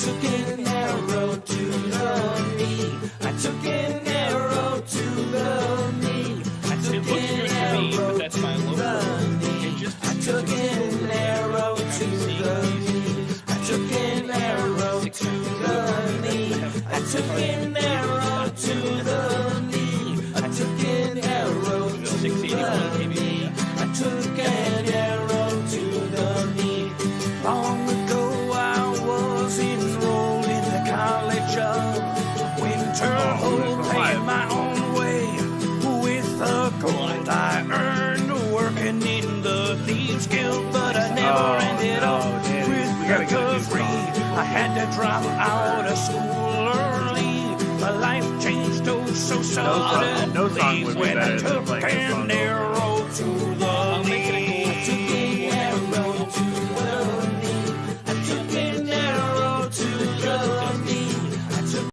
took an arrow to the knee. I took an arrow to the knee. I took an arrow to the knee. I took an arrow to the knee. I took an arrow to the knee. I took an arrow to the knee. I took an arrow to the knee. I took an arrow to the knee. Long ago I was enrolled in the College of Winter, paying my own way with the gold I earned working in the Thieves Guild, but I never ended up with the degree. I had to drop out of school early. My life changed so suddenly when I took an arrow to the knee. I took an arrow to the knee. I took an arrow to the knee. I took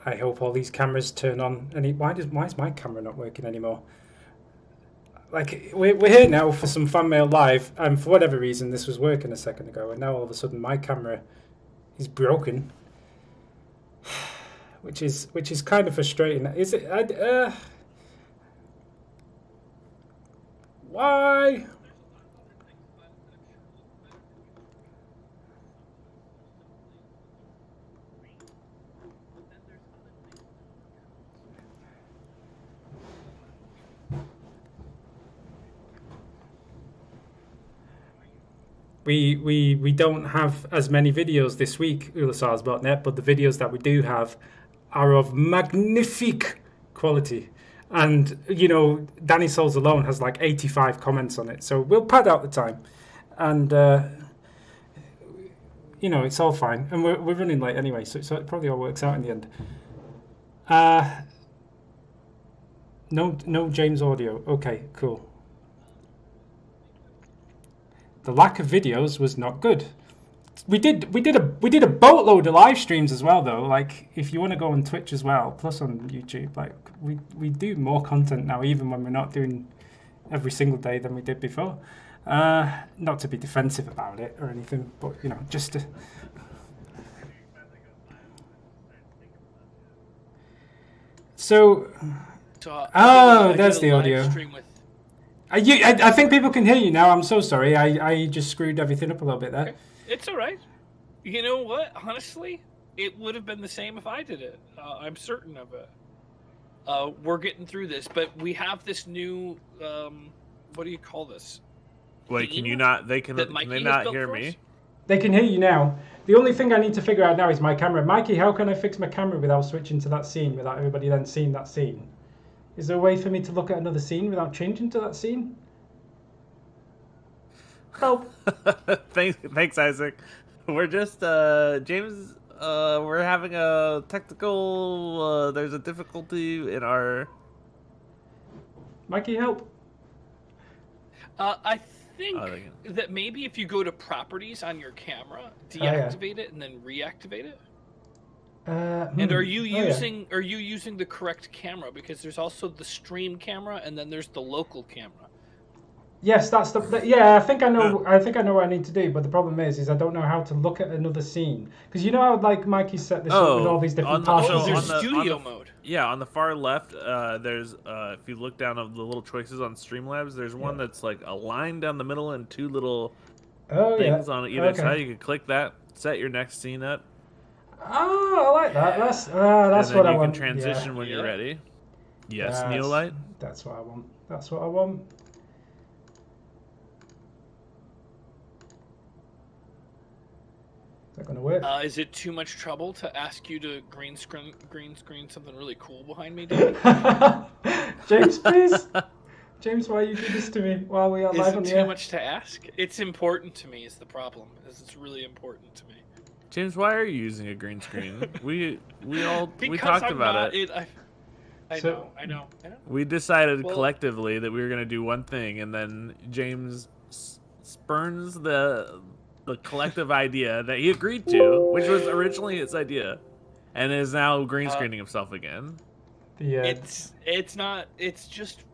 I hope all these cameras turn on. And why is my camera not working anymore? Like, we're here now for some fan mail live, and for whatever reason this was working a second ago, and now all of a sudden my camera is broken, which is kind of frustrating. Is it? Why? We don't have as many videos this week, ulasars.net, but the videos that we do have are of magnifique quality. And, you know, Danny Souls alone has like 85 comments on it. So we'll pad out the time. And, you know, it's all fine. And we're running late anyway, so it probably all works out in the end. No James audio. Okay, cool. The lack of videos was not good. We did a boatload of live streams as well though. Like if you want to go on Twitch as well, plus on YouTube, like we do more content now, even when we're not doing every single day than we did before. Not to be defensive about it or anything, but you know, just to. So, there's the audio. I think people can hear you now. I'm so sorry. I just screwed everything up a little bit there. It's all right. You know what? Honestly, it would have been the same if I did it. I'm certain of it. We're getting through this, but we have this new, what do you call this? Wait, can you not, can they not hear me? They can hear you now. The only thing I need to figure out now is my camera. Mikey, how can I fix my camera without switching to that scene, without everybody then seeing that scene? Is there a way for me to look at another scene without changing to that scene? Help. Thanks, Isaac. We're just, James, we're having a technical, there's a difficulty in our... Mikey, help. I think that maybe if you go to properties on your camera, deactivate it and then reactivate it. And are you using the correct camera? Because there's also the stream camera and then there's the local camera. Yes, that's yeah. I think I know what I need to do, but the problem is I don't know how to look at another scene, because you know how like Mikey set this up with all these different parts. There's studio mode. Yeah, on the far left, there's if you look down at the little choices on Streamlabs, there's one that's like a line down the middle and two little things on either side. You can click that, set your next scene up. Oh, I like that. That's and what then I you want. can transition when you're ready. Yes, Neolite. That's what I want. That's what I want. Is that gonna work? Is it too much trouble to ask you to green screen something really cool behind me, Danny? James, please. James, why you do this to me while we are live on the air? Is it too much to ask? It's important to me. Is the problem? It's really important to me. James, why are you using a green screen? we Because talked I'm about not, it. I know. We decided collectively that we were gonna do one thing, and then James spurns the collective idea that he agreed to, which was originally his idea, and is now green screening himself again. It's not. It's just.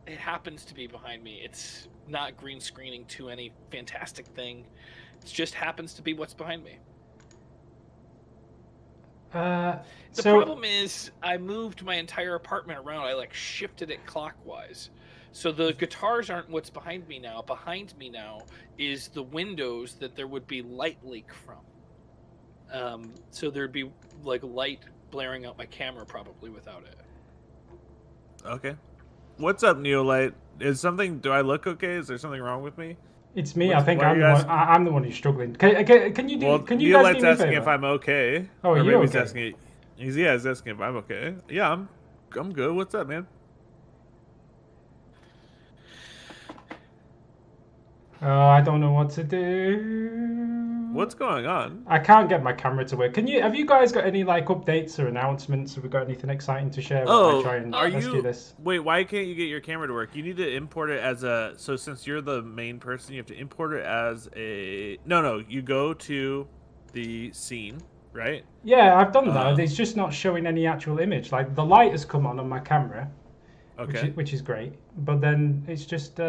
It happens to be behind me. It's not green screening to any fantastic thing. It just happens to be what's behind me. The problem is I moved my entire apartment around. I like shifted it clockwise. So the guitars aren't what's behind me now. Behind me now is the windows that there would be light leak from. So there'd be like light blaring out my camera probably without it. Okay. What's up, Neolite? Do I look okay? Is there something wrong with me? It's me. I think I'm the one who's struggling. Can you do? Can you Neolite's guys do me a asking favor? if I'm okay. Oh, are you okay? He's asking if I'm okay. Yeah, I'm good. What's up, man? Oh, I don't know what to do. What's going on? I can't get my camera to work. Have you guys got any like updates or announcements? Have we got anything exciting to share? Oh, I try and rescue this? Wait, why can't you get your camera to work? You need to import it as so since you're the main person, you have to import it as no, you go to the scene, right? Yeah, I've done that. It's just not showing any actual image. Like the light has come on my camera, okay, which is great. But then it's just.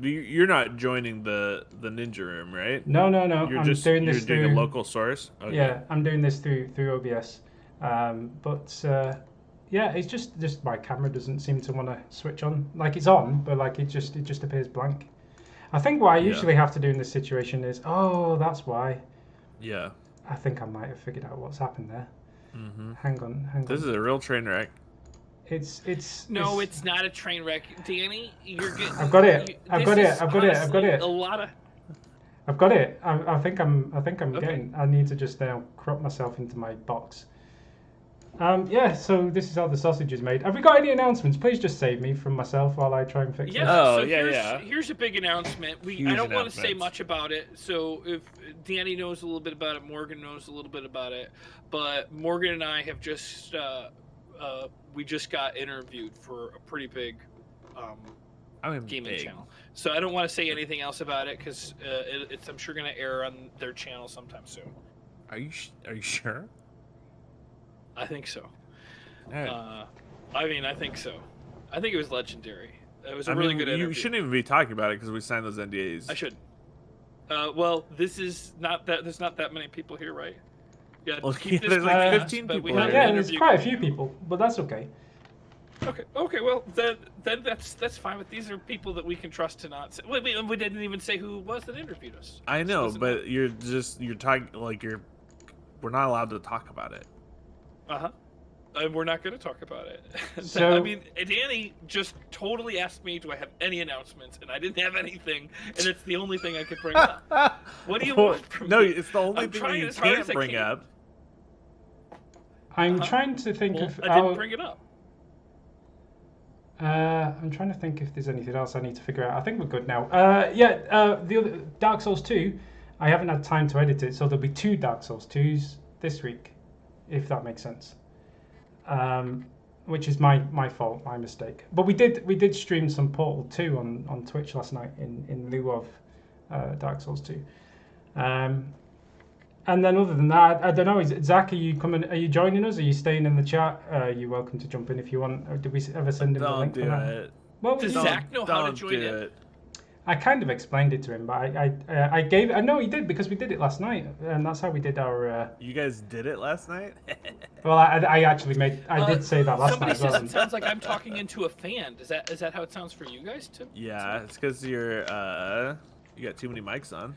You're not joining the ninja room, right? No. You're doing a local source. Okay. Yeah, I'm doing this through OBS. Yeah, it's just my camera doesn't seem to want to switch on. Like it's on, but like it just appears blank. I think what I usually have to do in this situation is that's why. Yeah. I think I might have figured out what's happened there. Mm-hmm. Hang on. This is a real train wreck. It's not a train wreck, Danny. You're getting. I've got it. I've got it. A lot of. I've got it. I think I'm Okay. getting. I need to just crop myself into my box. Yeah. So this is how the sausage is made. Have we got any announcements? Please just save me from myself while I try and fix Yeah. this. Oh, so yeah. Here's a big announcement. I don't want to say much about it. So if Danny knows a little bit about it, Morgan knows a little bit about it. But Morgan and I have just we just got interviewed for a pretty big gaming channel. So I don't want to say anything else about it because it's I'm sure going to air on their channel sometime soon. Are you sure? I think so. Right. I think so. I think it was legendary. It was a really good interview. You shouldn't even be talking about it because we signed those NDAs. I should. Well, this is not that. There's not that many people here, right? Yeah. There's like 15 people. Yeah, there's quite a few people, but that's okay. Okay. Well, then that's fine. But these are people that we can trust to not say. Wait, we didn't even say who it was that interviewed us. I know, but you're talking like we're not allowed to talk about it. We're not going to talk about it. So, I mean, Danny just totally asked me, do I have any announcements? And I didn't have anything, and it's the only thing I could bring up. What do you want from me? No, it's the only thing you can't bring up. I'm trying to think of. I didn't bring it up. I'm trying to think if there's anything else I need to figure out. I think we're good now. The other Dark Souls 2, I haven't had time to edit it, so there'll be 2 Dark Souls 2s this week, if that makes sense. Which is my fault, my mistake. But we did stream some Portal 2 on Twitch last night in lieu of Dark Souls 2. And then other than that, I don't know. Zach, are you coming? Are you joining us? Are you staying in the chat? You're welcome to jump in if you want. Or did we ever send him the link for that? Well, does Zach know how to join it? I kind of explained it to him, but I gave. I know he did because we did it last night, and that's how we did our. You guys did it last night? Well, I actually made. I did say that last night. Somebody says it sounds like I'm talking into a fan. Is that how it sounds for you guys too? Yeah, it's because you got too many mics on.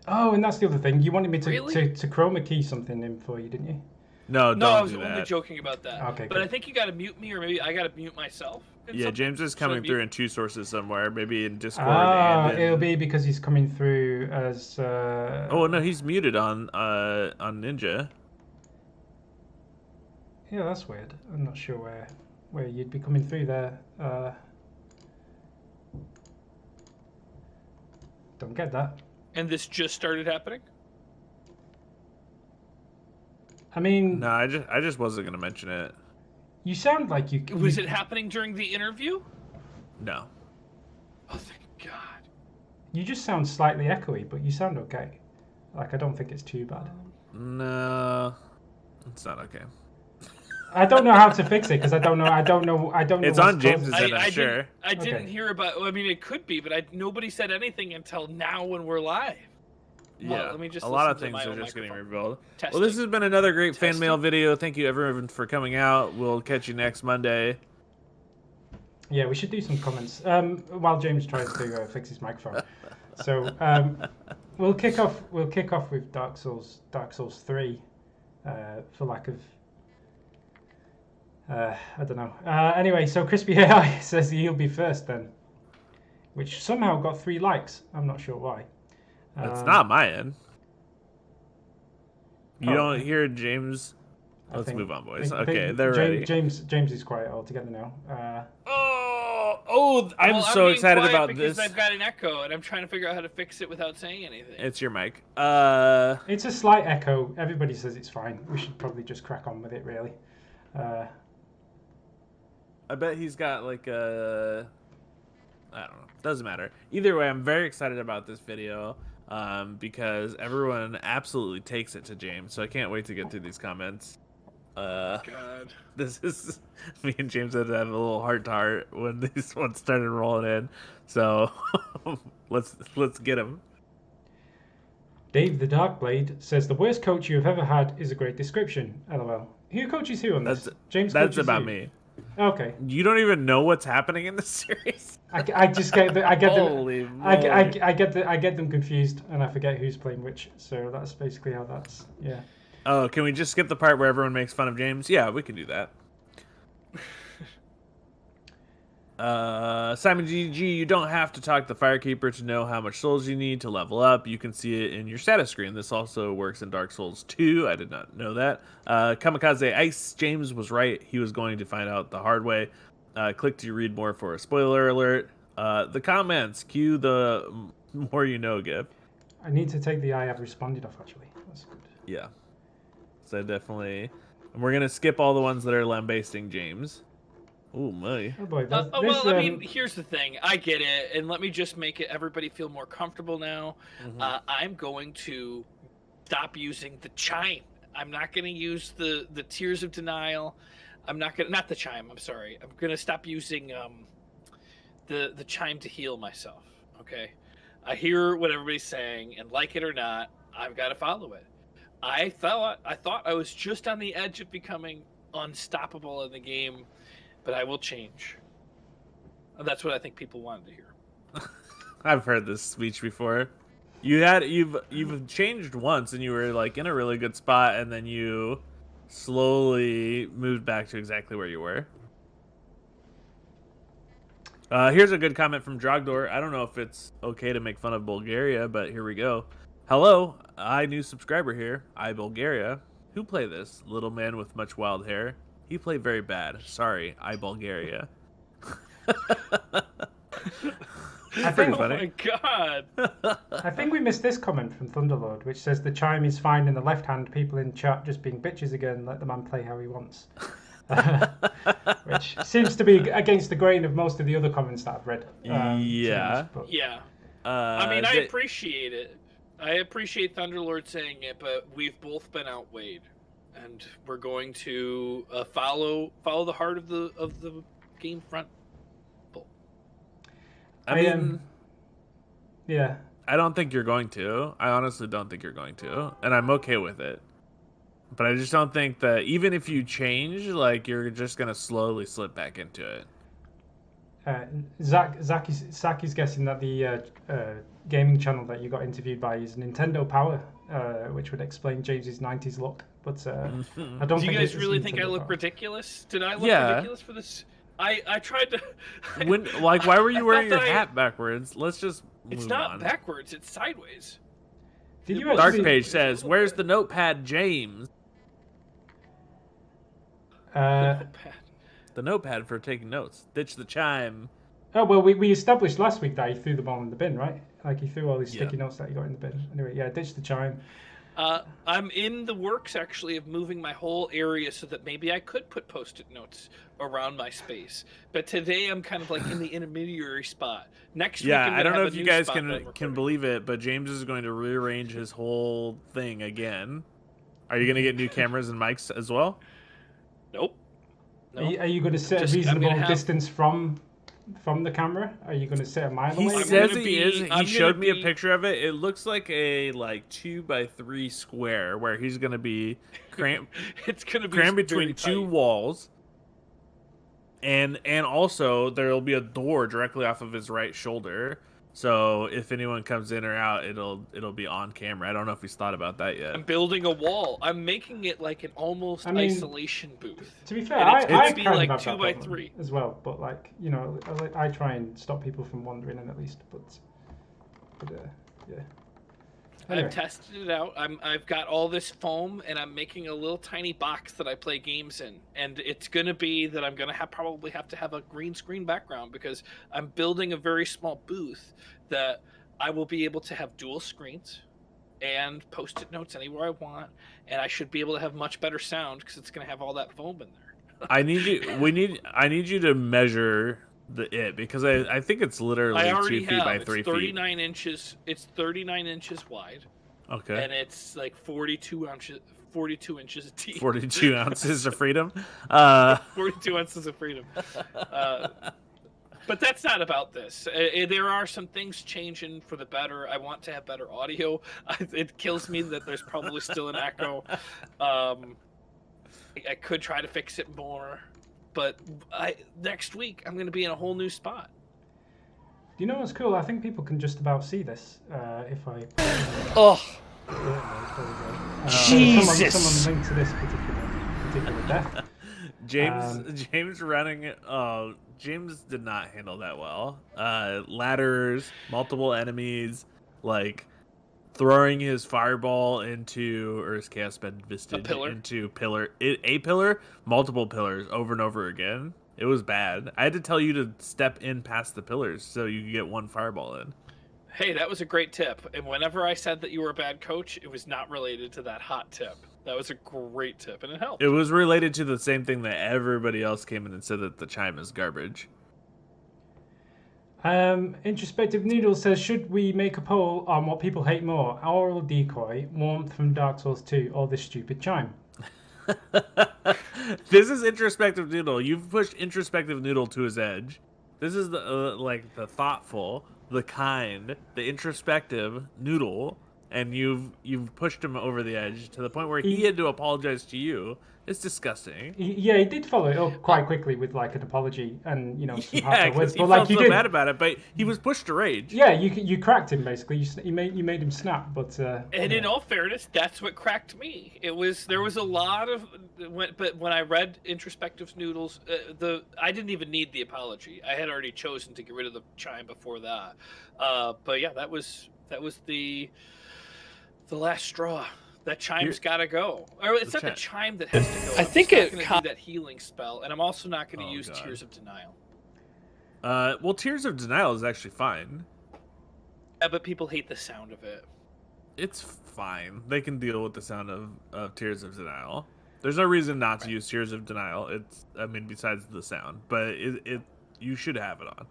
Oh, and that's the other thing. You wanted me to Really? to chroma key something in for you, didn't you? No, No, I don't was do only that. joking about that. Okay, but good. I think you got to mute me, or maybe I got to mute myself. Yeah, James is coming through in two sources somewhere, maybe in Discord Ah, and in... it'll be because he's coming through as. Oh no, he's muted on Ninja. Yeah, that's weird. I'm not sure where you'd be coming through there. Don't get that. And this just started happening? I mean, No, I just wasn't gonna mention it. you sound like you. Was it happening during the interview? No. Oh, thank God. You just sound slightly echoey, but you sound okay. Like, I don't think it's too bad. No, it's not okay. I don't know how to fix it because I don't know. It's on James's end, I'm sure. I didn't Okay. hear about. I mean, it could be, but nobody said anything until now when we're live. Yeah, let me just a lot of listen to things my are own just getting microphone. revealed. Testing. Well, this has been another great fan mail Testing. video. Thank you everyone for coming out. We'll catch you next Monday. Yeah, we should do some comments while James tries to fix his microphone. So we'll kick off with Dark Souls 3 for lack of I don't know. Anyway, so Crispy AI says he'll be first then, which somehow got 3 likes. I'm not sure why. That's not my end. You Oh, don't hear James. I Let's think- move on, boys. I think Okay, they're ready. James is quiet altogether now. I'm so being excited quiet about because this. I've got an echo, and I'm trying to figure out how to fix it without saying anything. It's your mic. It's a slight echo. Everybody says it's fine. We should probably just crack on with it, really. I bet he's got like a... I don't know. Doesn't matter. Either way, I'm very excited about this video because everyone absolutely takes it to James. So I can't wait to get through these comments. God. This is... Me and James had to have a little heart-to-heart when these ones started rolling in. So let's get them. Dave the Darkblade says the worst coach you have ever had is a great description. LOL. Who coaches who on this? James. That's coaches about who? me. Okay. You don't even know what's happening in the series. I just get the, I get Holy them, moly. I get them confused and I forget who's playing which. So that's basically how that's yeah. Oh, can we just skip the part where everyone makes fun of James? Yeah, we can do that. Simon GG, you don't have to talk the Firekeeper to know how much souls you need to level up. You can see it in your status screen. This also works in Dark Souls 2. I did not know that. Kamikaze Ice, James was right. He was going to find out the hard way. Click to read more for a spoiler alert. The comments, cue the more you know gif. I need to take the I have responded off actually. That's good. Yeah. So definitely. And we're going to skip all the ones that are lambasting James. Oh my. Oh boy. Well, I mean, here's the thing. I get it, and let me just make it everybody feel more comfortable now. I'm going to stop using the chime. I'm not going to use the Tears of Denial. I'm not the chime. I'm sorry. I'm going to stop using the chime to heal myself. Okay. I hear what everybody's saying, and like it or not, I've got to follow it. I thought I was just on the edge of becoming unstoppable in the game. But I will change. That's what I think people wanted to hear. I've heard this speech before. You've changed once, and you were like in a really good spot, and then you slowly moved back to exactly where you were. Here's a good comment from Drogdor. I don't know if it's okay to make fun of Bulgaria, but here we go. Hello, new subscriber here. I Bulgaria. Who play this? Little man with much wild hair. He played very bad. Sorry, I Bulgaria. I think, oh my god! I think we missed this comment from Thunderlord, which says the chime is fine in the left hand. People in chat just being bitches again. Let the man play how he wants. Which seems to be against the grain of most of the other comments that I've read. Yeah. But... Yeah. I mean, I appreciate it. I appreciate Thunderlord saying it, but we've both been outweighed. And we're going to follow the heart of the GameFront. I mean, yeah. I don't think you're going to. I honestly don't think you're going to, and I'm okay with it. But I just don't think that even if you change, like you're just gonna slowly slip back into it. Zach is guessing that the gaming channel that you got interviewed by is Nintendo Power, which would explain James's 90s look. But I don't. Do think you guys it's really think I Nintendo look Power. ridiculous? Did I look ridiculous for this? I tried to. Why were you wearing your hat backwards? Let's just. It's not backwards. It's sideways. Did you Dark actually? Page says, "Where's the notepad, James?" The notepad for taking notes. Ditch the chime. Oh well, we established last week that he threw them all in the bin, right? Like he threw all these sticky notes that he got in the bin. Anyway, yeah, ditch the chime. I'm in the works actually of moving my whole area so that maybe I could put post-it notes around my space. But today I'm kind of like in the intermediary spot. Next week, I don't know if you guys can believe it, but James is going to rearrange his whole thing again. Are you going to get new cameras and mics as well? Nope. Are you going to set a reasonable distance from the camera? Are you going to set a mile away? He says he is. He showed me a picture of it. It looks like a 2x3 square where he's going to be crammed. It's going to be crammed between two walls, and also there will be a door directly off of his right shoulder. So if anyone comes in or out, it'll be on camera. I don't know if he's thought about that yet. I'm building a wall. I'm making it like an almost isolation booth. To be fair, I be like 2x3 as well. But I try and stop people from wandering in at least. But yeah. Anyway. I've tested it out. I've got all this foam, and I'm making a little tiny box that I play games in. And it's going to be that I'm going to probably have to have a green screen background because I'm building a very small booth that I will be able to have dual screens and post-it notes anywhere I want. And I should be able to have much better sound because it's going to have all that foam in there. I need you to measure because I think it's literally 2 feet by 3 feet. 39 inches. It's 39 inches wide. Okay. And it's like 42 inches of teeth. 42 ounces of freedom. 42 ounces of freedom. But that's not about this. There are some things changing for the better. I want to have better audio. It kills me that there's probably still an echo. I could try to fix it more. But next week, I'm going to be in a whole new spot. Do you know what's cool? I think people can just about see this. If I... Oh. Jesus! Someone linked to this particular death. James running... James did not handle that well. Ladders, multiple enemies, throwing his fireball into, or his chaos sped vistage into a pillar, multiple pillars over and over again. It was bad. I had to tell you to step in past the pillars so you could get one fireball in. Hey, that was a great tip. And whenever I said that you were a bad coach, it was not related to that hot tip. That was a great tip, and it helped. It was related to the same thing that everybody else came in and said that the chime is garbage. Introspective Noodle says, should we make a poll on what people hate more, Oral Decoy, Warmth from Dark Souls 2, or this stupid chime? This is Introspective Noodle. You've pushed Introspective Noodle to his edge. This is the the thoughtful, the kind, the introspective Noodle, and you've pushed him over the edge to the point where he had to apologize to you. It's disgusting. Yeah, he did follow it up quite quickly with an apology and some heartfelt words. He felt so bad about it, but he was pushed to rage. Yeah, you cracked him basically. You made him snap, but. And in all fairness, that's what cracked me. There was a lot of but when I read Introspective Noodles, I didn't even need the apology. I had already chosen to get rid of the chime before that. But yeah, that was the last straw. That chime's got to go. Or it's not the chime that has to go. I think it's going to do that healing spell, and I'm also not going to use Tears of Denial. Well, Tears of Denial is actually fine. Yeah, but people hate the sound of it. It's fine. They can deal with the sound of Tears of Denial. There's no reason not to use Tears of Denial. Besides the sound, but you should have it on.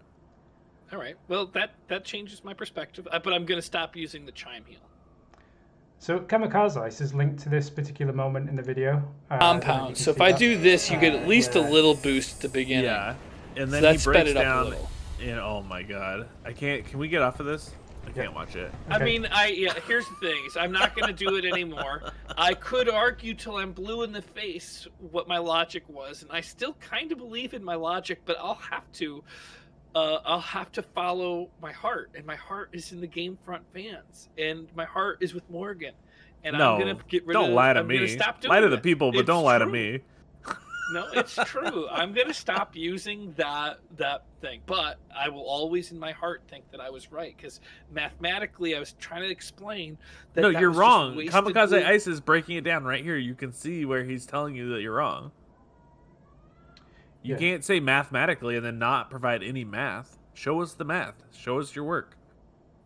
All right. Well, that changes my perspective. But I'm going to stop using the chime heal. So Kamikaze Ice is linked to this particular moment in the video. Compound. So if I do this, you get at least a little boost at the beginning. Yeah, and then so he breaks down. And oh my god, I can't. Can we get off of this? I can't watch it. Okay. Here's the thing: I'm not going to do it anymore. I could argue till I'm blue in the face what my logic was, and I still kind of believe in my logic, but I'll have to. I'll have to follow my heart, and my heart is in the GameFront fans, and my heart is with Morgan. And No, I'm gonna get rid don't of. lie to I'm gonna me. stop doing Lie to the it. people, but It's don't lie to true. me. No, it's true. I'm gonna stop using that thing, but I will always, in my heart, think that I was right because mathematically, I was trying to explain that. No, that you're was just wrong. wasted Kamikaze blue. Ice is breaking it down right here. You can see where he's telling you that you're wrong. You can't say mathematically and then not provide any math. Show us the math. Show us your work.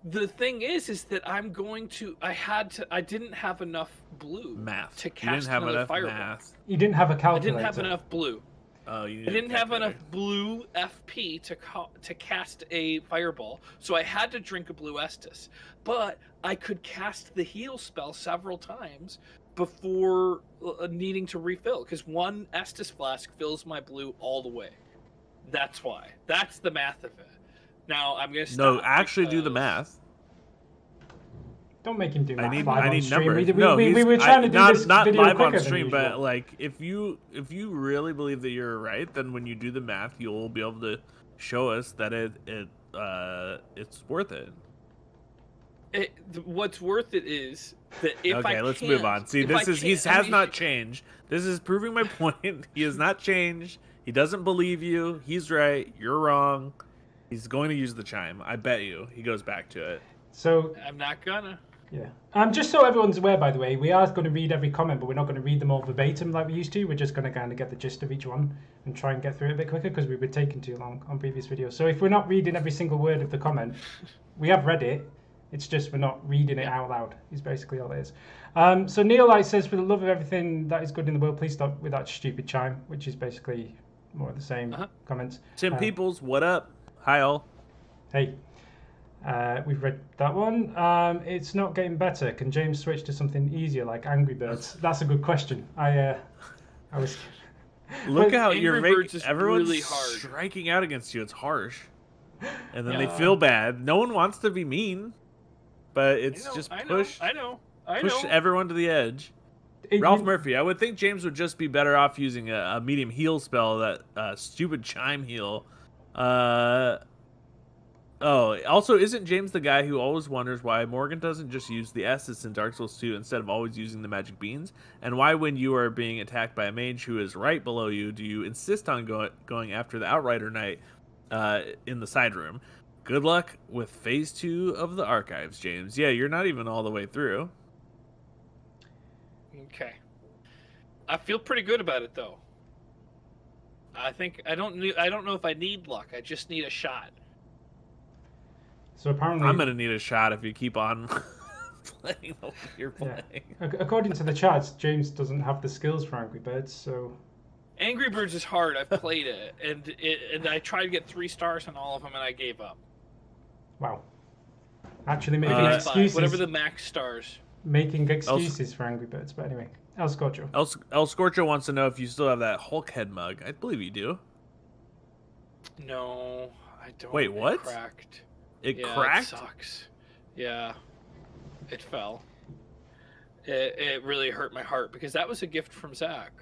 The thing is that I'm going to. I didn't have enough blue Math. to You cast didn't have another enough fireball. math. You didn't have a I calculator. didn't have enough blue. Oh, you I didn't have enough blue FP to cast a fireball, so I had to drink a blue Estus. But I could cast the heal spell several times before needing to refill, because one Estus flask fills my blue all the way. That's why. That's the math of it. Now I'm gonna stop. No, actually do the math. Don't make him do math. I need numbers. We were trying to do this not video live quicker on stream, than usual. but like if you really believe that you're right, then when you do the math, you'll be able to show us that it's worth it. What's worth it is that if I let's move on. See, he has not changed. This is proving my point. He has not changed. He doesn't believe you. He's right. You're wrong. He's going to use the chime. I bet you. He goes back to it. So I'm not gonna. Yeah. Just so everyone's aware, by the way, we are going to read every comment, but we're not going to read them all verbatim like we used to. We're just going to kind of get the gist of each one and try and get through it a bit quicker because we've been taking too long on previous videos. So if we're not reading every single word of the comment, we have read it. It's just we're not reading it out loud. Is basically all it is. So Neil Light says, for the love of everything that is good in the world, please stop with that stupid chime, which is basically more of the same comments. Tim Peoples, what up? Hi all. Hey. We've read that one. It's not getting better. Can James switch to something easier like Angry Birds? That's a good question. I was. Look how you're Angry Birds is everyone's really hard. striking out against you. It's harsh, and then they feel bad. No one wants to be mean, but it's just push. I know. Push everyone to the edge. Ralph Murphy, I would think James would just be better off using a medium heal spell, that stupid chime heal. Oh, also, isn't James the guy who always wonders why Morgan doesn't just use the Estus in Dark Souls 2 instead of always using the magic beans? And why, when you are being attacked by a mage who is right below you, do you insist on going after the Outrider Knight in the side room? Good luck with Phase 2 of the Archives, James. Yeah, you're not even all the way through. Okay. I feel pretty good about it, though. I think I don't know if I need luck. I just need a shot. So apparently, I'm gonna need a shot if you keep on playing the way you're playing. Yeah. According to the charts, James doesn't have the skills for Angry Birds, so. Angry Birds is hard. I've played it, and I tried to get 3 stars on all of them, and I gave up. Wow. Actually making excuses. Whatever the max stars. Making excuses for Angry Birds, but anyway. El Scorcho. El Scorcho wants to know if you still have that Hulk head mug. I believe you do. No, I don't. Wait, what? It cracked. It cracked? It sucks. Yeah, it fell. It really hurt my heart because that was a gift from Zach.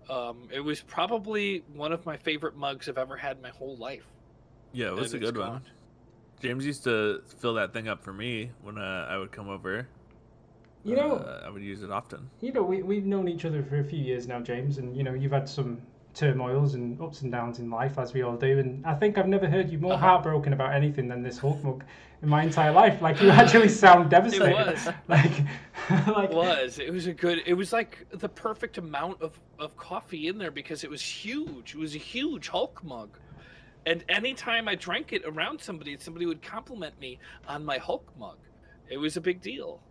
It was probably one of my favorite mugs I've ever had in my whole life. Yeah, it was a good one. James used to fill that thing up for me when I would come over. You know, I would use it often. You know, we've known each other for a few years now, James, and you know, you've had some turmoils and ups and downs in life, as we all do. And I think I've never heard you more heartbroken about anything than this Hulk mug in my entire life. Like, you actually sound devastated. It was. It was a good. It was like the perfect amount of coffee in there because it was huge. It was a huge Hulk mug. And anytime I drank it around somebody would compliment me on my Hulk mug. It was a big deal.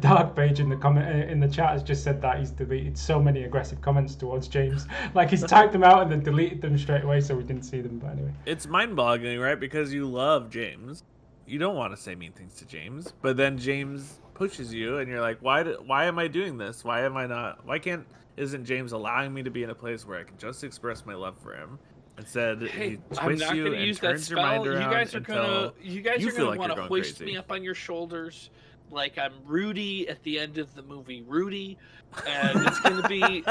Dark Page in the chat has just said that he's deleted so many aggressive comments towards James. Like, he's typed them out and then deleted them straight away, so we didn't see them. But anyway, it's mind-boggling, right? Because you love James, you don't want to say mean things to James, but then James pushes you, and you're like, why am I doing this? Why am I not? Isn't James allowing me to be in a place where I can just express my love for him? Instead, he twists you and turns your mind around. You guys are gonna want to hoist crazy. me up on your shoulders like I'm Rudy at the end of the movie Rudy, and it's gonna be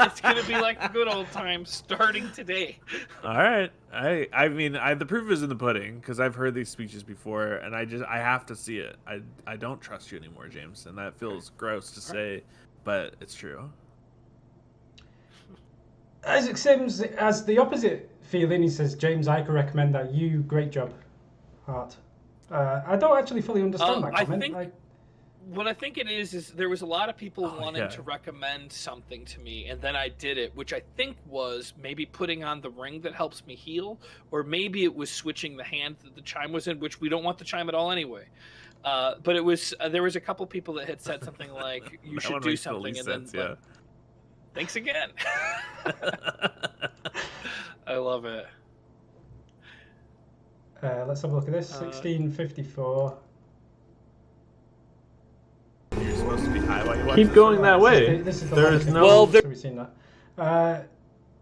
like the good old times starting today. All right, I mean, the proof is in the pudding because I've heard these speeches before, and I have to see it. I don't trust you anymore, James, and that feels gross to say, but it's true. Isaac Sims has the opposite feeling. He says, James, I can recommend that. You, great job, Hart. I don't actually fully understand that comment. What I think it is there was a lot of people wanting to recommend something to me, and then I did it, which I think was maybe putting on the ring that helps me heal, or maybe it was switching the hand that the chime was in, which we don't want the chime at all anyway. But it was there was a couple people that had said something like, you should do something, and then thanks again. I love it. Let's have a look at this. 1654. You're supposed to be high while you watch Keep going that way. This is the There's no. Well, we've seen that.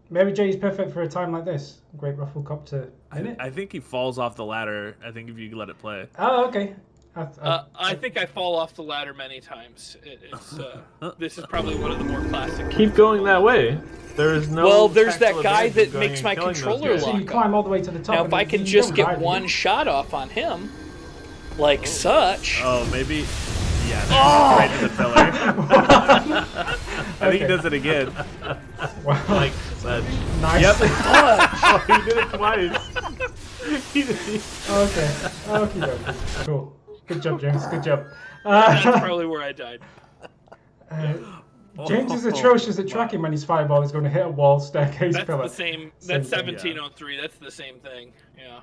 Mary J is perfect for a time like this. Great rufflecopter minute. I think he falls off the ladder. I think if you let it play. Oh, okay. I think I fall off the ladder many times. This is probably one of the more classic. Keep going that way. There's no. Well, there's that guy that makes my controller So lock you climb all the way to the top. Now, if I can just get one shot off on him, like such. Oh, maybe. Yeah, right to the pillar. I think he does it again. Wow. Like said. Nice. Yep. Oh, he did it twice. Okay. Okay. Cool. Good job, James. Good job. That's probably where I died. James is atrocious at tracking when his fireball is going to hit a wall, staircase, That's pillar. the same. That's 1703. That's the same thing. Yeah.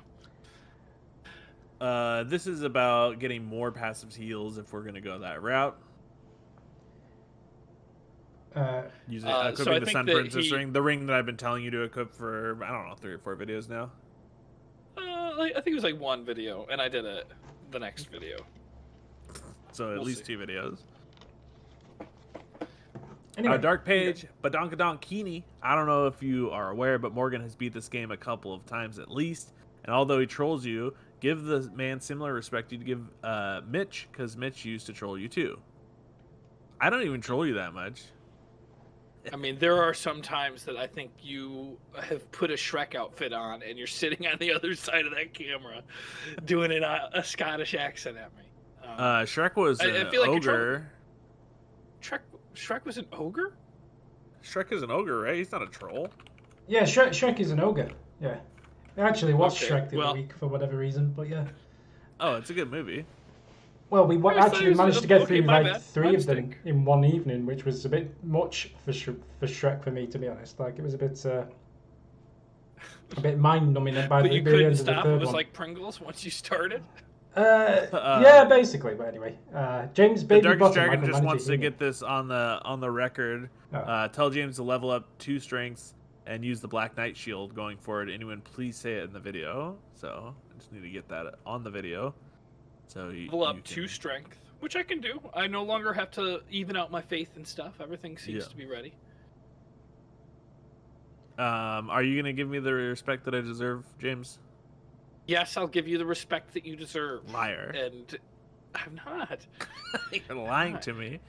This is about getting more passive heals if we're going to go that route. Using equipping the Sun Princess ring, the ring that I've been telling you to equip for, I don't know, 3 or 4 videos now. I think it was like 1 video, and I did it the next video. So at least 2 videos. Anyway, Dark Page, Badonkadonk I don't know if you are aware, but Morgan has beat this game a couple of times at least. And although he trolls you, give the man similar respect you'd give Mitch, because Mitch used to troll you too. I don't even troll you that much. I mean, there are some times that I think you have put a Shrek outfit on and you're sitting on the other side of that camera doing a Scottish accent at me. Shrek was an ogre. Shrek was an ogre? Shrek is an ogre, right? He's not a troll. Yeah, Shrek is an ogre. Yeah. I actually watched Shrek the other week for whatever reason, but yeah. Oh, it's a good movie. Well, we actually managed to get through like 3 of them in one evening, which was a bit much for Shrek for me, to be honest. Like, it was a bit mind-numbing by the end of the third one. But you couldn't stop? It was like Pringles once you started? Yeah, basically. But anyway, James Baby The Darkest Bottom Dragon just wants to get this on the record. Tell James to level up 2 strengths and use the Black Knight shield going forward. Anyone, please say it in the video. So I just need to get that on the video. So level up 2 strength, which I can do. I no longer have to even out my faith and stuff. Everything seems to be ready. Are you gonna give me the respect that I deserve, James? Yes, I'll give you the respect that you deserve. Liar. And I'm not. You're lying to me.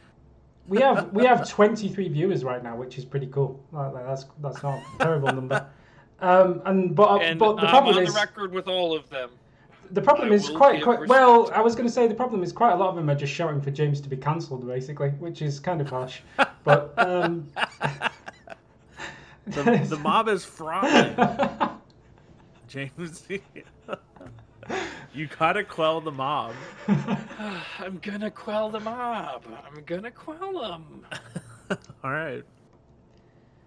We have 23 viewers right now, which is pretty cool. That's not a terrible number. But the problem I'm is on the record with all of them. The problem is quite well. I was going to say the problem is quite a lot of them are just shouting for James to be cancelled, basically, which is kind of harsh. But the mob is frying. James, you gotta quell the mob. I'm gonna quell the mob. I'm gonna quell them. All right.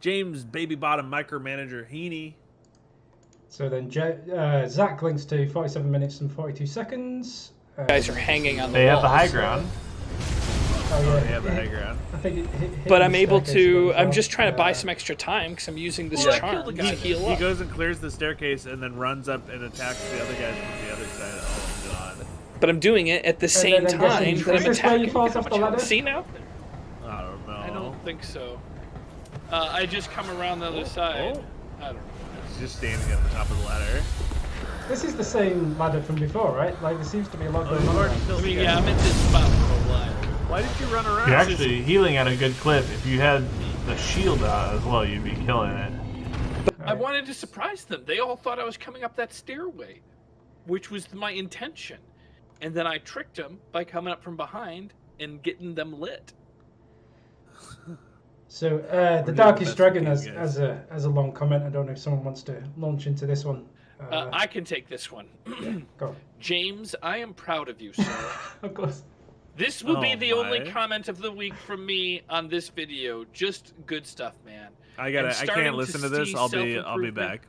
James Baby Bottom Micromanager Heaney. So then Zach links to 47 minutes and 42 seconds. You guys are hanging on the They walls. have the high ground. Oh, yeah. They have the high ground. I think but I'm able to. I'm just trying to buy some extra time because I'm using this charm to heal up. He goes and clears the staircase and then runs up and attacks the other guys from the other side. Oh god! But I'm doing it at the same time that I'm attacking. See now? I don't know. I don't think so. I just come around the other side. I don't know. He's just standing at the top of the ladder. This is the same ladder from before, right? Like, there seems to be a lot going on. I mean, yeah, I'm at this spot for a while. Why did you run around? You're actually healing at a good clip. If you had the shield out as well, you'd be killing it. I wanted to surprise them. They all thought I was coming up that stairway, which was my intention. And then I tricked them by coming up from behind and getting them lit. So the Darkest Dragon has a long comment. I don't know if someone wants to launch into this one. I can take this one. Yeah, go on. James, I am proud of you, sir. Of course. This will be the only comment of the week from me on this video. Just good stuff, man. I can't listen to this. I'll be back.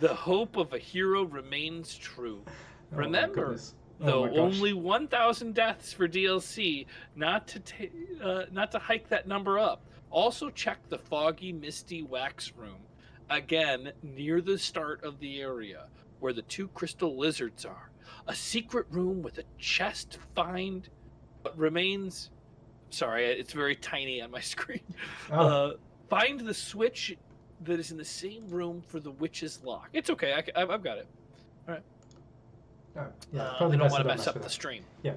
The hope of a hero remains true. Oh, Remember, though, only 1,000 deaths for DLC, not to hike that number up. Also check the foggy, misty wax room. Again, near the start of the area, where the 2 crystal lizards are. A secret room with a chest find, but remains... Sorry, it's very tiny on my screen. Oh. Find the switch that is in the same room for the witch's lock. It's okay, I've got it. All right. Oh, yeah, I don't want to mess up the stream. Yeah.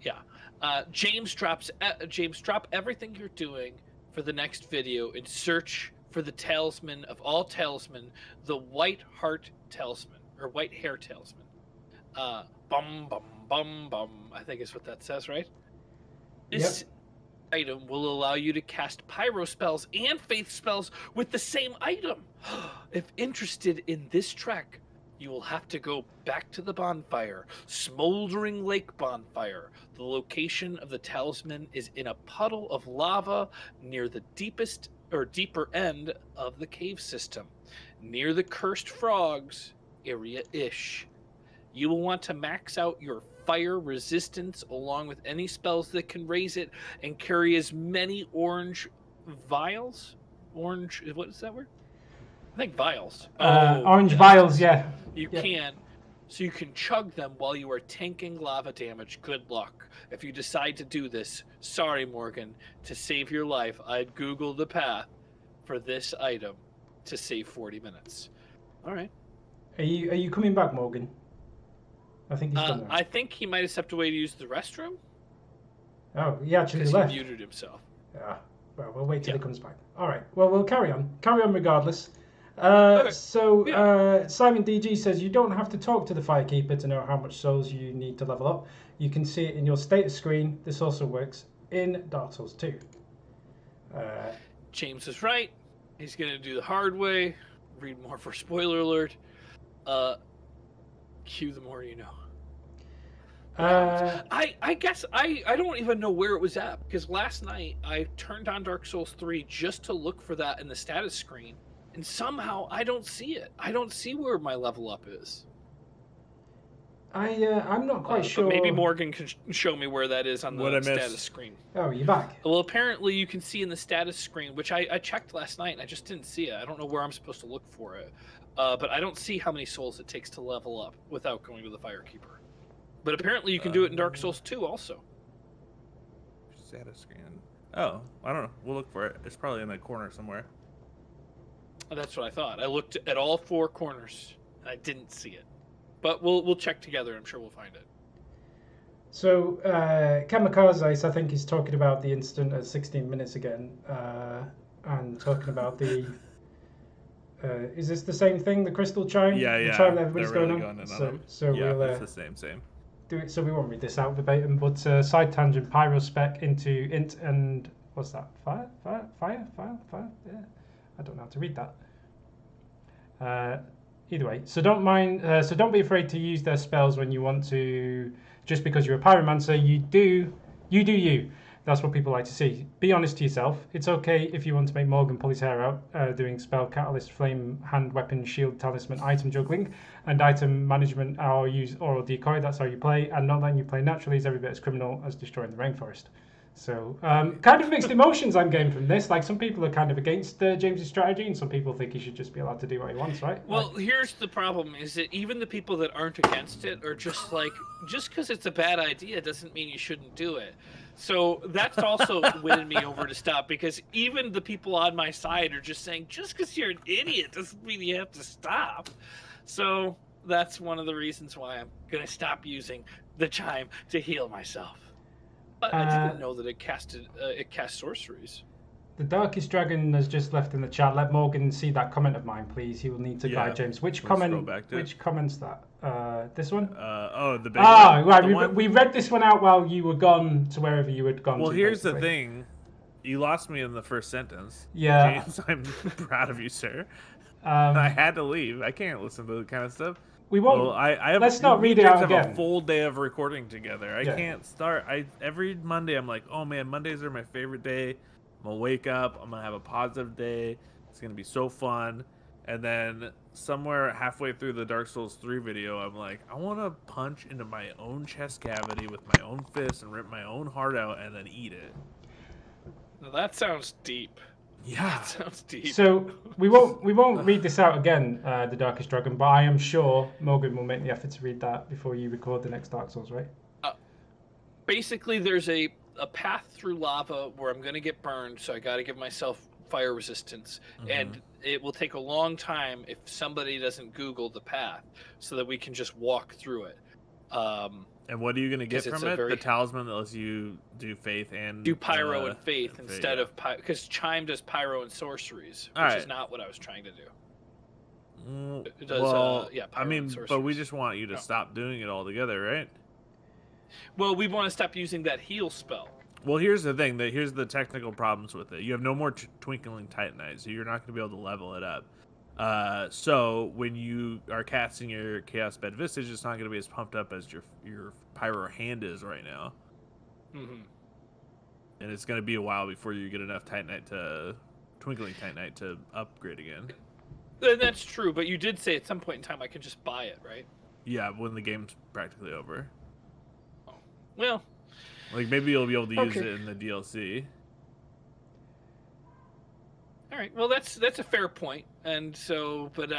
Yeah. James, drop everything you're doing for the next video and search for the talisman of all talisman, the White Heart Talisman, or White Hair Talisman. Bum, bum, bum, bum. I think is what that says, right? This item will allow you to cast pyro spells and faith spells with the same item. If interested in this trek, you will have to go back to the bonfire, Smoldering Lake Bonfire. The location of the talisman is in a puddle of lava near the deeper end of the cave system, near the Cursed Frogs area-ish. You will want to max out your fire resistance along with any spells that can raise it and carry as many orange vials. Orange, what is that word? I think vials. Orange vials, yeah. You can. So you can chug them while you are tanking lava damage. Good luck. If you decide to do this, sorry, Morgan, to save your life, I'd Google the path for this item to save 40 minutes. All right. Are you coming back, Morgan? I think he's done that. I think he might have stepped away to use the restroom. Oh, he actually because left. he muted himself. Yeah. Well, we'll wait till he comes back. All right. Well, we'll carry on. Carry on regardless. So Simon DG says you don't have to talk to the Firekeeper to know how much souls you need to level up. You can see it in your status screen. This also works in Dark Souls 2. James is right. He's going to do the hard way. Read more for spoiler alert. Cue the more you know. I guess I don't even know where it was at, because last night I turned on Dark Souls 3 just to look for that in the status screen, and somehow I don't see it. I don't see where my level up is. I'm not quite sure. But maybe Morgan can show me where that is on the status screen. Oh, you're back. Well, apparently you can see in the status screen, which I checked last night and I just didn't see it. I don't know where I'm supposed to look for it. But I don't see how many souls it takes to level up without going to the Firekeeper. But apparently you can do it in Dark Souls 2 also. Status screen. Oh, I don't know. We'll look for it. It's probably in the corner somewhere. That's what I thought. I looked at all 4 corners and I didn't see it. But we'll check together. I'm sure we'll find it. So Kamikaze, I think, is talking about the incident at 16 minutes again, and talking about the. Is this the same thing? The crystal chime? Yeah. The chime that everybody's really going on. So yeah, we'll it's the same. do it. So we won't read this out verbatim, but side tangent pyro spec into int and what's that? Fire. Yeah, I don't know how to read that. Either way, so don't be afraid to use their spells when you want to. Just because you're a pyromancer, you do you. That's what people like to see. Be honest to yourself. It's okay if you want to make Morgan pull his hair out, doing spell, catalyst, flame, hand, weapon, shield, talisman, item juggling, and item management, or use oral decoy. That's how you play, and not letting you play naturally is every bit as criminal as destroying the rainforest. So, kind of mixed emotions I'm getting from this. Like, some people are kind of against James's strategy, and some people think he should just be allowed to do what he wants, right? Well, here's the problem, is that even the people that aren't against it are just like, just because it's a bad idea doesn't mean you shouldn't do it. So that's also winning me over to stop, because even the people on my side are just saying, just because you're an idiot doesn't mean you have to stop. So that's one of the reasons why I'm going to stop using the chime to heal myself. I didn't know that it cast sorceries. The Darkest Dragon has just left in the chat. Let Morgan see that comment of mine, please. He will need to guide James. Which comment? Which comment's that? This one? The big one. Right. We read this one out while you were gone to wherever you had gone. Well, to, here's basically. the thing. You lost me in the first sentence. Yeah. James, I'm proud of you, sir. I had to leave. I can't listen to the kind of stuff. We won't. Well, I have, let's not read it out again. Have a full day of recording together. I can't start. Every Monday I'm like, oh man, Mondays are my favorite day. I'm gonna wake up. I'm gonna have a positive day. It's gonna be so fun. And then somewhere halfway through the Dark Souls 3 video, I'm like, I want to punch into my own chest cavity with my own fist and rip my own heart out and then eat it. Now that sounds deep. Yeah, that sounds deep. So we won't read this out again, the Darkest Dragon, but I am sure Morgan will make the effort to read that before you record the next Dark Souls, right? Basically, there's a path through lava where I'm going to get burned, so I got to give myself fire resistance. And it will take a long time if somebody doesn't Google the path so that we can just walk through it. And what are you going to get from it? The talisman that lets you do faith and... Do pyro and faith instead of... Because Chime does pyro and sorceries, which is not what I was trying to do. It does, pyro and sorceries. But we just want you to stop doing it altogether, right? Well, we want to stop using that heal spell. Well, here's the thing. Here's the technical problems with it. You have no more Twinkling Titanite, so you're not going to be able to level it up. So when you are casting your Chaos Bed Visage, it's not going to be as pumped up as your Pyro Hand is right now. Mm-hmm. And it's going to be a while before you get enough Twinkling Titanite to upgrade again. And that's true, but you did say at some point in time I can just buy it, right? Yeah, when the game's practically over. Oh. Well... Like, maybe you'll be able to use it in the DLC. All right. Well, that's a fair point. And so, but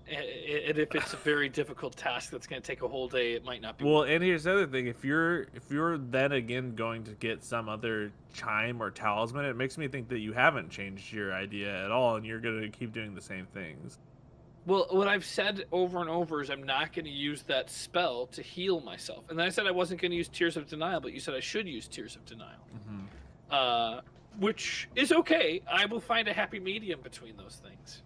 if it's a very difficult task that's going to take a whole day, it might not be. Well, and here's the other thing: if you're then again going to get some other chime or talisman, it makes me think that you haven't changed your idea at all, and you're going to keep doing the same things. Well, what I've said over and over is I'm not going to use that spell to heal myself. And then I said I wasn't going to use Tears of Denial, but you said I should use Tears of Denial. Mm-hmm. Which is okay. I will find a happy medium between those things.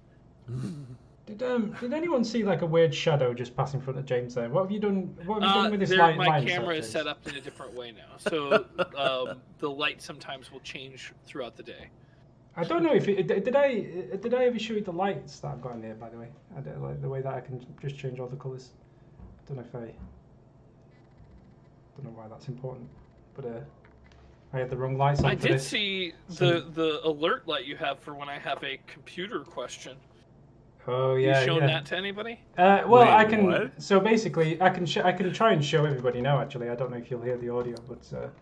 Did anyone see like a weird shadow just pass in front of James there? What have you done? What have you done with this light? My camera is set up in a different way now, so the light sometimes will change throughout the day. I don't know if did I ever show you the lights that I've got in here, by the way? I don't like the way that I can just change all the colours. Don't know why that's important, but I had the wrong lights on. I did see the alert light you have for when I have a computer question. Oh yeah. You shown that to anybody? Well, Wait, I can. what? So basically, I can try and show everybody now. Actually, I don't know if you'll hear the audio, but.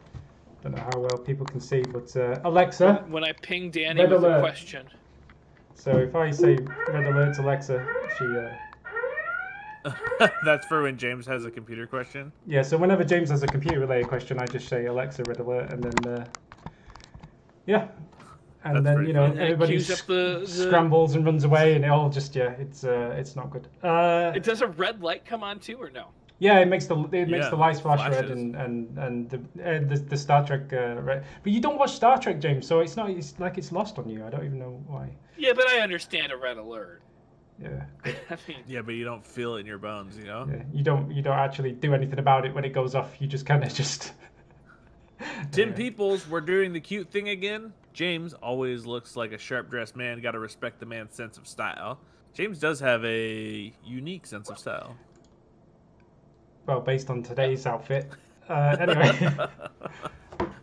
Don't know how well people can see, but Alexa. When I ping Danny with a question. So if I say red alert to Alexa, she. That's for when James has a computer question. Yeah. So whenever James has a computer-related question, I just say Alexa red alert, and then yeah, and That's then everybody scrambles and runs away, and it all just it's not good. It does a red light come on too, or no? Yeah, it makes the lights flash red and the Star Trek red. But you don't watch Star Trek, James, so it's like it's lost on you. I don't even know why. Yeah, but I understand a red alert. Yeah. Yeah, but you don't feel it in your bones, you know. Yeah, you don't actually do anything about it when it goes off. You just kind of just. Tim Peoples, we're doing the cute thing again. James always looks like a sharp-dressed man. Got to respect the man's sense of style. James does have a unique sense of style. Well, based on today's outfit. Anyway.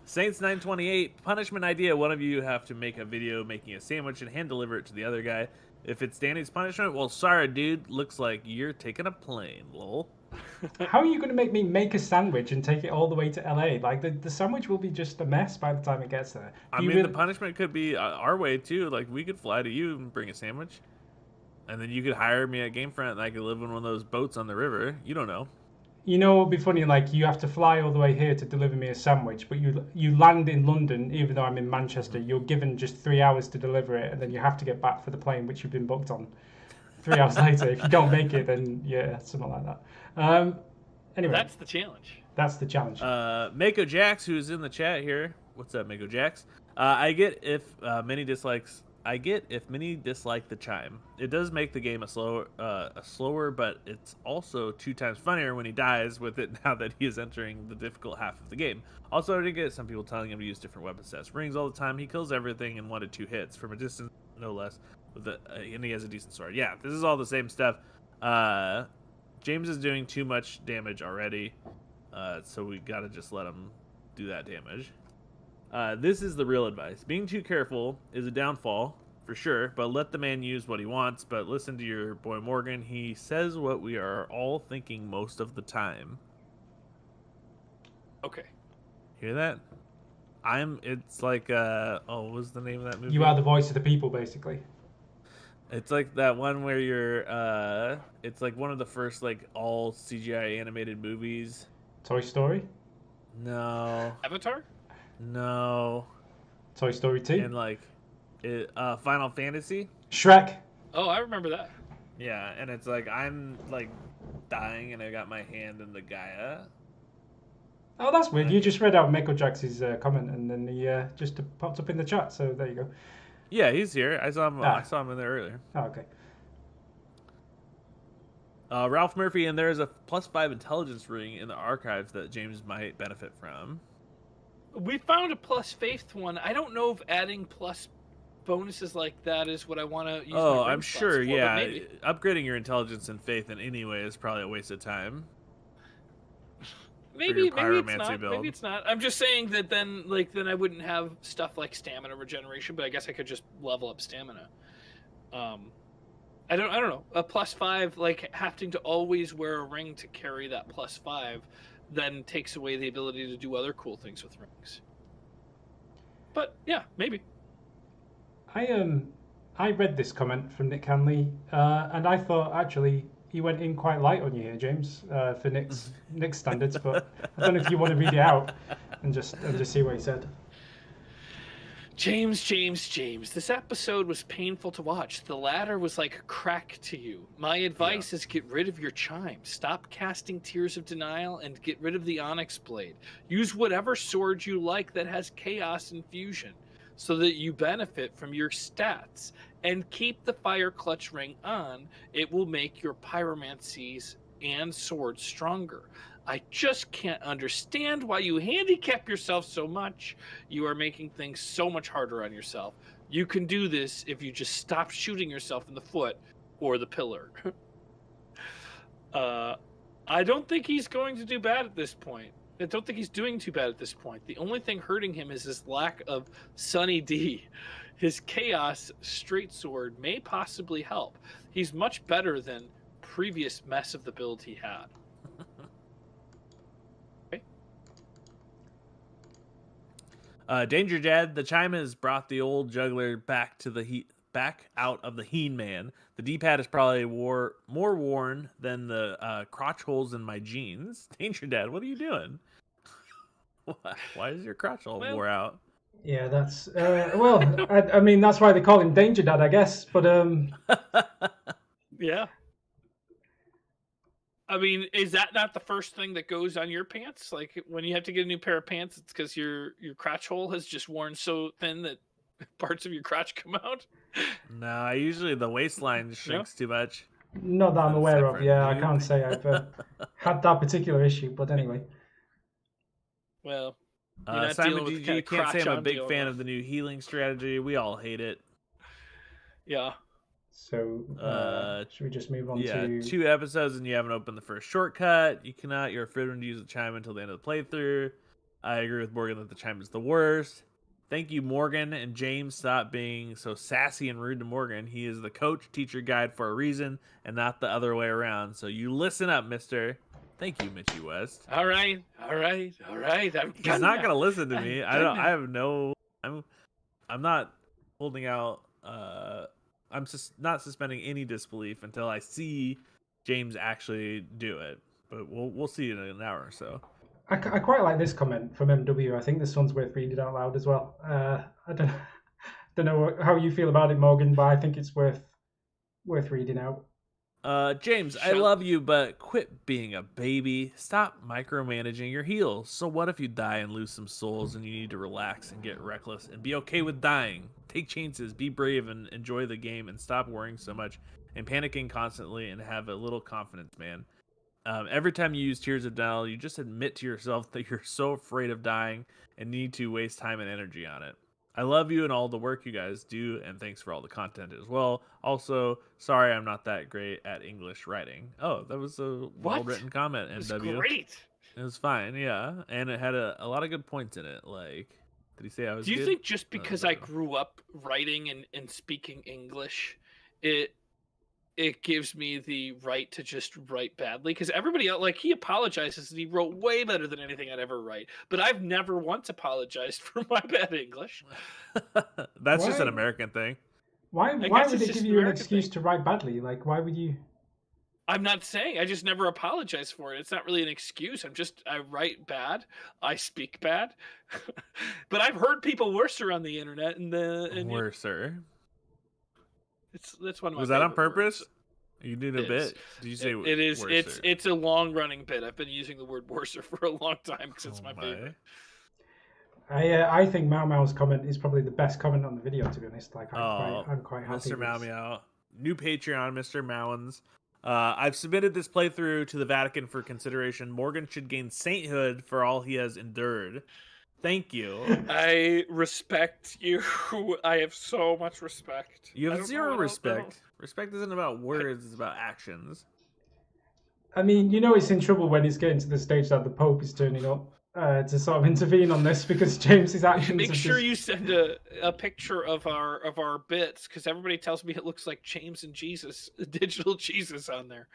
Saints928, punishment idea. One of you have to make a video making a sandwich and hand deliver it to the other guy. If it's Danny's punishment, well, sorry, dude. Looks like you're taking a plane, lol. How are you going to make me make a sandwich and take it all the way to LA? Like, the sandwich will be just a mess by the time it gets there. The punishment could be our way, too. Like, we could fly to you and bring a sandwich. And then you could hire me at GameFront and I could live in one of those boats on the river. You don't know. You know, it'd be funny, like, you have to fly all the way here to deliver me a sandwich, but you land in London, even though I'm in Manchester, you're given just 3 hours to deliver it, and then you have to get back for the plane, which you've been booked on 3 hours later. If you don't make it, then, yeah, something like that. Anyway, that's the challenge. That's the challenge. Mako Jax, who's in the chat here. What's up, Mako Jax? I get if many dislike the chime. It does make the game a slower, but it's also 2 times funnier when he dies with it now that he is entering the difficult half of the game. Also, I did get some people telling him to use different weapon sets. Rings all the time. He kills everything in 1 to 2 hits from a distance, no less. And he has a decent sword. Yeah, this is all the same stuff. James is doing too much damage already, so we gotta just let him do that damage. This is the real advice. Being too careful is a downfall, for sure, but let the man use what he wants. But listen to your boy Morgan. He says what we are all thinking most of the time. Okay. Hear that? It's like, what was the name of that movie? You are the voice of the people, basically. It's like that one where you're, it's like one of the first, like, all CGI animated movies. Toy Story? No. Avatar? No. Toy Story 2? And like, Final Fantasy? Shrek? Oh, I remember that. Yeah, and it's like, I'm like dying and I got my hand in the Gaia. Oh, that's weird. You just read out Mako Jax's comment and then he just popped up in the chat, so there you go. Yeah, he's here. I saw him. Ah. I saw him in there earlier. Oh, okay. Ralph Murphy, and there's a +5 intelligence ring in the archives that James might benefit from. We found a plus faith one. I don't know if adding plus bonuses like that is what I want to use. Oh, my I'm ring sure. slots for, Yeah, but maybe. upgrading your intelligence and faith in any way is probably a waste of time. Maybe it's pyromancy not. build. Maybe it's not. I'm just saying that then I wouldn't have stuff like stamina regeneration, but I guess I could just level up stamina. I don't know. A +5, like having to always wear a ring to carry that +5, then takes away the ability to do other cool things with rings. But yeah, maybe. I read this comment from Nick Hanley, and I thought actually he went in quite light on you here, James, for Nick's standards. But I don't know if you want to read it out and just see what he said. James, this episode was painful to watch. The ladder was like crack to you. My advice is get rid of your chime. Stop casting Tears of Denial and get rid of the Onyx Blade. Use whatever sword you like that has Chaos Infusion so that you benefit from your stats. And keep the Fire Clutch ring on. It will make your pyromancies and swords stronger. I just can't understand why you handicap yourself so much. You are making things so much harder on yourself. You can do this if you just stop shooting yourself in the foot or the pillar. I don't think he's going to do bad at this point. I don't think he's doing too bad at this point. The only thing hurting him is his lack of Sunny D. His Chaos straight sword may possibly help. He's much better than previous mess of the build he had. Danger Dad, the chime has brought the old juggler back out of the Heen Man. The D-pad is probably more worn than the crotch holes in my jeans. Danger Dad, what are you doing? Why is your crotch hole wore out? Yeah, that's I mean that's why they call him Danger Dad, I guess. But yeah. I mean, is that not the first thing that goes on your pants? Like when you have to get a new pair of pants, it's because your crotch hole has just worn so thin that parts of your crotch come out? No, usually the waistline shrinks too much. Not that I'm aware of. Yeah, I can't say I've had that particular issue. But anyway. Well, Simon GG can't say I'm a big fan of the new healing strategy. We all hate it. Yeah. So, should we just move on to... Yeah, 2 episodes and you haven't opened the first shortcut. You're a forbidden to use the chime until the end of the playthrough. I agree with Morgan that the chime is the worst. Thank you, Morgan, and James. Stop being so sassy and rude to Morgan. He is the coach, teacher, guide for a reason, and not the other way around. So you listen up, mister. Thank you, Mitchie West. All right. He's not going to listen to me. I'm not holding out... I'm just not suspending any disbelief until I see James actually do it. But we'll see in an hour or so. I quite like this comment from MW. I think this one's worth reading out loud as well. I don't know how you feel about it, Morgan, but I think it's worth reading out. James, I love you, but quit being a baby. Stop micromanaging your heals. So what if you die and lose some souls and you need to relax and get reckless and be okay with dying? Take chances, be brave, and enjoy the game, and stop worrying so much and panicking constantly, and have a little confidence, man. Every time you use Tears of Denial, you just admit to yourself that you're so afraid of dying and need to waste time and energy on it. I love you and all the work you guys do, and thanks for all the content as well. Also, sorry I'm not that great at English writing. Oh, that was a well-written comment, NW. It was great. It was fine, yeah. And it had a lot of good points in it. Like, did he say I was Do you good? think just because I grew up writing and speaking English, it gives me the right to just write badly? Because everybody else, like, he apologizes and he wrote way better than anything I'd ever write. But I've never once apologized for my bad English. That's just an American thing. Why would it give you an excuse to write badly? Like, why would you? I'm not saying. I just never apologize for it. It's not really an excuse. I write bad. I speak bad. But I've heard people worser on the internet. Worser? That's one of my. Was that on purpose? Words. You did a bit. Did you say it is? Worser? It's a long running bit. I've been using the word worser for a long time because it's my favorite. I think Mau Mau's comment is probably the best comment on the video. To be honest, like I'm quite happy. Mr. Mau Mau, new Patreon, Mr. Mowins. I've submitted this playthrough to the Vatican for consideration. Morgan should gain sainthood for all he has endured. Thank you. I respect you. I have so much respect. You have zero respect. Respect isn't about words, it's about actions. I mean, it's in trouble when it's getting to the stage that the Pope is turning up to sort of intervene on this because James's actions. Make sure you send a picture of our bits, because everybody tells me it looks like James and Jesus, digital Jesus on there.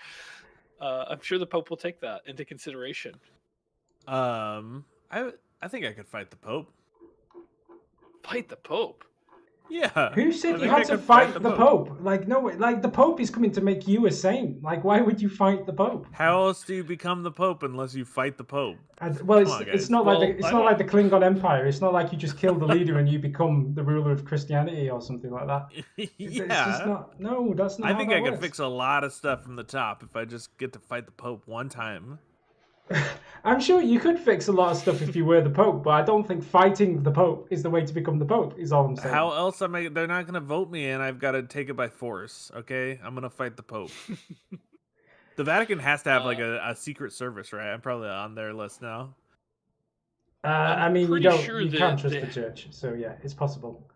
I'm sure the Pope will take that into consideration. I think I could fight the Pope. Fight the Pope? Yeah. Who said you had to fight the Pope? Like, no, like the Pope is coming to make you a saint. Like, why would you fight the Pope? How else do you become the Pope unless you fight the Pope? It's not like the Klingon Empire. It's not like you just kill the leader and you become the ruler of Christianity or something like that. It's just not. No, that's not. I think I could works. fix a lot of stuff from the top if I just get to fight the Pope one time. I'm sure you could fix a lot of stuff if you were the Pope, but I don't think fighting the Pope is the way to become the Pope, is all I'm saying. How else am I? They're not going to vote me in. I've got to take it by force, okay? I'm going to fight the Pope. The Vatican has to have like a secret service, right? I'm probably on their list now. I mean, you can't trust the church, so yeah, it's possible.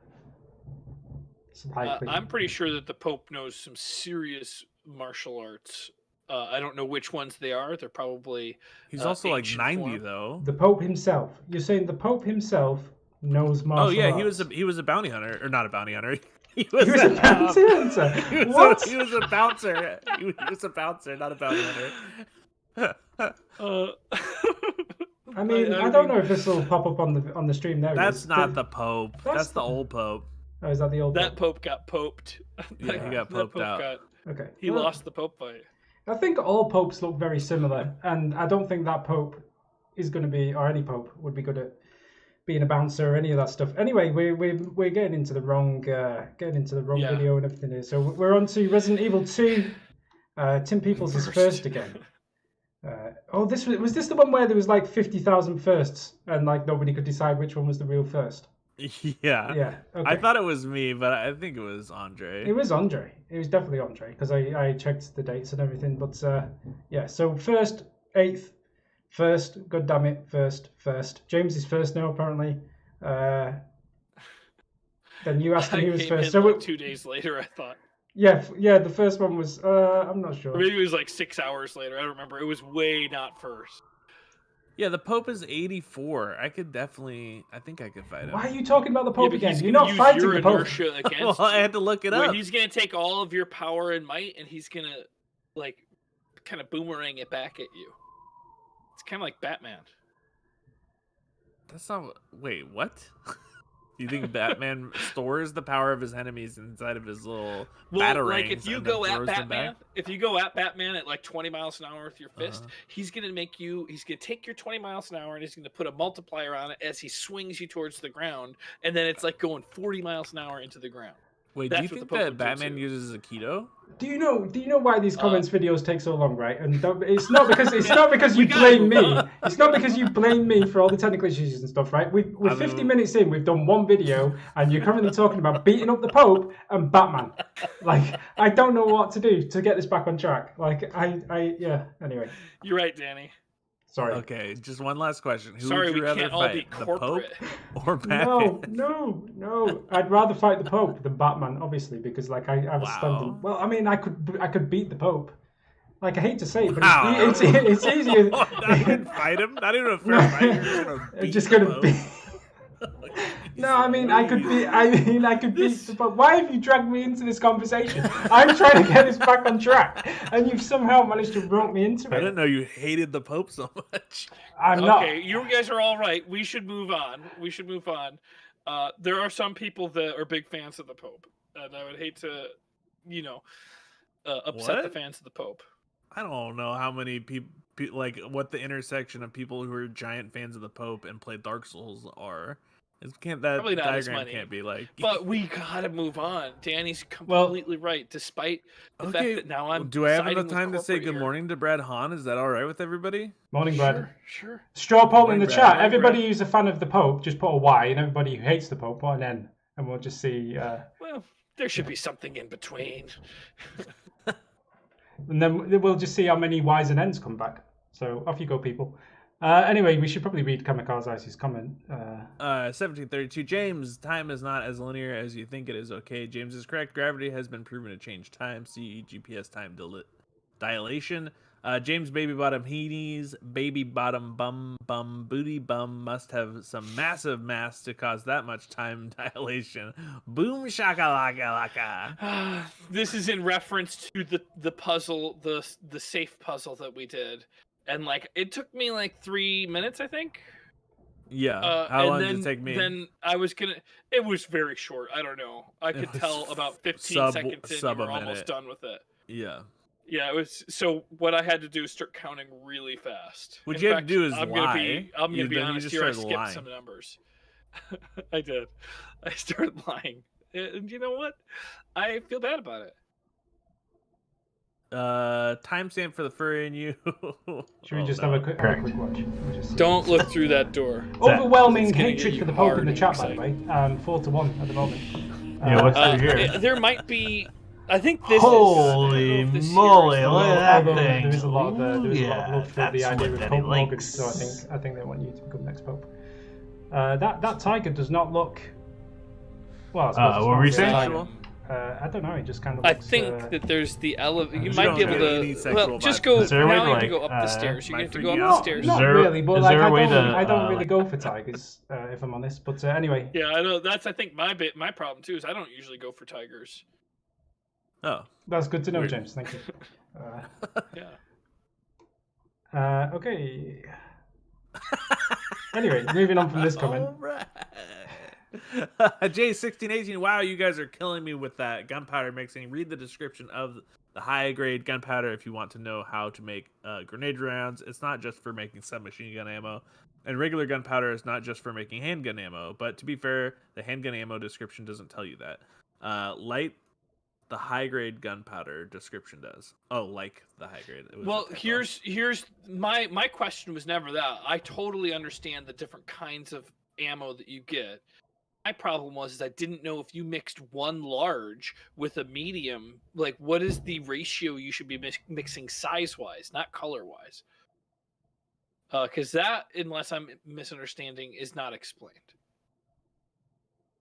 It's likely. I'm pretty sure that the Pope knows some serious martial arts. I don't know which ones they are. They're probably. He's also like 90 though. The Pope himself. You're saying the Pope himself knows martial arts? Oh yeah, he was a bounty hunter, or not a bounty hunter. He was a bounty hunter. What? He was a bouncer. He was a bouncer, not a bounty hunter. I mean, I don't know if this will pop up on the stream now. That's not the Pope. That's the old Pope. Oh, is that the old? That Pope got poped. Yeah, he got poped out. Okay. He lost the Pope fight. I think all popes look very similar, and I don't think that Pope is going to be, or any Pope would be good at being a bouncer or any of that stuff. Anyway, we're getting into the wrong video and everything here. So we're on to Resident Evil 2. Tim Peoples is first again. Was this the one where there was like 50,000 firsts and like nobody could decide which one was the real first? Yeah. Yeah. Okay. I thought it was me, but I think it was Andre. It was Andre. It was definitely Andre because I checked the dates and everything. But yeah, so first, 8th, first, god damn it, first. James is first now apparently. Then you asked him who was first. So like 2 days later, I thought. Yeah, the first one was I'm not sure. Or maybe it was like 6 hours later. I don't remember. It was way not first. Yeah, the Pope is 84. I think I could fight him. Why are you talking about the Pope again? You're not fighting your the Pope. inertia against well, I had to look it up. He's going to take all of your power and might, and he's going to, like, kind of boomerang it back at you. It's kind of like Batman. That's not... Wait, what? You think Batman stores the power of his enemies inside of his little batarangs? Like if you go at Batman at like 20 miles an hour with your fist, he's gonna take your 20 miles an hour and he's gonna put a multiplier on it as he swings you towards the ground, and then it's like going 40 miles an hour into the ground. Wait, do you think that Batman uses Aikido? Do you know why these comments videos take so long, right? And it's not because you blame me. It's not because you blame me for all the technical issues and stuff, right? We're 50 minutes in. We've done one video, and you're currently talking about beating up the Pope and Batman. Like, I don't know what to do to get this back on track. Like, yeah. Anyway, you're right, Danny. Sorry. Okay, just one last question. Who Sorry, would you we rather can't all be fight, the Pope corporate. or Batman? No. I'd rather fight the Pope than Batman, obviously, because like I have a standing. Well, I mean, I could beat the Pope. Like, I hate to say it, but it's easier. Not even fight him. Not even a fair fight. You're just gonna beat. No, I mean, I could beat the Pope. Why have you dragged me into this conversation? I'm trying to get this back on track, and you've somehow managed to rope me into it. I didn't know you hated the Pope so much. I'm not. Okay, you guys are all right. We should move on. There are some people that are big fans of the Pope, and I would hate to, upset the fans of the Pope. I don't know how many people, like, what the intersection of people who are giant fans of the Pope and play Dark Souls are. Probably not as many. Can't be like. But we gotta move on. Danny's completely right. Despite the fact that now I'm. Do I have enough time to say good morning to Brad Hahn? Is that all right with everybody? Morning, Brad. Sure. Straw poll in the chat. Everybody who's a fan of the Pope, just put a Y, and everybody who hates the Pope, put an N, and we'll just see. Well, there should be something in between. And then we'll just see how many Ys and Ns come back. So off you go, people. Anyway, we should probably read Kamikaze Ice's comment. 1732. James, time is not as linear as you think it is. Okay, James is correct. Gravity has been proven to change time. See GPS time dilation. James Baby Bottom Heenies, Baby Bottom Bum Booty Bum must have some massive mass to cause that much time dilation. Boom shakalaka laka. This is in reference to the puzzle, the safe puzzle that we did. And like it took me like 3 minutes, I think. Yeah. How long did it take me? Then I was gonna. It was very short. I don't know. I could tell about 15 seconds in, you were almost done with it. Yeah. Yeah, it was. So what I had to do is start counting really fast. What you have to do is I'm lie. I'm gonna be honest here. I skipped some numbers. I did. I started lying, and you know what? I feel bad about it. Timestamp for the furry and you. Should we just have a quick watch? Don't look through that door. Overwhelming hatred for the Pope in the chat, by the way. 4-1 at the moment. Yeah, what's through here? There might be. I think this Holy is. moly! Look at that thing. There is a lot of love for the idea of Pope Morgan, likes. so I think they want you to become next Pope. That tiger does not look. Well, what were you saying? I don't know. It just kind of. I looks, think that there's the elevator. You You might be don't able get to. any Well, just go. Is there a way Now to, you have to go like, up the stairs. You my have to go freaking up the out? stairs. Not there- really, but is like there a way I don't to, really go for tigers, if I'm honest. But anyway. Yeah, I know. That's I think my problem too is I don't usually go for tigers. Oh. That's good to know, Weird. James. Thank you. Yeah. Okay. Anyway, moving on from this comment. All right. J1618, wow, you guys are killing me with that gunpowder mixing. Read the description of the high grade gunpowder if you want to know how to make grenade rounds. It's not just for making submachine gun ammo, and regular gunpowder is not just for making handgun ammo. But to be fair, the handgun ammo description doesn't tell you that. The high grade gunpowder description does. Oh, like the high grade. Well, here's my question was never that. I totally understand the different kinds of ammo that you get. My problem was I didn't know if you mixed one large with a medium, like what is the ratio you should be mixing size-wise, not color-wise. Because that, unless I'm misunderstanding, is not explained.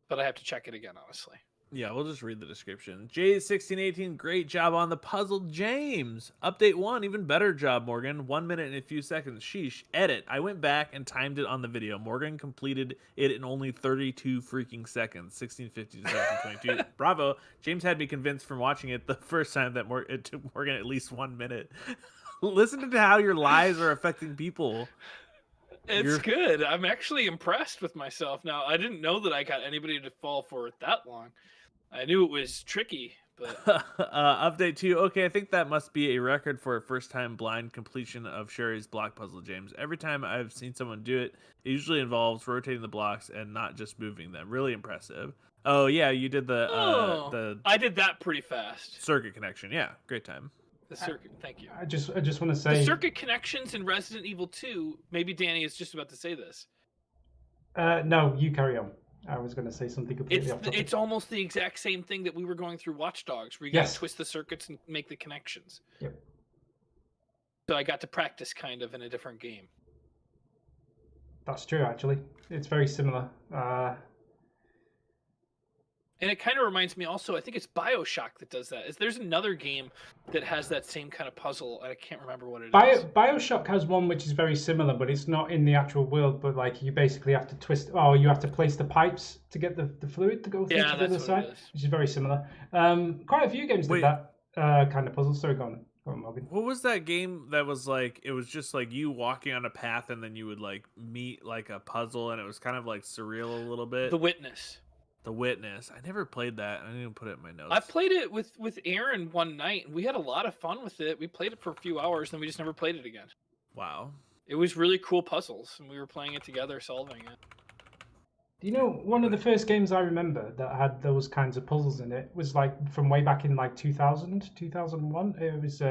But I have to check it again, honestly. Yeah, we'll just read the description. J1618, great job on the puzzle, James. Update 1, even better job, Morgan. 1 minute and a few seconds. Sheesh. Edit. I went back and timed it on the video. Morgan completed it in only 32 freaking seconds. 1650 to 1722. Bravo. James had me convinced from watching it the first time that it took Morgan at least 1 minute. Listen to how your lies are affecting people. It's good. I'm actually impressed with myself now. I didn't know that I got anybody to fall for it that long. I knew it was tricky, but update 2. Okay, I think that must be a record for a first-time blind completion of Sherry's block puzzle, James. Every time I've seen someone do it, it usually involves rotating the blocks and not just moving them. Really impressive. Oh yeah, you did Oh, the I did that pretty fast. circuit connection. Yeah, great time. The circuit. Thank you. I just want to The say circuit connections in Resident Evil 2. Maybe Danny is just about to say this. no, you carry on. I was going to say something completely off topic. It's almost the exact same thing that we were going through Watch Dogs, where you got to twist the circuits and make the connections. Yep. So I got to practice kind of in a different game. That's true, actually. It's very similar. And it kind of reminds me also, I think it's BioShock that does that. There's another game that has that same kind of puzzle, and I can't remember what it is. BioShock has one which is very similar, but it's not in the actual world, but like you basically have to you have to place the pipes to get the fluid to go through to the other side, which is very similar. Quite a few games did that kind of puzzle. Sorry, go on, Morgan. What was that game that was like, it was just like you walking on a path and then you would like meet like a puzzle and it was kind of like surreal a little bit? The Witness. The Witness. I never played that. I didn't even put it in my notes. I played it with Aaron one night, and we had a lot of fun with it. We played it for a few hours, and we just never played it again. Wow. It was really cool puzzles, and we were playing it together, solving it. Do you know, one of the first games I remember that had those kinds of puzzles in it was like from way back in like 2000, 2001. It was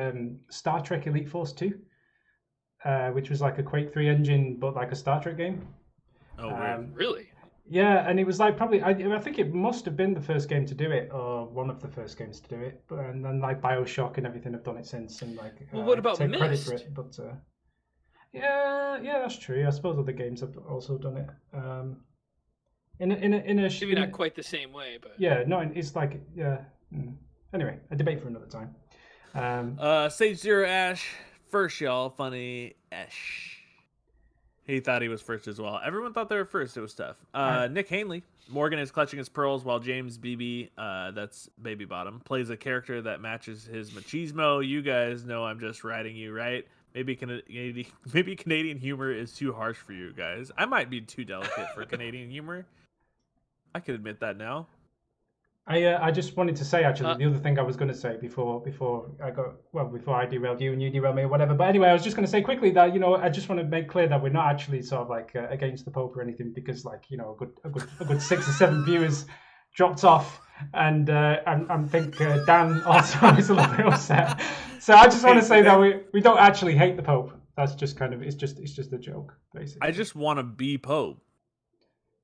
Star Trek Elite Force 2, which was like a Quake 3 engine, but like a Star Trek game. Oh, weird. Really? Yeah, and it was like probably I think it must have been the first game to do it, or one of the first games to do it. But and then like BioShock and everything have done it since, and like well, what about take Myst? credit for it. But yeah, that's true. I suppose other games have also done it. In a maybe not quite the same way, but yeah, no, it's like Anyway, a debate for another time. Sage Zero Ash first, y'all. Funny Ash. He thought he was first as well. Everyone thought they were first. It was tough. Nick Hanley. Morgan is clutching his pearls while James BB, that's Baby Bottom, plays a character that matches his machismo. You guys know I'm just riding you, right? Maybe Canadian humor is too harsh for you guys. I might be too delicate for Canadian humor. I can admit that now. I just wanted to say actually the other thing I was going to say before I derailed you and you derailed me or whatever. But anyway, I was just going to say quickly that I just want to make clear that we're not actually sort of like against the Pope or anything, because like a good 6 or 7 viewers dropped off, and I think Dan also is a little bit upset. So I just want to say that we don't actually hate the Pope. That's just kind of it's just a joke basically. I just want to be Pope.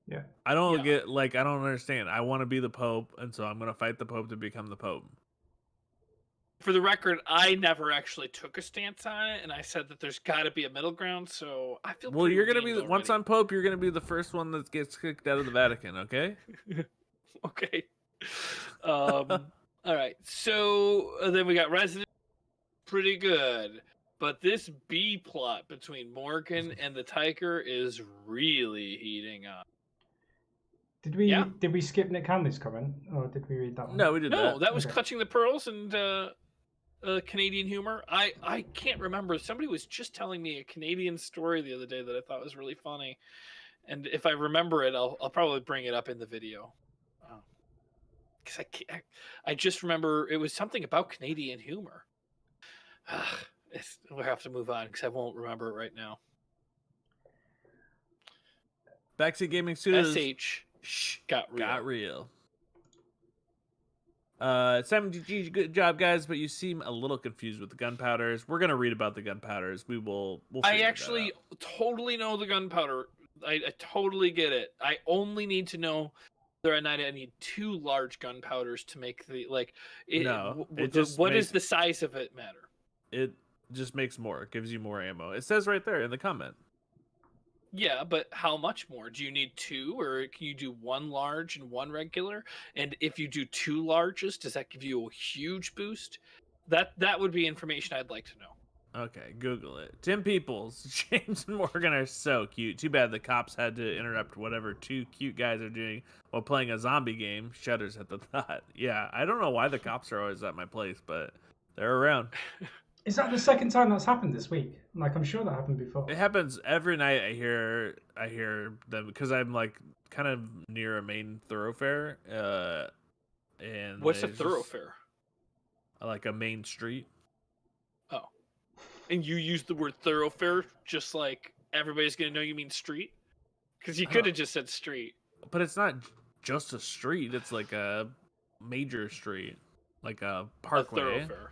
Yeah. I don't understand. I want to be the Pope, and so I'm going to fight the Pope to become the Pope. For the record, I never actually took a stance on it, and I said that there's got to be a middle ground, so I feel well, you're going to be, once I'm Pope, you're going to be the first one that gets kicked out of the Vatican, okay? Okay. All right. So then we got Resident. Pretty good. But this B plot between Morgan and the Tiger is really heating up. Did we skip Nick Hanley's comment, or did we read that one? No, we did not. No, that was Clutching the Pearls and Canadian humor. I can't remember. Somebody was just telling me a Canadian story the other day that I thought was really funny, and if I remember it, I'll probably bring it up in the video. Because I just remember it was something about Canadian humor. We'll have to move on because I won't remember it right now. Backseat Gaming Studios. SH got real. Simon GG, good job, guys, but you seem a little confused with the gunpowders. We're going to read about the gunpowders. We'll I actually totally know the gunpowder. I totally get it. I only need to know whether or not I need 2 large gunpowders to make the, like... what does the size of it matter? It just makes more. It gives you more ammo. It says right there in the comment. Yeah, but how much more? Do you need 2, or can you do 1 large and 1 regular? And if you do 2 larges, does that give you a huge boost? That would be information I'd like to know. Okay, Google it. Tim Peoples, James and Morgan are so cute. Too bad the cops had to interrupt whatever 2 cute guys are doing while playing a zombie game. Shudders at the thought. Yeah, I don't know why the cops are always at my place, but they're around. Is that the second time that's happened this week? Like, I'm sure that happened before. It happens every night. I hear them because I'm like kind of near a main thoroughfare. And what's a thoroughfare? Like a main street. Oh, and you use the word thoroughfare just like everybody's gonna know you mean street? Because you could have just said street. But it's not. just a street. It's like a major street, like a parkway. A thoroughfare.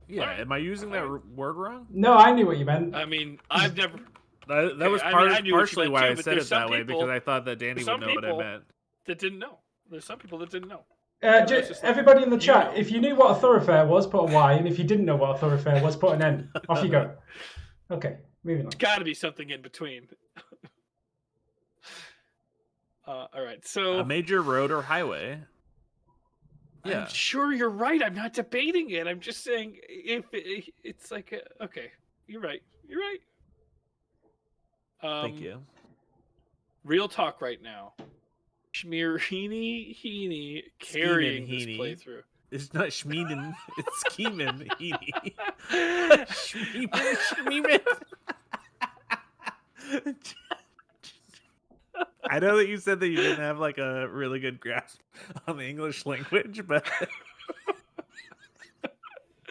Yeah, Right. am I using that word wrong? No, I knew what you meant. I mean, I've never. That was I knew what you partially meant why too, I but said there's it some that way, people- because I thought that Danny there's would some know what I people- meant. That didn't know. There's some people that didn't know. Everybody in the chat, know. if you knew what a thoroughfare was, put a Y, and if you didn't know what a thoroughfare was, put an N. Off you go. Okay, moving on. There's got to be something in between. All right, so A major road or highway. Yeah. I'm sure you're right. I'm not debating it. I'm just saying if it's like okay, you're right. You're right. Thank you. Real talk right now. Schmearheeny Heaney carrying this Heaney. playthrough. It's not Schmeeden, it's Scheming Heaney. Schmeeman. I know that you said that you didn't have like a really good grasp on the English language, but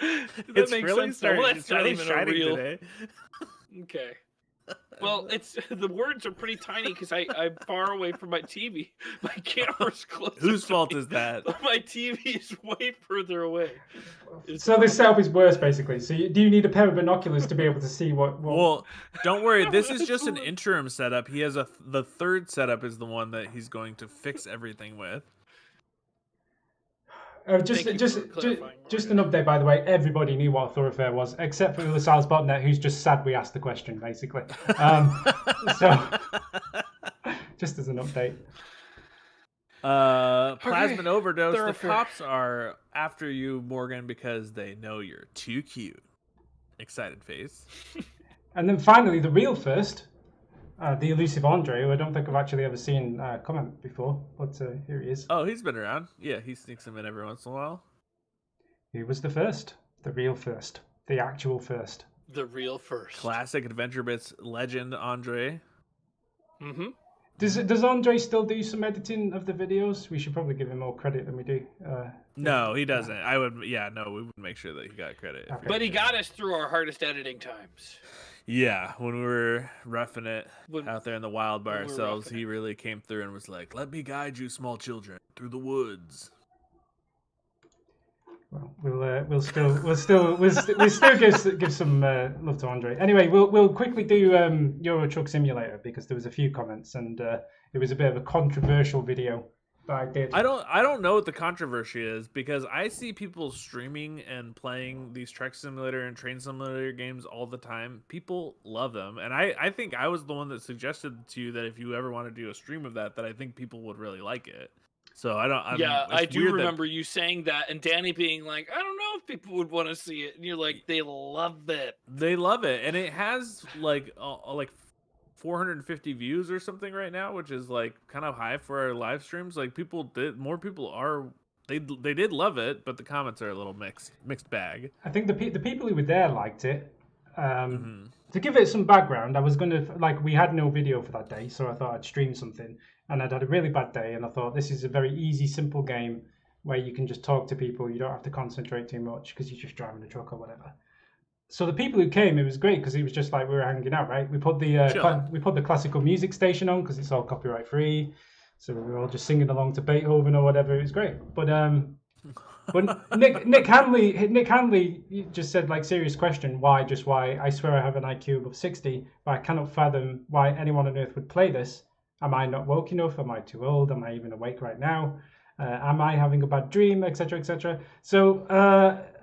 it's makes really sense, though. starting. Well, It's that's not really even a shining real- today. Okay. Well, it's the words are pretty tiny because I'm far away from my TV. My camera's close. Whose fault is that? My TV is way further away. So this setup is worse, basically. So do you need a pair of binoculars to be able to see what... Well, don't worry. This is just an interim setup. He has the third setup is the one that he's going to fix everything with. Just Thank you for clarifying, an update, by the way. Everybody knew what a thoroughfare was, except for Lassal's botnet, who's just sad we asked the question, basically. So, just as an update. Plasmid overdose. The Thoroughfare. cops are after you, Morgan, because they know you're too cute. Excited face. And then finally, the real first, the elusive Andre, who I don't think I've actually ever seen comment before, but here he is. Oh, he's been around. Yeah, he sneaks him in every once in a while. He was the first, the real first, the actual first. The real first. Classic Adventure Bits legend, Andre. Mm-hmm. Does Andre still do some editing of the videos? We should probably give him more credit than we do. No, he doesn't. I would. Yeah, no, we would make sure that he got credit. Okay. But he got us through our hardest editing times. Yeah, when we were roughing it When- out there in the wild by when we were ourselves, roughing he really came through and was like, "Let me guide you, small children, through the woods." Well, we'll still give some love to Andre. Anyway, we'll quickly do Euro Truck Simulator because there was a few comments and it was a bit of a controversial video that I did. I don't know what the controversy is because I see people streaming and playing these Truck Simulator and Train Simulator games all the time. People love them, and I think I was the one that suggested to you that if you ever want to do a stream of that I think people would really like it. So I do weird that- remember you saying that, and Danny being like, "I don't know if people would want to see it," and you're like, "They love it." They love it, and it has like 450 views or something right now, which is like kind of high for our live streams. Like more people are they did love it, but the comments are a little mixed bag. I think the people who were there liked it. To give it some background, I was we had no video for that day, so I thought I'd stream something, and I'd had a really bad day, and I thought this is a very easy, simple game where you can just talk to people. You don't have to concentrate too much because you're just driving a truck or whatever. So the people who came, it was great because it was just like we were hanging out, right? We put the classical music station on because it's all copyright free, so we were all just singing along to Beethoven or whatever. It was great, but Nick Hanley just said, like, serious question, why? I swear I have an IQ above 60, but I cannot fathom why anyone on earth would play this. Am I not woke enough? Am I too old? Am I even awake right now? Am I having a bad dream, etc., etc.? So,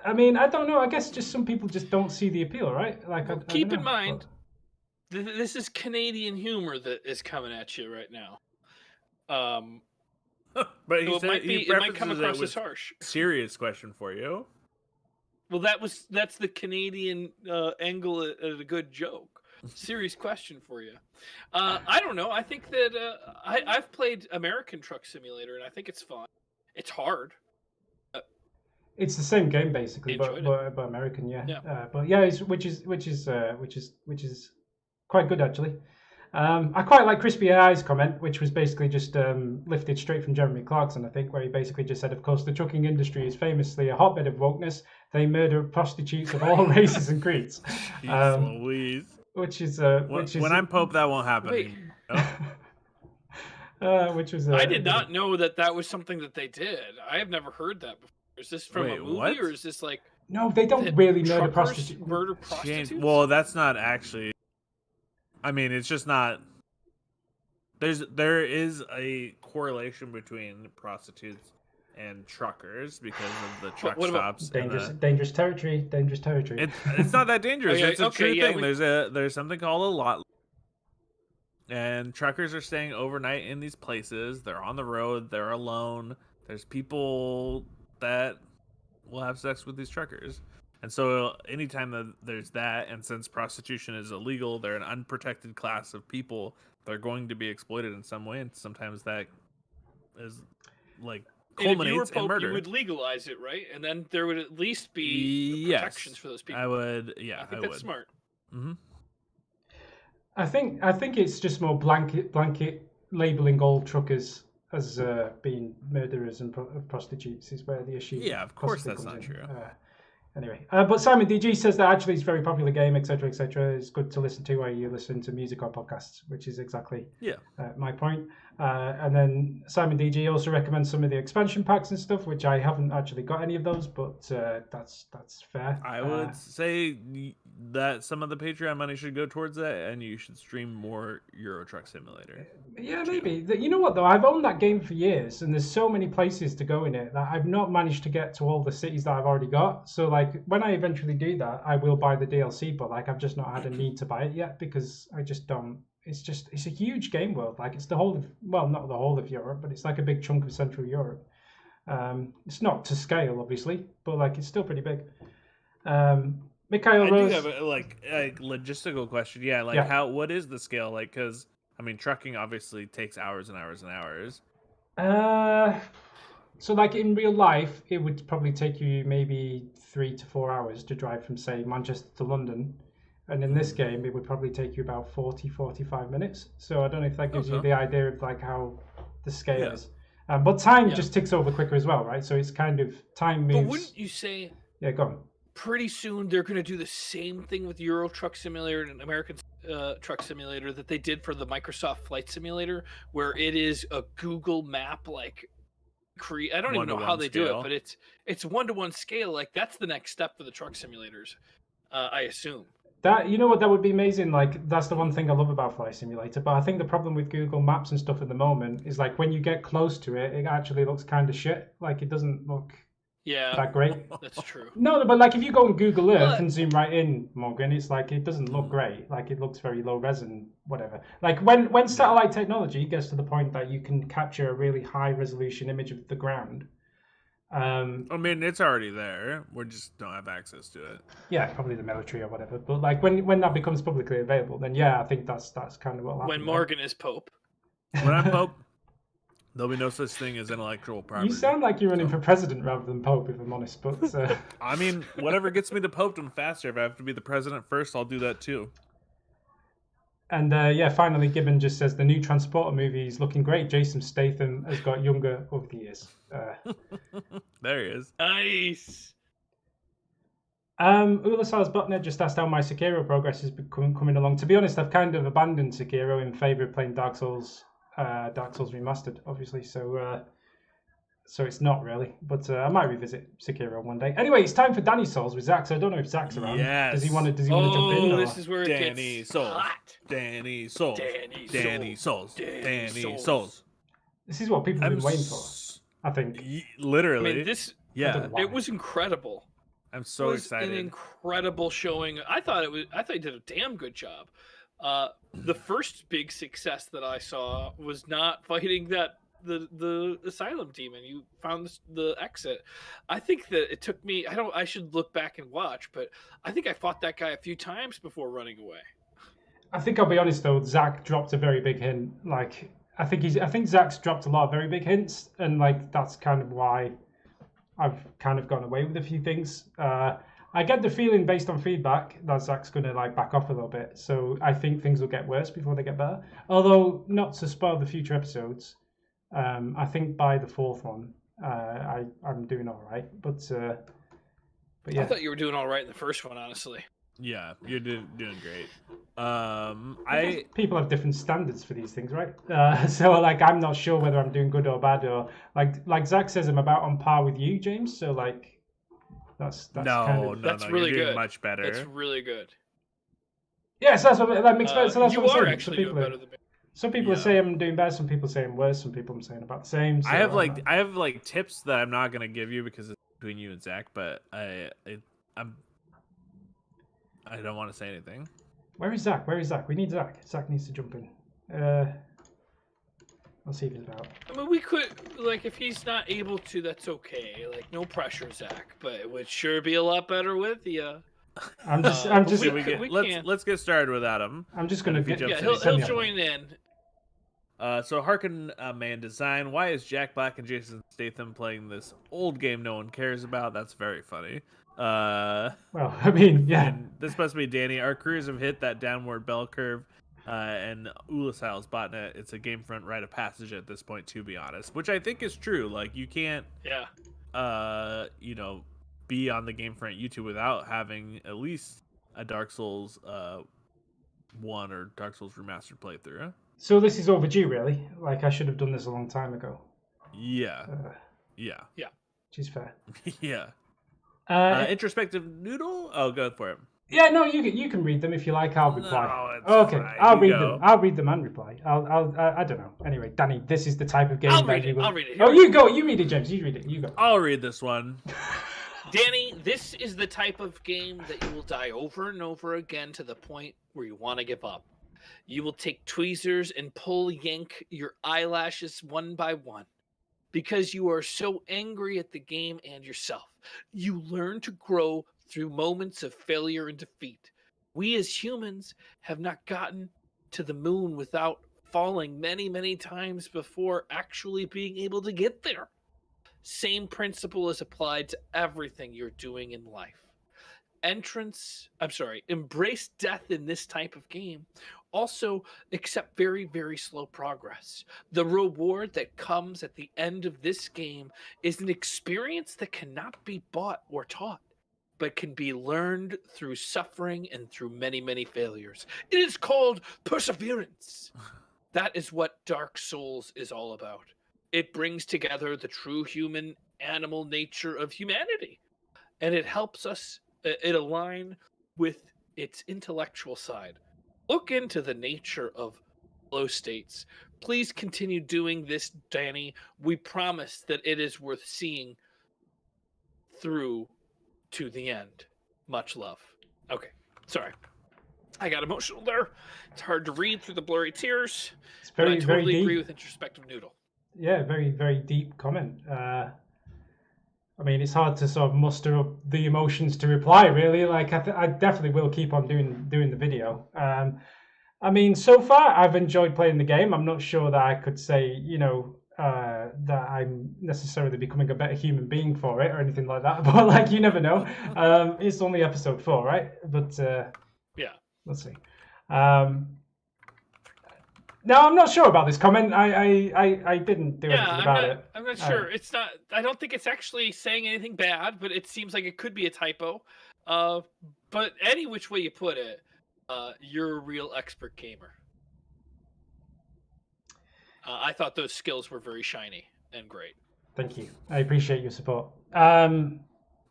I mean, I don't know. I guess just some people just don't see the appeal, right? Like, Keep in mind, this is Canadian humor that is coming at you right now. But So it might come across as harsh. Serious question for you. Well, that's the Canadian angle at a good joke. Serious question for you. I don't know. I think that I've played American Truck Simulator, and I think it's fun. It's hard. It's the same game basically, but American, yeah. But yeah, which is quite good actually. I quite like Crispy AI's comment, which was basically just lifted straight from Jeremy Clarkson, I think, where he basically just said, of course, the trucking industry is famously a hotbed of wokeness. They murder prostitutes of all races and creeds. Louise. Which is when I'm Pope, that won't happen. Wait. which was. I did not know that was something that they did. I have never heard that before. Is this from a movie what? or is this like? No, they don't really murder prostitutes. Murder prostitutes. Well, that's not actually. I mean, it's just not. There is a correlation between prostitutes and truckers because of the truck stops. Dangerous territory. It's not that dangerous. It's a true thing. We... There's something called a lot. And truckers are staying overnight in these places. They're on the road. They're alone. There's people that will have sex with these truckers. And so anytime that there's that, and since prostitution is illegal, they're an unprotected class of people. They're going to be exploited in some way. And sometimes that is like culminates in murder. You would legalize it, right? And then there would at least be protections for those people. I would. Yeah, I think that's smart. Mm-hmm. I think it's just more blanket labeling all truckers as being murderers and prostitutes is where the issue. Yeah, of course that's not true. Anyway, but Simon DG says that actually it's a very popular game, etc., etc. It's good to listen to while you listen to music or podcasts, which is exactly my point. And then Simon DG also recommends some of the expansion packs and stuff, which I haven't actually got any of those, but that's fair. I would say that some of the Patreon money should go towards that, and you should stream more Euro Truck Simulator. Yeah, maybe. You know what, though? I've owned that game for years, and there's so many places to go in it that I've not managed to get to all the cities that I've already got. So, like, when I eventually do that, I will buy the DLC, but, like, I've just not had a need to buy it yet because I just don't. It's a huge game world. Like, it's the whole of, well, not the whole of Europe, but it's like a big chunk of Central Europe. It's not to scale, obviously, but, like, it's still pretty big. Mikhail Rose. I do have a logistical question. Yeah, like what is the scale? Like, because I mean, trucking obviously takes hours and hours and hours. So like in real life, it would probably take you maybe 3 to 4 hours to drive from, say, Manchester to London. And in this game, it would probably take you about 45 minutes. So I don't know if that gives you the idea of like how the scale is. But time just ticks over quicker as well, right? So it's kind of time moves. But wouldn't you say? Yeah, go on. Pretty soon they're going to do the same thing with Euro Truck Simulator and American Truck Simulator that they did for the Microsoft Flight Simulator, where it is a Google Map like I don't even know how they do it, but it's 1-to-1 scale. Like that's the next step for the truck simulators, I assume. That, you know what, that would be amazing. Like that's the one thing I love about Flight Simulator. But I think the problem with Google Maps and stuff at the moment is like when you get close to it, it actually looks kind of shit. Like it doesn't look that great. That's true. No, but like if you go on Google Earth and zoom right in, Morgan, it's like it doesn't look great. Like it looks very low res and whatever. Like when satellite technology gets to the point that you can capture a really high resolution image of the ground. I mean, it's already there. We just don't have access to it. Yeah, probably the military or whatever. But like when that becomes publicly available, then I think that's kind of what will happen. When Morgan is Pope. When I'm Pope, there'll be no such thing as intellectual property. You sound like you're running for president rather than Pope, if I'm honest. But I mean, whatever gets me to Popedom faster. If I have to be the president first, I'll do that too. And finally, Gibbon just says the new Transporter movie is looking great. Jason Statham has got younger over the years. There he is. Nice. Ulasar's Botnet just asked how my Sekiro progress is coming along. To be honest, I've kind of abandoned Sekiro in favor of playing Dark Souls Remastered, obviously. So it's not really, but I might revisit Sekiro one day. Anyway, it's time for Danny Souls with Zach. So I don't know if Zach's around. Yes. Does he want to jump in? Oh, this is where it Danny gets Souls. hot. Danny Souls. Danny Souls. Souls. Souls. This is what people have been waiting for, I think. Literally. I mean, it was incredible. I'm so excited. An incredible showing. I thought he did a damn good job. The first big success that I saw was not fighting the asylum demon. You found the exit. I think that it took me. I should look back and watch, but I think I fought that guy a few times before running away. I think I'll be honest though. Zach dropped a very big hint. Like I think Zach's dropped a lot of very big hints, and like that's kind of why I've kind of gone away with a few things. I get the feeling based on feedback that Zach's going to like back off a little bit. So I think things will get worse before they get better. Although not to spoil the future episodes, I think by the fourth one, I'm doing all right. But yeah, I thought you were doing all right in the first one, honestly. Yeah, you're doing great. People have different standards for these things, right? So like, I'm not sure whether I'm doing good or bad, or like Zach says, I'm about on par with you, James. So like, that's kind of that's really you're doing good. much better. That's really good. Yes, that's what that makes sense. So that's you what I'm are saying. actually doing better than me. Some people are saying I'm doing better. Some people are saying worse. Some people are saying about the same. So I have like tips that I'm not gonna give you because it's between you and Zach, but I don't want to say anything. Where is Zach? We need Zach. Zach needs to jump in. I'll see if he's about. I mean, we could, like, if he's not able to, that's okay. Like, no pressure, Zach. But it would sure be a lot better with you. Let's get started with Adam. I'm just gonna get. Yeah, he'll join in. So Harkin Man Design. Why is Jack Black and Jason Statham playing this old game no one cares about? That's very funny. Well, I mean, yeah. And this must be Danny. Our careers have hit that downward bell curve. And Ulasal's botnet, it's a GameFront rite of passage at this point, to be honest. Which I think is true. Like, you can't, be on the GameFront YouTube without having at least a Dark Souls 1 or Dark Souls Remastered playthrough. So this is overdue, really. Like, I should have done this a long time ago. Yeah. Yeah. Which is fair. Yeah. Introspective Noodle? Oh, go for it. Yeah, no, you can read them if you like. I'll reply. No, okay, fine. I'll read them. I'll read them and reply. I don't know. Anyway, Danny, this is the type of game I'll read it. Oh, you go. You read it, James. You read it. You go. I'll read this one. Danny, this is the type of game that you will die over and over again to the point where you want to give up. You will take tweezers and yank your eyelashes one by one because you are so angry at the game and yourself. You learn to grow through moments of failure and defeat. We as humans have not gotten to the moon without falling many, many times before actually being able to get there. Same principle is applied to everything you're doing in life. Embrace death in this type of game. Also, accept very, very slow progress. The reward that comes at the end of this game is an experience that cannot be bought or taught, but can be learned through suffering and through many, many failures. It is called perseverance. That is what Dark Souls is all about. It brings together the true human animal nature of humanity, and it helps us align with its intellectual side. Look into the nature of flow states. Please continue doing this, Danny. We promise that it is worth seeing through to the end. Much love. Okay, sorry. I got emotional there. It's hard to read through the blurry tears. It's very, but I totally very agree deep. with Introspective Noodle. Yeah, very, very deep comment. I mean, it's hard to sort of muster up the emotions to reply, really. Like, I definitely will keep on doing the video. I mean, so far, I've enjoyed playing the game. I'm not sure that I could say, that I'm necessarily becoming a better human being for it or anything like that. But, like, you never know. It's only episode 4, right? But, yeah. Let's see. No, I'm not sure about this comment. I didn't do anything about it. I'm not sure. It's not. I don't think it's actually saying anything bad, but it seems like it could be a typo. But any which way you put it, you're a real expert gamer. I thought those skills were very shiny and great. Thank you. I appreciate your support.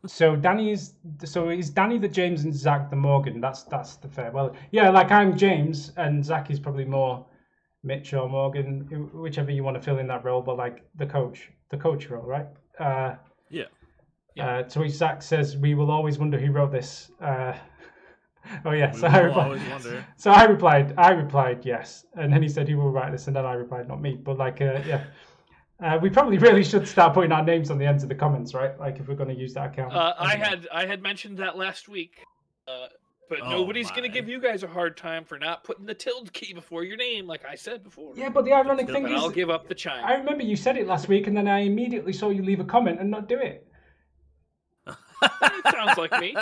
So is Danny the James and Zach the Morgan? That's the fair. Well, yeah, like I'm James and Zach is probably more Mitch or Morgan, whichever you want to fill in that role, but like the coach role, right? Yeah. To which Zach says, "We will always wonder who wrote this." Oh yeah, so I replied yes, and then he said, "Who will write this?" And then I replied, "Not me," but like yeah. We probably really should start putting our names on the ends of the comments, right? Like if we're going to use that account. I had mentioned that last week, but nobody's going to give you guys a hard time for not putting the tilde key before your name, like I said before. Yeah, but the ironic thing is, I'll give up the chime. I remember you said it last week, and then I immediately saw you leave a comment and not do it. It sounds like me.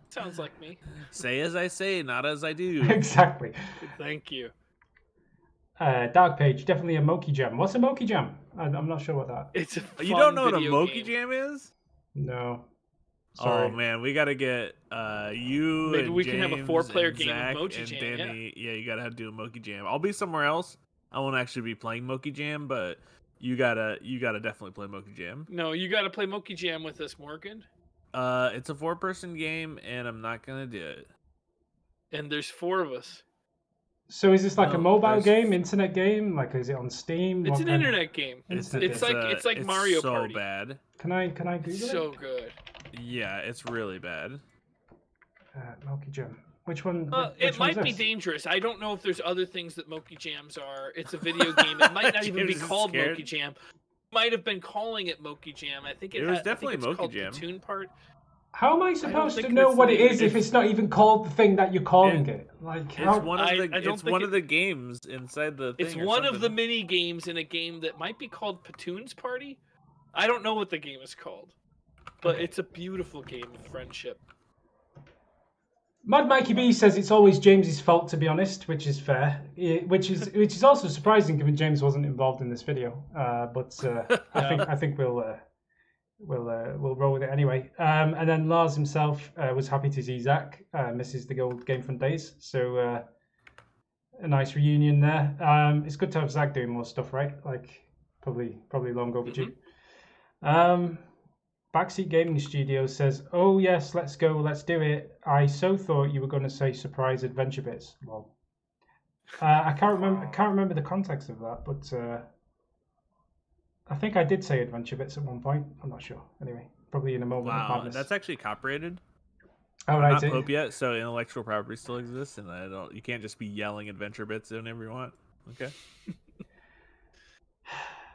Sounds like me. Say as I say, not as I do. Exactly. Thank you. Dark Page, definitely a Moki Jam. What's a Moki Jam? I'm not sure what that. It's a You don't know what a Moki Jam is? No. Sorry. Oh man, we gotta get you. Maybe and we can have a James 4-player and game of Zach Mochi and Jam, Danny. Yeah, you gotta do a Mochi Jam. I'll be somewhere else. I won't actually be playing Mochi Jam, but you gotta definitely play Mochi Jam. No, you gotta play Mochi Jam with us, Morgan. It's a 4-person game, and I'm not gonna do it. And there's 4 of us. So is this like a No, mobile game, internet game? Like, is it on Steam? It's What an kind- internet game. Internet It's game. like Mario so Party. bad. Can I Google It's it? so good. Yeah, it's really bad. Mochi Jam. Which one? It which one's might be this? dangerous. I don't know if there's other things that Mochi Jams are. It's a video game. It might not even be James is called scared. Mochi Jam. Might have been calling it Mochi Jam. I think It was I think definitely it's Mochi called Jam. Platoon Part. How am I supposed to think know it's what it the- is if it's not even called the thing that you're calling it? Like, how... It's one of I the don't it's think one it- of the games inside the thing. It's or one of the something. mini games in a game that might be called Platoon's Party. I don't know what the game is called, but it's a beautiful game of friendship. Mad Mikey B says it's always James's fault, to be honest, which is fair. Which is also surprising, given James wasn't involved in this video. But I think we'll roll with it anyway. And then Lars himself was happy to see Zach, misses the old GameFront days. So a nice reunion there. It's good to have Zach doing more stuff, right? Like probably long overdue. Backseat Gaming Studio says, "Oh yes, let's go, let's do it. I so thought you were going to say surprise adventure bits." Well, I can't remember the context of that, but I think I did say adventure bits at one point. I'm not sure. Anyway, probably in a moment of Wow, madness. that's actually copyrighted. Oh, I'm right. not Pope yet, so intellectual property still exists, and you can't just be yelling adventure bits whenever you want. Okay.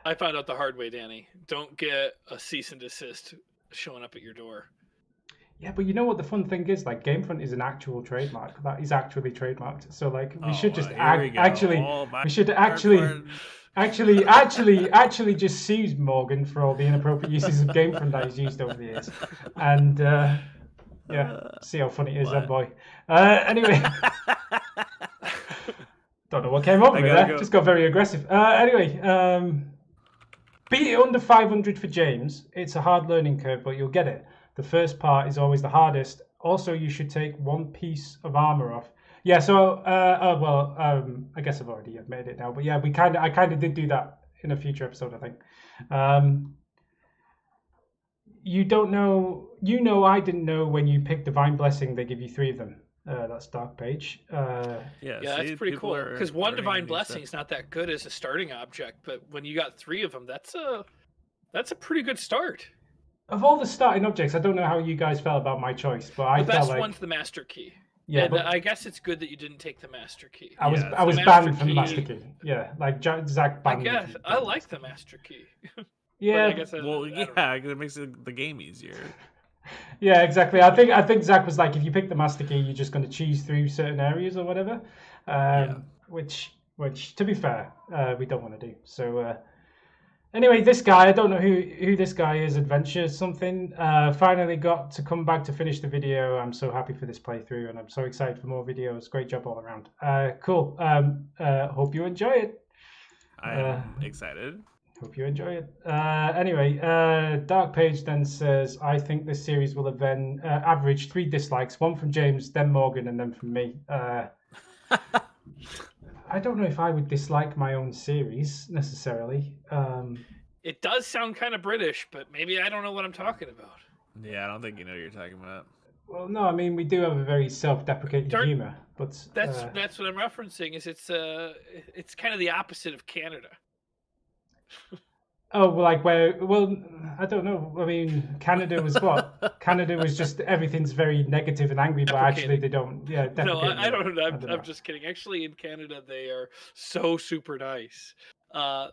I found out the hard way, Danny. Don't get a cease and desist showing up at your door. Yeah, but you know what the fun thing is? Like, GameFront is an actual trademark. That is actually trademarked. So, like, we should just actually just sue Morgan for all the inappropriate uses of GameFront that he's used over the years, and see how funny it is, then, boy. Anyway, don't know what came over me there. Go. Just got very aggressive. Anyway, beat it under 500 for James. It's a hard learning curve, but you'll get it. The first part is always the hardest. Also, you should take one piece of armor off. Yeah, so I guess I've already admitted it now, but yeah, I kind of did do that in a future episode, I think. You don't know. I didn't know when you pick Divine Blessing, they give you 3 of them. That's Dark Page. Yeah, that's pretty cool. Because one Divine Blessing is not that good as a starting object, but when you got 3 of them, that's a pretty good start. Of all the starting objects, I don't know how you guys felt about my choice, but the best one's the Master Key. Yeah, and but I guess it's good that you didn't take the Master Key. I was banned from the Master Key. Yeah, like Zach banned. I guess I like the Master Key. Yeah. I guess because it makes the game easier. Yeah, exactly. I think Zach was like, if you pick the Master Key, you're just going to cheese through certain areas or whatever. Which to be fair, we don't want to do. So anyway, this guy, I don't know who this guy is. Adventure something. Finally got to come back to finish the video. I'm so happy for this playthrough, and I'm so excited for more videos. Great job all around. Cool. Hope you enjoy it. I'm excited. Hope you enjoy it. Anyway, Dark Page then says, I think this series will average 3 dislikes, 1 from James, then Morgan, and then from me. I don't know if I would dislike my own series, necessarily. It does sound kind of British, but maybe I don't know what I'm talking about. Yeah, I don't think you know what you're talking about. Well, no, I mean, we do have a very self-deprecating humor, but... That's what I'm referencing, is it's kind of the opposite of Canada. Oh, like where? Well, I don't know. I mean, Canada was what? Canada was just everything's very negative and angry, but actually they don't. Yeah, no, I don't know. I'm just kidding. Actually, in Canada, they are so super nice.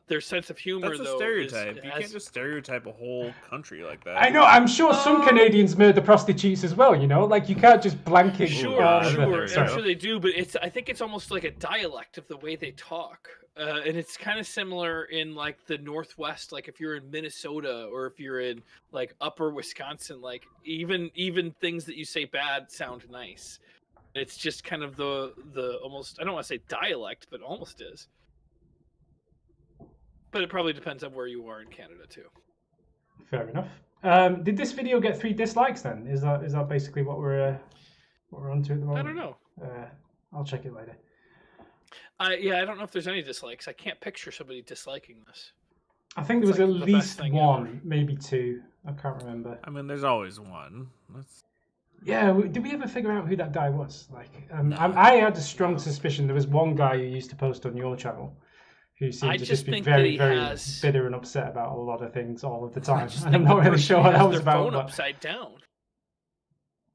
Their sense of humor, That's a though, stereotype. You can't just stereotype a whole country like that. I know. I'm sure some Canadians murder prostitutes as well. You know, like you can't just blanket. Sure. I'm sure they do, but I think it's almost like a dialect of the way they talk. And it's kind of similar in like the Northwest, like if you're in Minnesota or if you're in like upper Wisconsin, like even things that you say bad sound nice. It's just kind of the almost, I don't want to say dialect, but almost is. But it probably depends on where you are in Canada too. Fair enough. Did this video get 3 dislikes then? Is that basically what we're onto at the moment? I don't know. I'll check it later. I don't know if there's any dislikes. I can't picture somebody disliking this. I think there was at least 1, maybe 2. I can't remember. I mean, there's always one. Yeah, did we ever figure out who that guy was? Like, I had a strong suspicion there was one guy who used to post on your channel who seemed to just be very, very bitter and upset about a lot of things all of the time. And I'm not really sure what that was about. Phone upside down.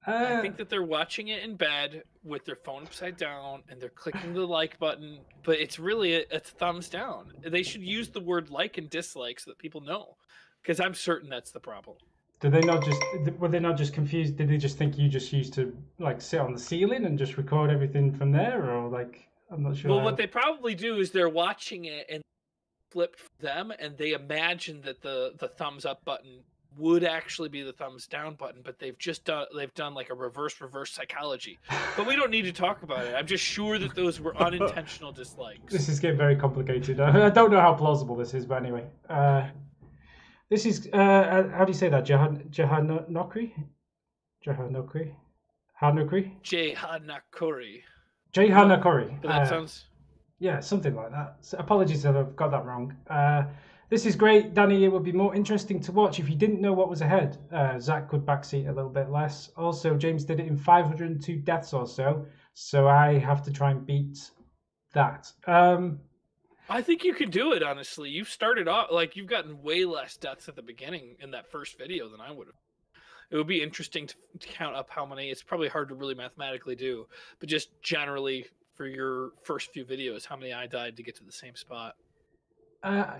I think that they're watching it in bed with their phone upside down and they're clicking the like button, but it's really a thumbs down. They should use the word like and dislike so that people know, because I'm certain that's the problem. Were they not just confused? Did they just think you just used to like sit on the ceiling and just record everything from there, or like I'm not sure. Well, what they probably do is they're watching it and flip them, and they imagine that the thumbs up button would actually be the thumbs down button, but they've done like a reverse psychology. But we don't need to talk about it. I'm just sure that those were unintentional dislikes. This is getting very complicated. I don't know how plausible this is, but anyway. This is how do you say that? Jahanokri? Jahanakori. But that sounds. Yeah, something like that. So apologies if I've got that wrong. This is great, Danny. It would be more interesting to watch if you didn't know what was ahead. Zach could backseat a little bit less. Also, James did it in 502 deaths or so, so I have to try and beat that. I think you can do it, honestly. You've started off, like, you've gotten way less deaths at the beginning in that first video than I would have. It would be interesting to count up how many. It's probably hard to really mathematically do, but just generally for your first few videos, how many I died to get to the same spot.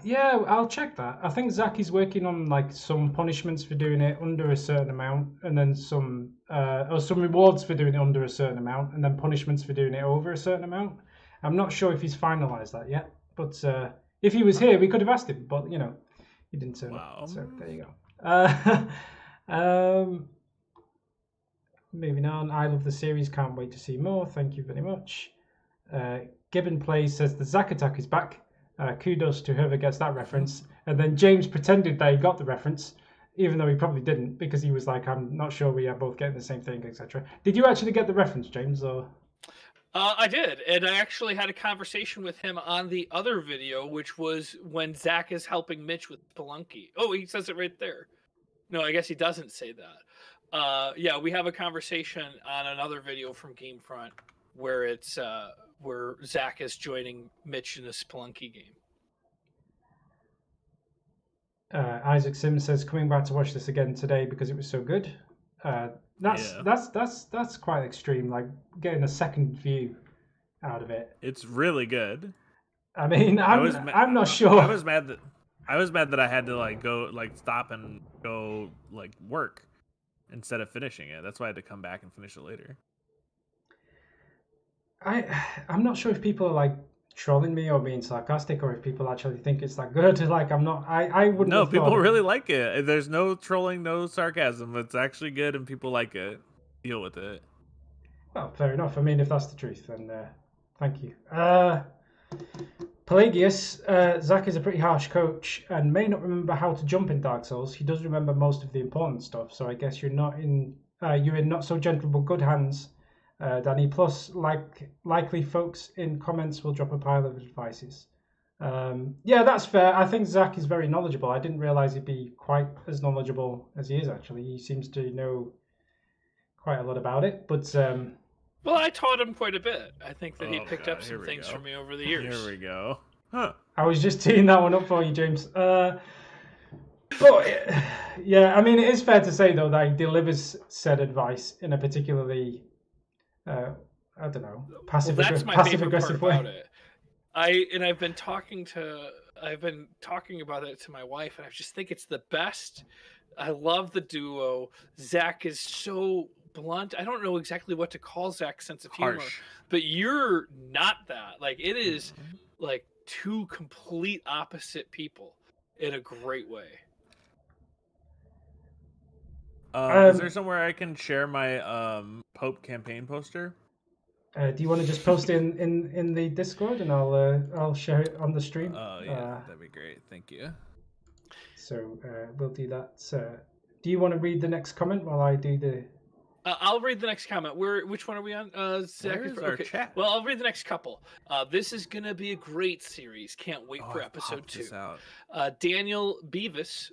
Yeah, I'll check that. I think Zach is working on like some punishments for doing it under a certain amount, and then some rewards for doing it under a certain amount, and then punishments for doing it over a certain amount. I'm not sure if he's finalised that yet, but if he was here, we could have asked him. But you know, he didn't turn up. So there you go. Moving on. I love the series. Can't wait to see more. Thank you very much. Gibbon Plays says the Zach attack is back. Kudos to whoever gets that reference. And then James pretended that he got the reference, even though he probably didn't, because he was like, I'm not sure we are both getting the same thing, etc. Did you actually get the reference, James? Or I did, and I actually had a conversation with him on the other video, which was when Zach is helping Mitch with Spelunky. Oh, he says it right there. No, I guess he doesn't say that. Yeah, we have a conversation on another video from GameFront where it's where Zach is joining Mitch in a Spelunky game. Isaac Sims says, coming back to watch this again today because it was so good. That's quite extreme, like getting a second view out of it. It's really good. I mean, I'm not sure. I was mad that I had to like go like stop and go like work instead of finishing it. That's why I had to come back and finish it later. I'm not sure if people are like trolling me or being sarcastic, or if people actually think it's that good. Like I wouldn't. No, people really like it. There's no trolling, no sarcasm. It's actually good, and people like it. Deal with it. Well, fair enough. I mean, if that's the truth, then thank you. Pelagius, Zach is a pretty harsh coach and may not remember how to jump in Dark Souls. He does remember most of the important stuff, so I guess you're in not so gentle but good hands, Danny. Plus, likely folks in comments will drop a pile of advices. Yeah, that's fair. I think Zach is very knowledgeable. I didn't realize he'd be quite as knowledgeable as he is, actually. He seems to know quite a lot about it, but... Well, I taught him quite a bit. I think that he picked up some things from me over the years. Here we go. Huh. I was just teeing that one up for you, James. But, yeah, I mean, it is fair to say, though, that he delivers said advice in a particularly... I don't know, passive aggressive way. About it. I've been talking about it to my wife, and I just think it's the best. I love the duo. Zach is so blunt. I don't know exactly what to call Zach's sense of humor, but you're not that. Like, it is like two complete opposite people in a great way. Is there somewhere I can share my Pope campaign poster? Do you want to just post it in the Discord, and I'll share it on the stream? Oh yeah, that'd be great. Thank you. So we'll do that. Do you want to read the next comment while I do the? I'll read the next comment. Which one are we on? Zach Where is our chat? Well, I'll read the next couple. This is gonna be a great series. Can't wait for episode 2. Daniel Beavis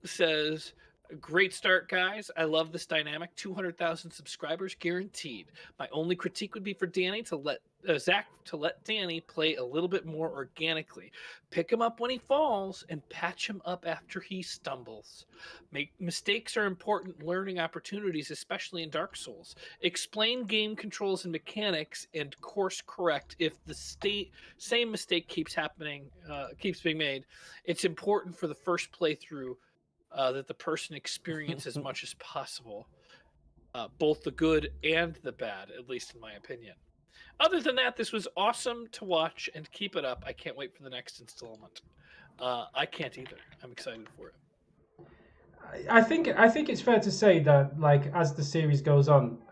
says, "Great start, guys. I love this dynamic. 200,000 subscribers guaranteed. My only critique would be for Danny to let Zach to let Danny play a little bit more organically. Pick him up when he falls and patch him up after he stumbles. Mistakes are important learning opportunities, especially in Dark Souls. Explain game controls and mechanics, and course correct if the same mistake keeps being made. It's important for the first playthrough that the person experience as much as possible, both the good and the bad, at least in my opinion. Other than that, this was awesome to watch, and keep it up. I can't wait for the next installment." I can't either. I'm excited for it. I think it's fair to say that, like, as the series goes on,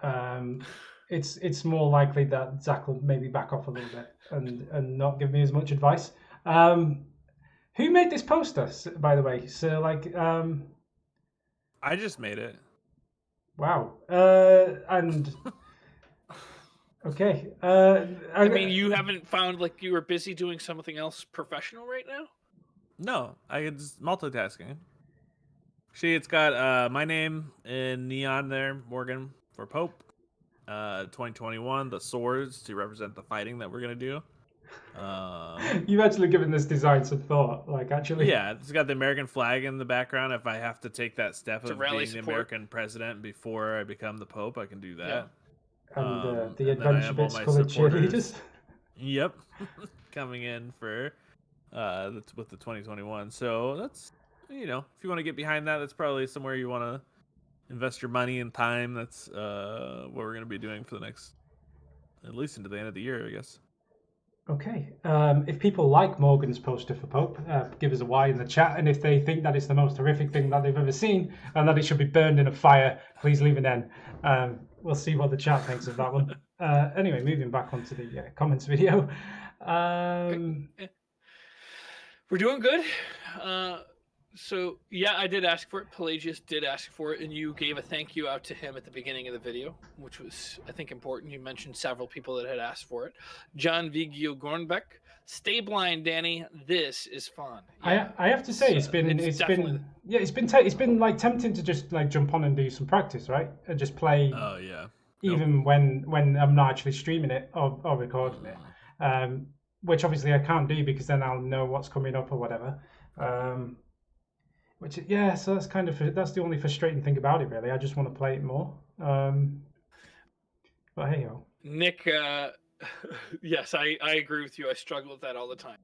it's more likely that Zach will maybe back off a little bit and not give me as much advice. Who made this poster, by the way? So, like, I just made it. Wow. And okay. I mean, you haven't found like you were busy doing something else professional right now? No, I can just multitasking. See, it's got my name in neon there, Morgan for Pope. 2021, the swords to represent the fighting that we're gonna do. You've actually given this design some thought, like, actually. Yeah, it's got the American flag in the background. If I have to take that step of being the American president before I become the Pope, I can do that. Yeah. And the adventure bits colored cheerleaders. Yep, coming in for with the 2021. So that's, if you want to get behind that, that's probably somewhere you want to invest your money and time. That's what we're going to be doing for the next, at least into the end of the year, I guess. Okay. If people like Morgan's poster for Pope, give us a Y in the chat. And if they think that it's the most horrific thing that they've ever seen and that it should be burned in a fire, please leave an N. We'll see what the chat thinks of that one. Anyway, moving back onto the comments video. We're doing good. So, yeah, I did ask for it. Pelagius did ask for it, and you gave a thank you out to him at the beginning of the video, which was, I think, important. You mentioned several people that had asked for it. John Vigio Gornbeck, "Stay blind, Danny. This is fun." Yeah. I have to say, it's been like tempting to just like jump on and do some practice, right? And just play. Oh yeah. Even when I'm not actually streaming it or recording it, which obviously I can't do because then I'll know what's coming up or whatever. So that's the only frustrating thing about it, really. I just want to play it more. But hey ho. Nick, yes, I agree with you. I struggle with that all the time.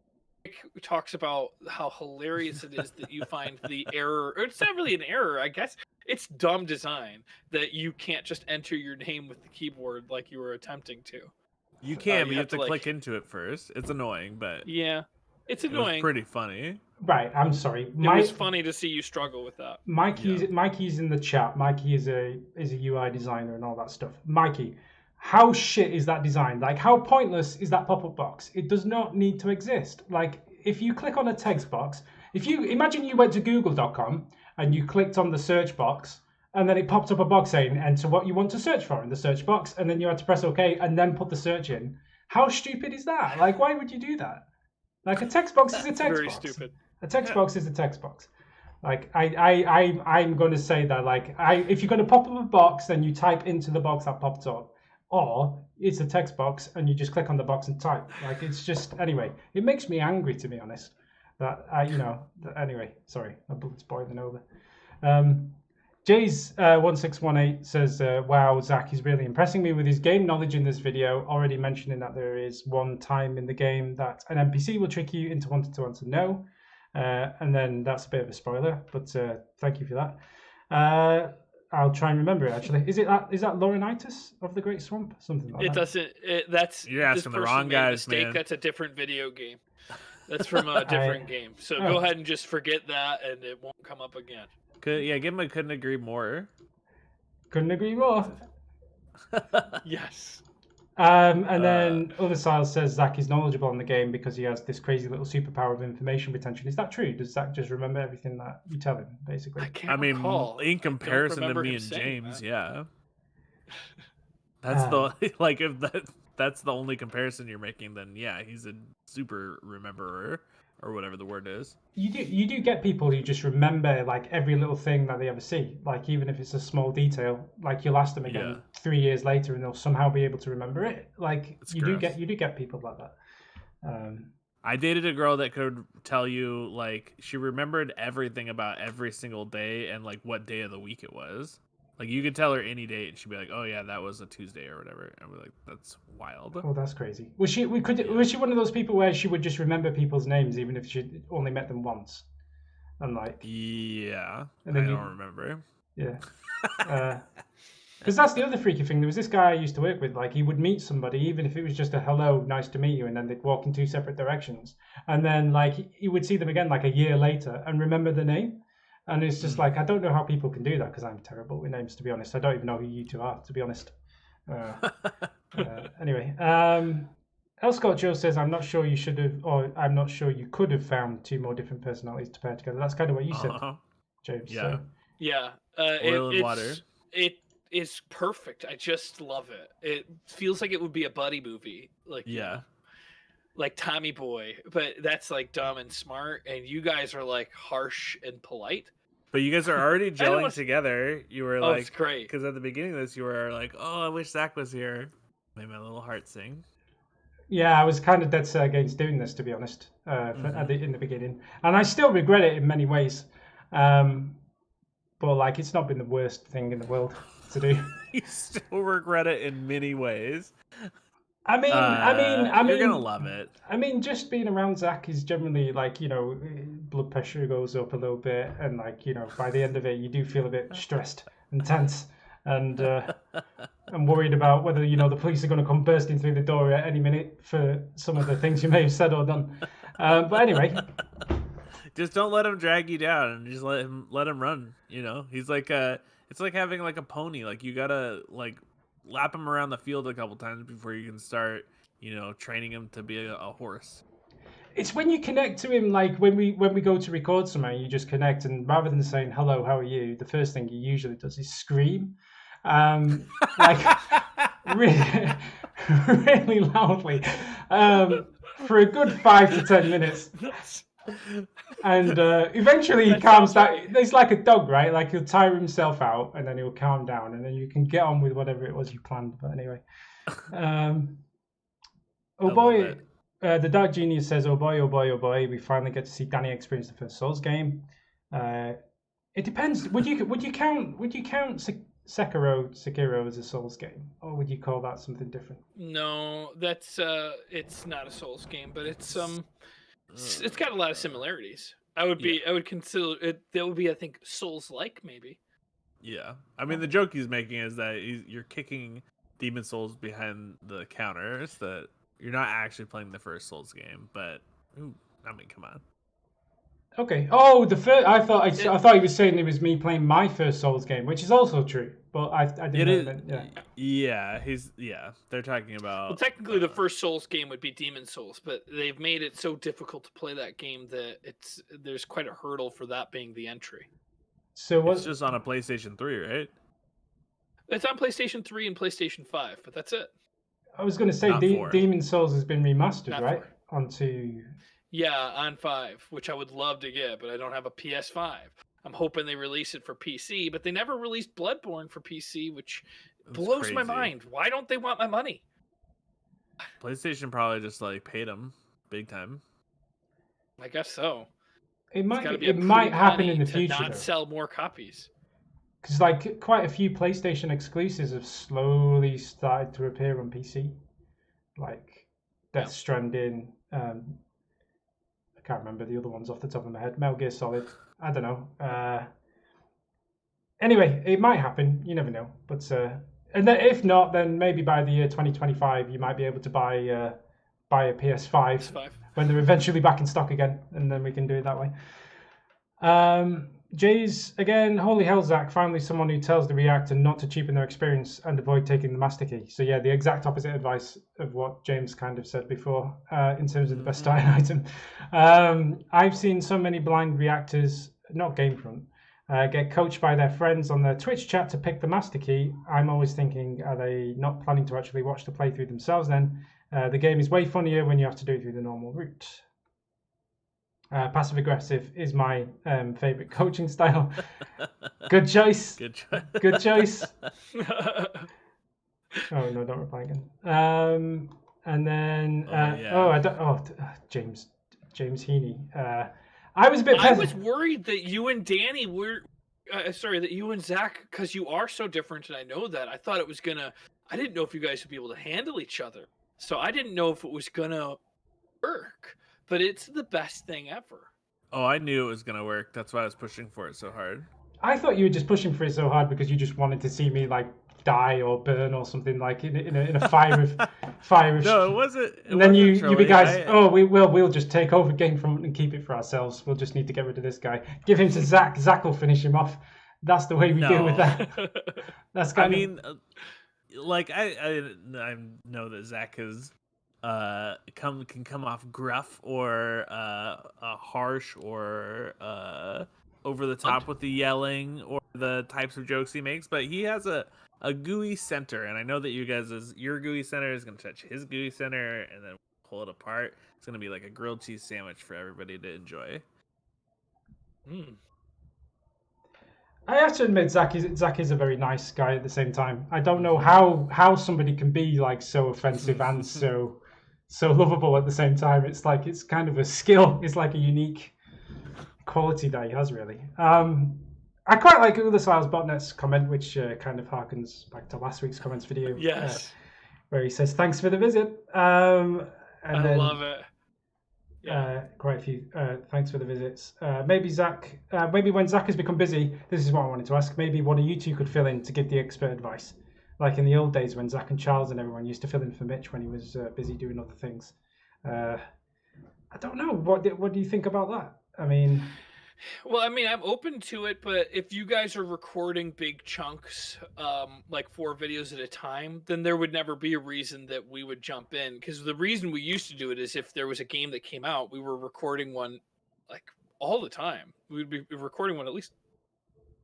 Nick talks about how hilarious it is that you find the error, or it's not really an error, I guess. It's dumb design that you can't just enter your name with the keyboard like you were attempting to. You can, but you have to click into it first. It's annoying, but yeah, it's annoying. It was pretty funny. Right, I'm sorry. It was funny to see you struggle with that. Mikey's in the chat. Mikey is a UI designer and all that stuff. Mikey, how shit is that design? Like, how pointless is that pop-up box? It does not need to exist. Like, if you click on a text box, if you imagine you went to google.com and you clicked on the search box, and then it popped up a box saying enter what you want to search for in the search box, and then you had to press OK and then put the search in. How stupid is that? Like, why would you do that? Like, a text box is a text very box. Stupid. A text box is a text box. Like, I'm going to say that, like, if you're going to pop up a box, then you type into the box that popped up, or it's a text box and you just click on the box and type. Like, it's just, anyway, it makes me angry, to be honest. That anyway, sorry, my blood's boiling over. Jay's 1618 says, "Wow, Zach is really impressing me with his game knowledge in this video. Already mentioning that there is one time in the game that an NPC will trick you into wanting to answer no." And then that's a bit of a spoiler, but thank you for that. I'll try and remember it, actually. Is that Laurinaitis of the Great Swamp? Something like that. That's you're asking the wrong guys, man. That's a different video game. That's from a different game. So go ahead and just forget that, and it won't come up again. Give him a couldn't agree more. Couldn't agree more. Yes. And then other side says Zach is knowledgeable in the game because he has this crazy little superpower of information retention. Is that true? Does Zach just remember everything that you tell him, basically? I mean, recall. In comparison to me and James, yeah. That's the like if that's the only comparison you're making, then yeah, he's a super rememberer or whatever the word is. You do get people who just remember like every little thing that they ever see, like even if it's a small detail. Like you'll ask them again 3 years later, and they'll somehow be able to remember it. Like you do get people like that. I dated a girl that could tell you like she remembered everything about every single day and like what day of the week it was. Like you could tell her any date, and she'd be like, "Oh yeah, that was a Tuesday or whatever." And we're like, "That's wild." Oh, that's crazy. Was she one of those people where she would just remember people's names even if she only met them once? And like, yeah, and then I don't remember. Yeah, because that's the other freaky thing. There was this guy I used to work with. Like, he would meet somebody, even if it was just a hello, nice to meet you, and then they'd walk in two separate directions, and then like he would see them again like a year later and remember the name. And it's just like, I don't know how people can do that because I'm terrible with names, to be honest. I don't even know who you two are, to be honest. Anyway, El Scott Joe says, I'm not sure you should have, or I'm not sure you could have found two more different personalities to pair together. That's kind of what you said, James. Yeah. So. Yeah. Oil and water. It is perfect. I just love it. It feels like it would be a buddy movie. Like, yeah. Like Tommy Boy, but that's like dumb and smart, and you guys are like harsh and polite. But you guys are already gelling together. You were like, it's great. Because at the beginning of this, you were like, "Oh, I wish Zach was here." Made my little heart sing. Yeah, I was kind of dead set against doing this, to be honest, in the beginning, and I still regret it in many ways. But like, it's not been the worst thing in the world to do. You still regret it in many ways. I mean, you're gonna love it. I mean, just being around Zach is generally like, you know, blood pressure goes up a little bit, and like, you know, by the end of it, you do feel a bit stressed and tense, and I'm worried about whether, you know, the police are going to come bursting through the door at any minute for some of the things you may have said or done. But anyway, just don't let him drag you down, and just let him run. You know, he's like it's like having like a pony. Like you gotta like lap him around the field a couple times before you can start, you know, training him to be a horse. It's when you connect to him, like when we go to record somewhere, you just connect, and rather than saying hello, how are you, the first thing he usually does is scream, like really, really loudly, for a good 5 to 10 minutes. And eventually he calms down. He's like a dog, right? Like he'll tire himself out and then he'll calm down, and then you can get on with whatever it was you planned. But anyway, oh boy, the Dark Genius says, oh boy, we finally get to see Danny experience the first Souls game. It depends. Would you count Sekiro as a Souls game, or would you call that something different? No, that's it's not a Souls game, but it's got a lot of similarities. I would consider it. That would be, I think, Souls-like maybe. Yeah, I mean, the joke he's making is that you're kicking Demon Souls behind the counters. That you're not actually playing the first Souls game, but I mean, come on. Okay. Oh, the first. I thought he was saying it was me playing my first Souls game, which is also true. But I didn't know that. Yeah. They're talking about. Well, technically, the first Souls game would be Demon Souls, but they've made it so difficult to play that game that there's quite a hurdle for that being the entry. So it's just on a PlayStation 3, right? It's on PlayStation 3 and PlayStation 5, but that's it. I was going to say Demon Souls has been remastered, Not right? 4. Onto. Yeah, on 5, which I would love to get, but I don't have a PS5. I'm hoping they release it for PC, but they never released Bloodborne for PC, which blows my mind. Why don't they want my money? PlayStation probably just like paid them big time. I guess so. It might happen in the future. Not sell more copies. Because like quite a few PlayStation exclusives have slowly started to appear on PC, like Death Stranding. I can't remember the other ones off the top of my head. Metal Gear Solid. I don't know. Anyway, it might happen. You never know. But and then if not, then maybe by the year 2025, you might be able to buy a PS5 when they're eventually back in stock again, and then we can do it that way. Jay's again, holy hell, Zach, finally someone who tells the reactor not to cheapen their experience and avoid taking the master key. So yeah, the exact opposite advice of what James kind of said before in terms of the best starting item. I've seen so many blind reactors, not Gamefront, get coached by their friends on their Twitch chat to pick the master key. I'm always thinking, are they not planning to actually watch the playthrough themselves then? The game is way funnier when you have to do it through the normal route. Passive aggressive is my favorite coaching style. Good choice. Good choice. Good choice. Oh no, don't reply again. And then James Heaney. I was a bit. I was worried that you and Danny were. That you and Zach, because you are so different, and I know that. I thought it was gonna. I didn't know if you guys would be able to handle each other, so I didn't know if it was gonna work. But it's the best thing ever. Oh, I knew it was gonna work. That's why I was pushing for it so hard. I thought you were just pushing for it so hard because you just wanted to see me like die or burn or something, like in a fire of fire. No, it wasn't. And then you be guys. We'll just take over Gamefront and keep it for ourselves. We'll just need to get rid of this guy. Give him to Zach. Zach will finish him off. That's the way we deal with that. That's kind of. Like I know that Zach is. Can come off gruff or harsh or over the top with the yelling or the types of jokes he makes, but he has a gooey center, and I know that your gooey center is going to touch his gooey center and then pull it apart. It's going to be like a grilled cheese sandwich for everybody to enjoy. I have to admit, Zach is a very nice guy at the same time. I don't know how somebody can be like so offensive and so lovable at the same time. It's like it's kind of a skill. It's like a unique quality that he has, really. I quite like Ulaslaus Botnet's comment, which kind of harkens back to last week's comments video. Yes. Where he says, "Thanks for the visit." I love it. Yeah. Quite a few. Thanks for the visits. Maybe when Zach has become busy, this is what I wanted to ask. Maybe one of you two could fill in to give the expert advice. Like in the old days when Zach and Charles and everyone used to fill in for Mitch when he was busy doing other things. I don't know. What do you think about that? I mean... Well, I mean, I'm open to it, but if you guys are recording big chunks, like 4 videos at a time, then there would never be a reason that we would jump in. Because the reason we used to do it is if there was a game that came out, we were recording one like all the time. We'd be recording one at least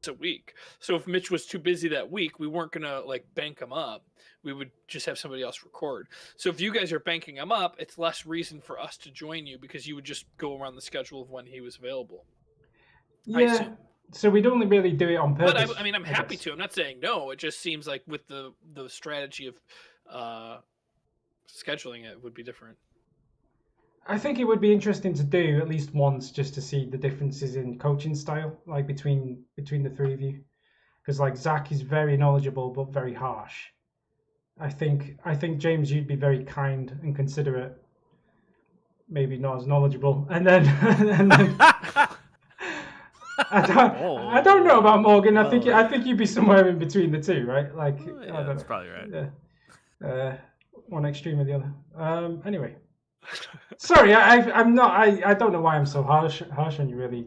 a week. So if Mitch was too busy that week, we weren't gonna like bank him up. We would just have somebody else record. So if you guys are banking him up, it's less reason for us to join you because you would just go around the schedule of when he was available. Yeah. So we'd only really do it on purpose. But I'm happy to. I'm not saying no. It just seems like with the strategy of scheduling it would be different. I think it would be interesting to do at least once just to see the differences in coaching style, like between the three of you. Because like Zach is very knowledgeable but very harsh. I think James, you'd be very kind and considerate, maybe not as knowledgeable. And then I don't know about Morgan. I think you'd be somewhere in between the two, right? Like that's probably right. Yeah. One extreme or the other. Anyway. Sorry, I'm not. I don't know why I'm so harsh on you, really,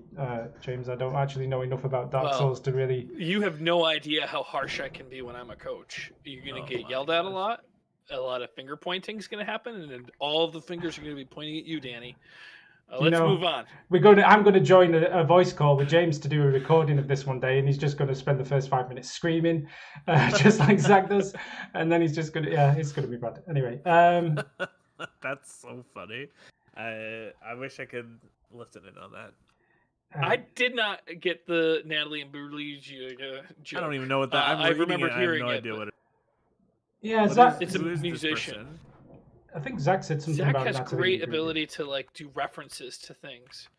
James. I don't actually know enough about Dark Souls to really. You have no idea how harsh I can be when I'm a coach. You're gonna get yelled at a lot. A lot of finger pointing is gonna happen, and then all of the fingers are gonna be pointing at you, Danny. Let's move on. I'm going to join a voice call with James to do a recording of this one day, and he's just going to spend the first 5 minutes screaming, just like Zach does, and then he's just going to it's going to be bad. Anyway. That's so funny. I wish I could listen in on that. I did not get the Natalie and Burley joke. I don't even know what that. I remember hearing it. I have no idea what it. Yeah, it's a musician. I think Zach said something about that. Zach has great ability to like do references to things.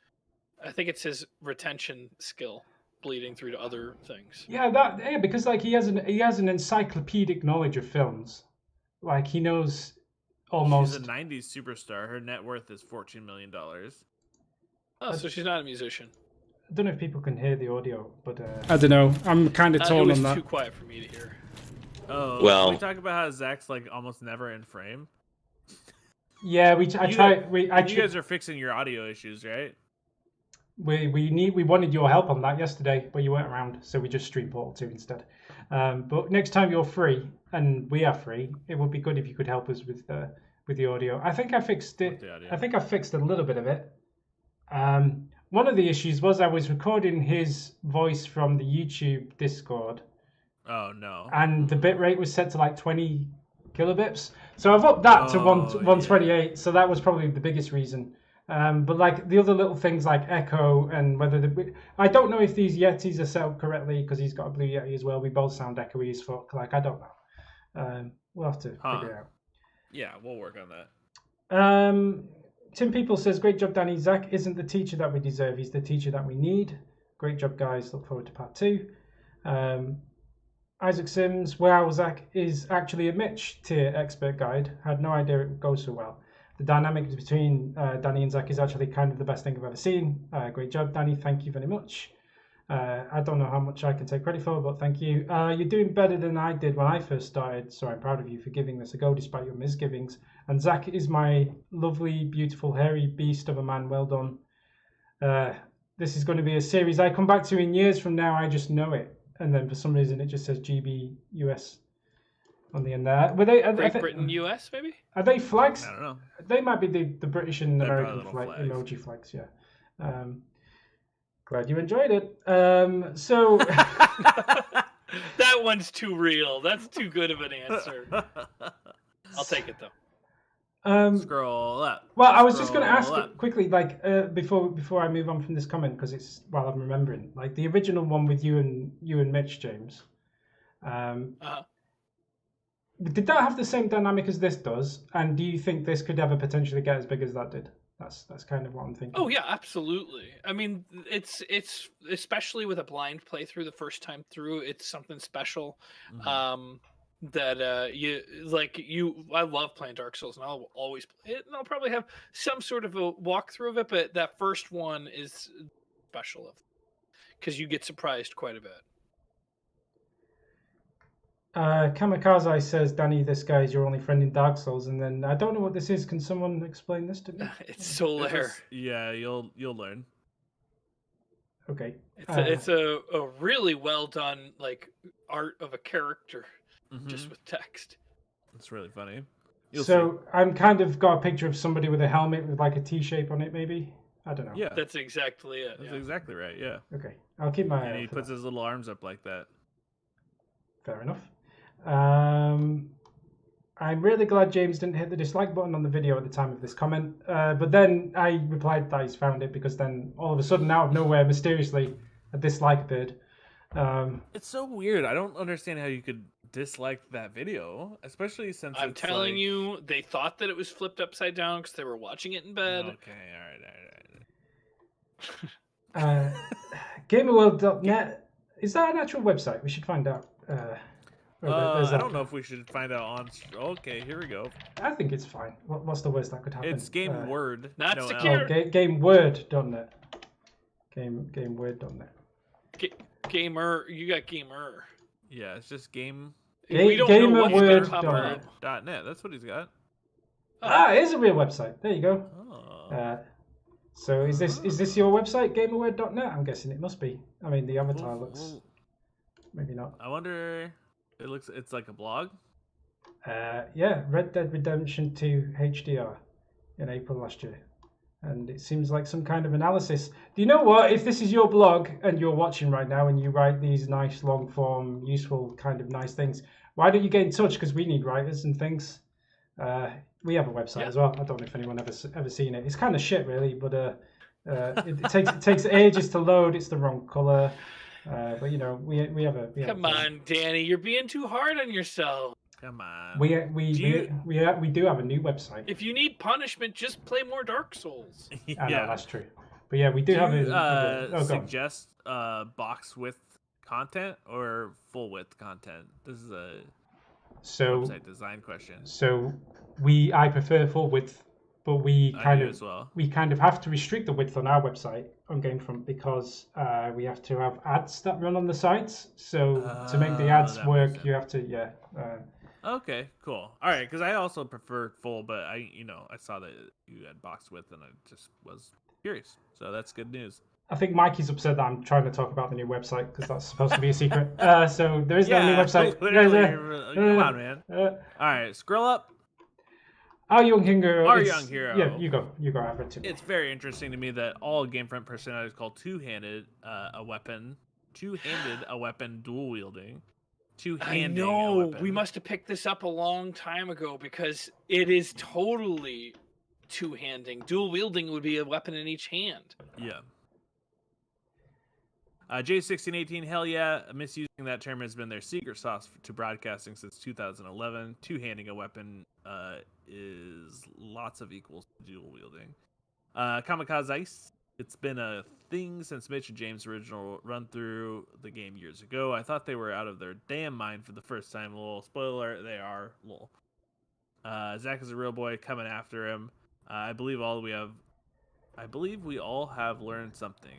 I think it's his retention skill bleeding through to other things. Yeah, because like he has an encyclopedic knowledge of films. Like he knows almost. She's a '90s superstar. Her net worth is $14 million. Oh, so she's not a musician. I don't know if people can hear the audio, but I don't know. I'm kind of torn on that. It was too quiet for me to hear. Oh, well, can we talk about how Zach's like almost never in frame. Yeah, you guys are fixing your audio issues, right? we wanted your help on that yesterday, but you weren't around, so we just streamed Portal 2 instead. But next time you're free and we are free, it would be good if you could help us with the audio. I think I fixed it. I think I fixed a little bit of it. One of the issues was I was recording his voice from the YouTube Discord. Oh no! And the bitrate was set to like 20 kilobits, so I've upped that to 128. Yeah. So that was probably the biggest reason. But like the other little things like echo and whether I don't know if these Yetis are set up correctly because he's got a Blue Yeti as well. We both sound echoey as fuck. Like I don't know. We'll have to figure it out. Yeah, we'll work on that. Tim People says, "Great job, Danny. Zach isn't the teacher that we deserve. He's the teacher that we need. Great job, guys. Look forward to part 2." Isaac Sims, "Wow, Zach is actually a Mitch tier expert guide. Had no idea it would go so well. The dynamic between Danny and Zach is actually kind of the best thing I've ever seen. Great job, Danny. Thank you very much." I don't know how much I can take credit for, but thank you. "You're doing better than I did when I first started, so I'm proud of you for giving this a go despite your misgivings. And Zach is my lovely, beautiful, hairy beast of a man. Well done. This is going to be a series I come back to in years from now. I just know it." And then for some reason it just says GB US on the end there. Were they Great Britain US maybe? Are they flags? I don't know. They might be the British and They're American flags. emoji flags. Yeah. Glad you enjoyed it. So that one's too real. That's too good of an answer. I'll take it though. Scroll up. Well, I was just going to ask quickly, like before I move on from this comment, because it's while I'm remembering, like the original one with you and Mitch, James. Did that have the same dynamic as this does? And do you think this could ever potentially get as big as that did? That's kind of what I'm thinking. Oh yeah, absolutely. I mean, it's especially with a blind playthrough the first time through, it's something special. Mm-hmm. That I love playing Dark Souls and I'll always play it and I'll probably have some sort of a walkthrough of it, but that first one is special because you get surprised quite a bit. Kamikaze says, "Danny, this guy is your only friend in Dark Souls," and then I don't know what this is. Can someone explain this to me? It's Solaire. Yeah, you'll learn. Okay. It's a really well done like art of a character. Mm-hmm. Just with text. It's really funny. I'm kind of got a picture of somebody with a helmet with like a T shape on it, maybe. I don't know. Yeah, that's exactly it. That's exactly right. Yeah. Okay, I'll keep my. And he puts his little arms up like that. Fair enough. I'm really glad James didn't hit the dislike button on the video at the time of this comment. But then I replied that he's found it because then all of a sudden, out of nowhere, mysteriously, a dislike appeared. It's so weird. I don't understand how you could dislike that video, especially since I'm telling you, they thought that it was flipped upside down because they were watching it in bed. Okay, all right. Gamerworld.net, is that an actual website? We should find out. I don't know if we should find out on. Okay, here we go. I think it's fine. What's the worst that could happen? It's GameWord. Not secure. GameWord.net. GameWord.net. Gamer, you got Gamer. Yeah, it's just game. We don't know what's going to pop up. .net. That's what he's got. It is a real website. There you go. Oh. So is this your website, GamerWord.net? I'm guessing it must be. I mean, the avatar looks. Maybe not. I wonder. It's like a blog. Yeah, Red Dead Redemption 2 HDR in April last year. And it seems like some kind of analysis. Do you know what? If this is your blog and you're watching right now and you write these nice, long form, useful, kind of nice things, why don't you get in touch? Because we need writers and things. We have a website as well. I don't know if anyone ever seen it. It's kind of shit, really, but it takes ages to load. It's the wrong color. But you know, we have a. Come on, Danny, you're being too hard on yourself. Come on. We do have a new website. If you need punishment, just play more Dark Souls. I know, that's true. But yeah, we do have a. Suggest box width content or full width content? This is a website design question. So I prefer full width, but we kind of have to restrict the width on our website on GameFront because we have to have ads that run on the sites. So to make the ads work, you have to Okay, cool. All right, because I also prefer full, but I saw that you had box width, and I just was curious. So that's good news. I think Mikey's upset that I'm trying to talk about the new website because that's supposed to be a secret. So there is no new website. Come on, man. All right, scroll up. Our Young Hero. Our Young Hero. Yeah, you go. You go over to. It's very interesting to me that all GameFront personalities call two-handed a weapon. Two-handed a weapon dual wielding. Two-handed. I know. We must have picked this up a long time ago because it is totally two-handing. Dual wielding would be a weapon in each hand. Yeah. J1618, hell yeah. Misusing that term has been their secret sauce to broadcasting since 2011. Two-handing a weapon is lots of equals to dual wielding. Kamikaze Ice. It's been a thing since Mitch and James' original run through the game years ago. I thought they were out of their damn mind for the first time. Little spoiler, they are. Lol. Zach is a real boy coming after him. I believe we all have learned something.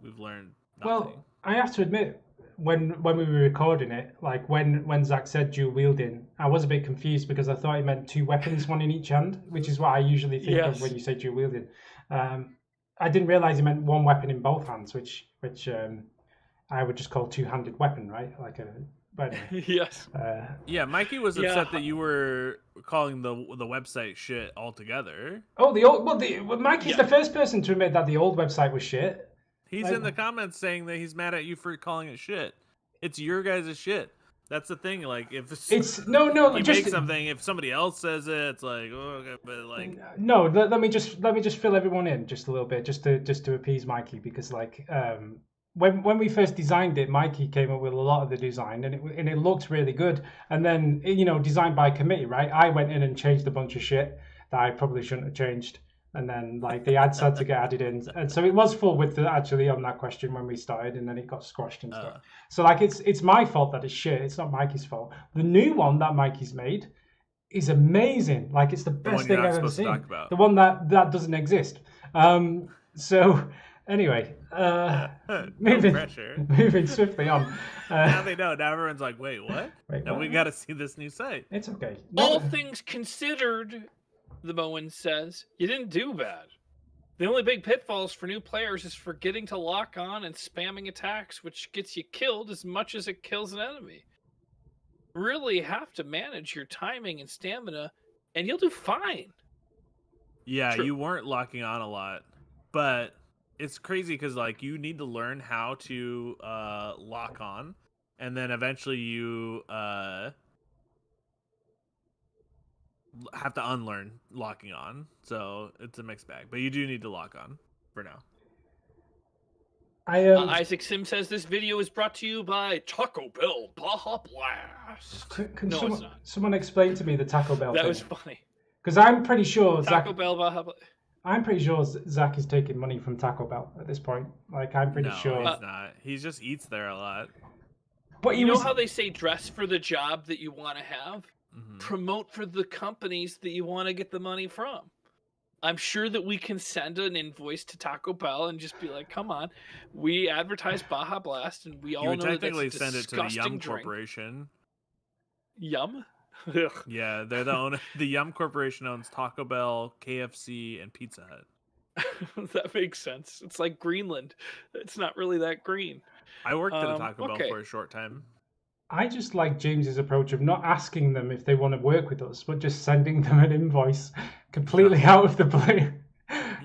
We've learned nothing. Well, I have to admit, when we were recording it, like when Zach said dual wielding, I was a bit confused because I thought he meant two weapons, one in each hand, which is what I usually think of when you say dual wielding. I didn't realize he meant one weapon in both hands, which I would just call two-handed weapon, right? Like a. But anyway, yes. Yeah, Mikey was upset that you were calling the website shit altogether. Oh, Mikey's the first person to admit that the old website was shit. He's in the comments saying that he's mad at you for calling it shit. It's your guys' shit. That's the thing. Like, if it's no, you make something, if somebody else says it, it's like, oh, okay, but like, no. Let me just fill everyone in just a little bit, just to appease Mikey, because like when we first designed it, Mikey came up with a lot of the design, and it looked really good. And then designed by committee, right? I went in and changed a bunch of shit that I probably shouldn't have changed. And then, like, the ads had to get added in, and so it was full width actually on that question when we started, and then it got squashed and stuff. So, like, it's my fault that it's shit. It's not Mikey's fault. The new one that Mikey's made is amazing. Like, it's the best thing I've ever seen. The one that doesn't exist. So, anyway, moving swiftly on. Now they know. Now everyone's like, wait, what? Now we got to see this new site. It's okay. All things considered. The Moen says, you didn't do bad. The only big pitfalls for new players is forgetting to lock on and spamming attacks, which gets you killed as much as it kills an enemy. Really have to manage your timing and stamina, and you'll do fine. Yeah, you weren't locking on a lot, but it's crazy because like you need to learn how to lock on, and then eventually you have to unlearn locking on, so it's a mixed bag. But you do need to lock on for now. Isaac Sim says this video is brought to you by Taco Bell Baja Blast. Can someone explain to me the Taco Bell That thing? was funny. Because I'm pretty sure Taco Bell Baja Blast. I'm pretty sure Zach is taking money from Taco Bell at this point. Like, I'm pretty sure. He's not. He just eats there a lot. But you know how they say dress for the job that you want to have? Mm-hmm. Promote for the companies that you want to get the money from. I'm sure that we can send an invoice to Taco Bell and just be like, come on, we advertise Baja Blast and we all know that technically that's a send it to the Yum drink. Corporation. Yum? Yeah, they're the owner. The Yum Corporation owns Taco Bell, KFC, and Pizza Hut. That makes sense. It's like Greenland. It's not really that green. I worked at a Taco Bell for a short time. I just like James's approach of not asking them if they want to work with us, but just sending them an invoice completely out of the blue.